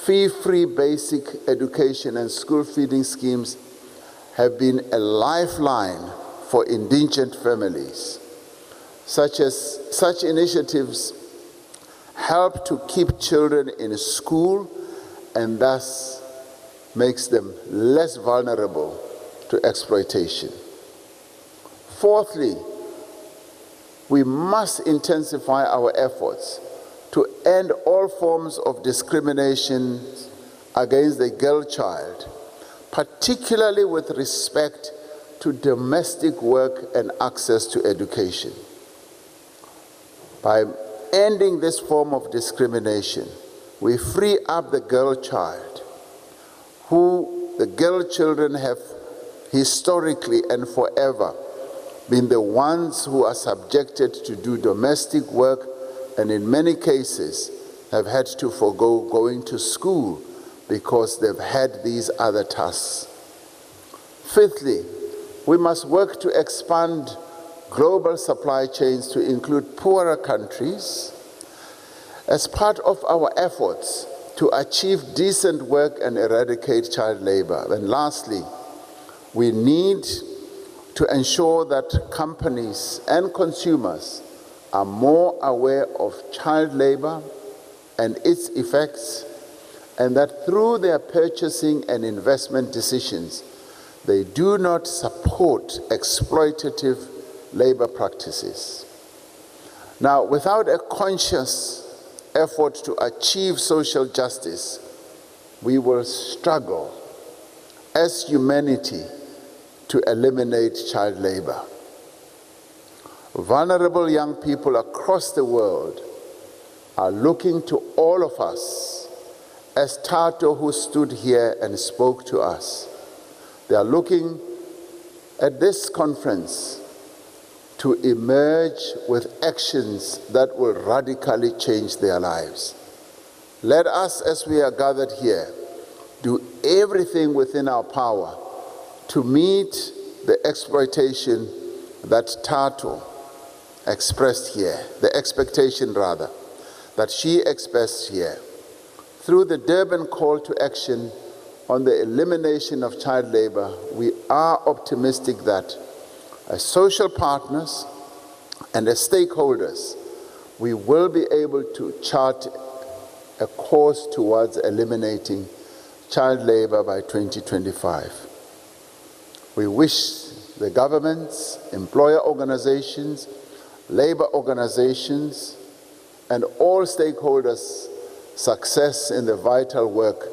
fee-free basic education, and school feeding schemes have been a lifeline for indigent families. Such initiatives help to keep children in school and thus makes them less vulnerable to exploitation. Fourthly, we must intensify our efforts to end all forms of discrimination against the girl child, particularly with respect to domestic work and access to education. By ending this form of discrimination, we free up the girl child, who the girl children have historically and forever been the ones who are subjected to do domestic work and in many cases have had to forego going to school because they've had these other tasks. Fifthly, we must work to expand global supply chains to include poorer countries as part of our efforts to achieve decent work and eradicate child labor. And lastly, we need to ensure that companies and consumers are more aware of child labor and its effects, and that through their purchasing and investment decisions, they do not support exploitative labor practices. Now, without a conscious effort to achieve social justice, we will struggle as humanity to eliminate child labor. Vulnerable young people across the world are looking to all of us, as Tato, who stood here and spoke to us. They are looking at this conference to emerge with actions that will radically change their lives. Let us, as we are gathered here, do everything within our power to meet the exploitation that Tato expressed here, the expectation rather, that she expressed here. Through the Durban call to action on the elimination of child labor, we are optimistic that as social partners and as stakeholders, we will be able to chart a course towards eliminating child labor by 2025. We wish the governments, employer organizations, labor organizations, and all stakeholders success in the vital work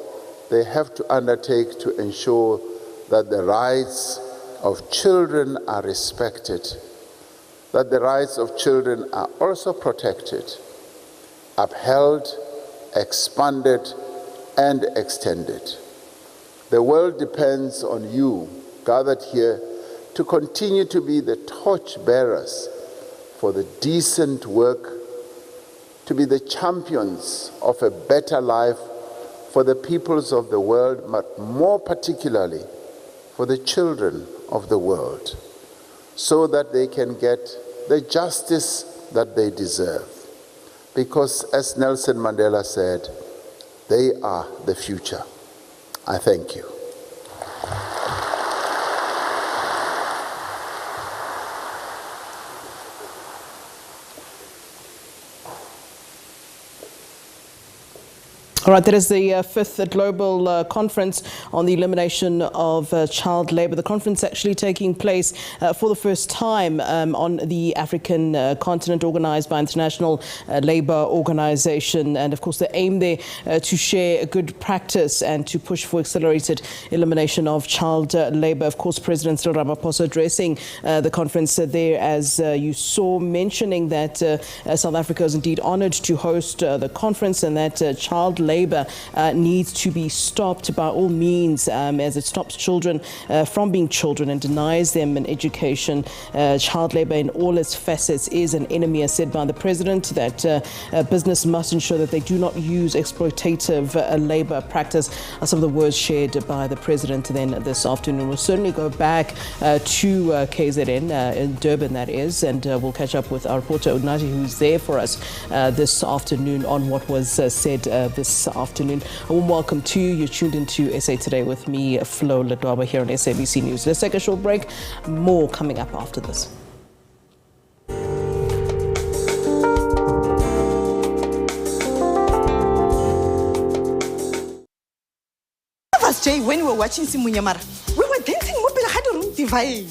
they have to undertake to ensure that the rights of children are respected, that the rights of children are also protected, upheld, expanded and extended. The world depends on you, gathered here, to continue to be the torch-bearers for the decent work, to be the champions of a better life for the peoples of the world, but more particularly for the children of the world, so that they can get the justice that they deserve. Because, as Nelson Mandela said, they are the future. I thank you. All right, that is the fifth global conference on the elimination of child labour. The conference actually taking place for the first time on the African continent, organised by International Labour Organization. And of course, the aim there to share good practice and to push for accelerated elimination of child labour. Of course, President Cyril Ramaphosa addressing the conference there, as you saw, mentioning that South Africa is indeed honoured to host the conference, and that child labour needs to be stopped by all means, as it stops children from being children and denies them an education. Child labour in all its facets is an enemy, as said by the President, that business must ensure that they do not use exploitative labour practice, are some of the words shared by the President then this afternoon. We'll certainly go back to KZN, in Durban that is, and we'll catch up with our reporter Unathi, who's there for us this afternoon on what was said this afternoon. A warm welcome to you. You're tuned into SA Today with me, Flo Ledwaba, here on SABC News. Let's take a short break. More coming up after this. Jay, when we were watching Simunyamara, we were dancing mobile Hadorum divider.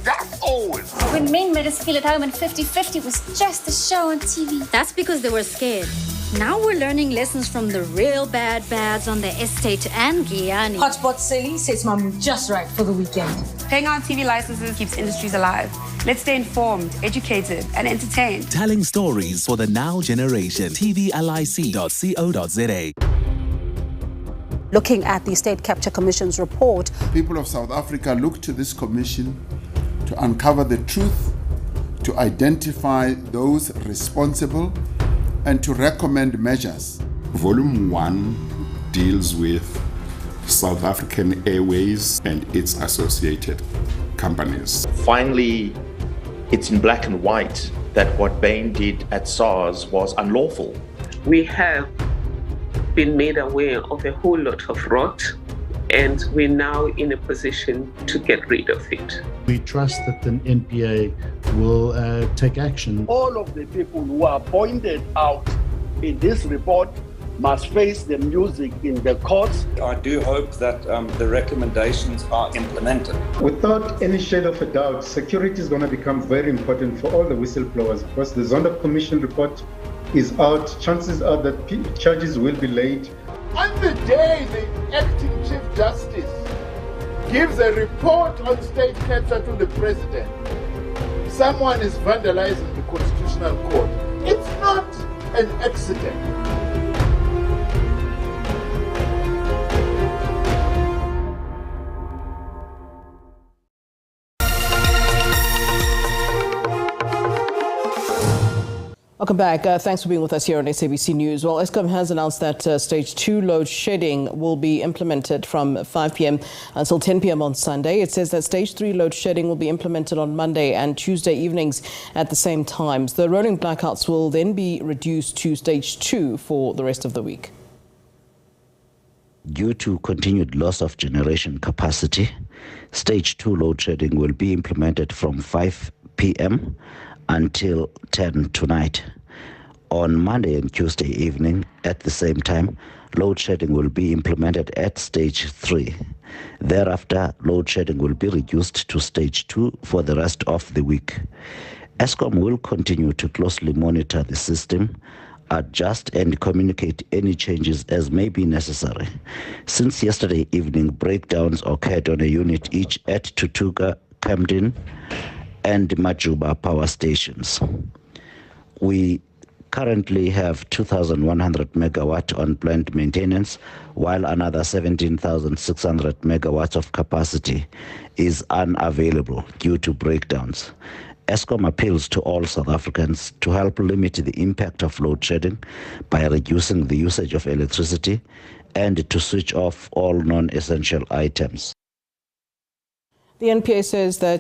That's always. When men made us feel at home and 50-50 was just a show on TV. That's because they were scared. Now we're learning lessons from the real bads on the estate and Guyana. Hotspot Sally says mom just right for the weekend. Paying our TV licenses keeps industries alive. Let's stay informed, educated, and entertained. Telling stories for the now generation. tvlic.co.za. Looking at the State Capture Commission's report, people of South Africa look to this commission to uncover the truth, to identify those responsible, and to recommend measures. Volume 1 deals with South African Airways and its associated companies. Finally, it's in black and white that what Bain did at SARS was unlawful. We have been made aware of a whole lot of rot, and we're now in a position to get rid of it. We trust that the NPA will take action. All of the people who are pointed out in this report must face the music in the courts. I do hope that the recommendations are implemented. Without any shade of a doubt, security is going to become very important for all the whistleblowers, because the Zondo Commission report is out. Chances are that charges will be laid. On the day the acting Chief Justice gives a report on state capture to the President, someone is vandalizing the Constitutional Court. It's not an accident. Welcome back. Thanks for being with us here on SABC News. Well, Eskom has announced that stage 2 load shedding will be implemented from 5 p.m. until 10 p.m. on Sunday. It says that stage 3 load shedding will be implemented on Monday and Tuesday evenings at the same times. The rolling blackouts will then be reduced to stage 2 for the rest of the week. Due to continued loss of generation capacity, stage 2 load shedding will be implemented from 5 p.m. until 10 tonight. On Monday and Tuesday evening, at the same time, load shedding will be implemented at stage 3. Thereafter, load shedding will be reduced to stage 2 for the rest of the week. Eskom will continue to closely monitor the system, adjust and communicate any changes as may be necessary. Since yesterday evening, breakdowns occurred on a unit each at Tutuka, Camden, and Majuba power stations. We currently have 2,100 megawatt on plant maintenance, while another 17,600 megawatts of capacity is unavailable due to breakdowns. Eskom appeals to all South Africans to help limit the impact of load shedding by reducing the usage of electricity and to switch off all non-essential items. The NPA says that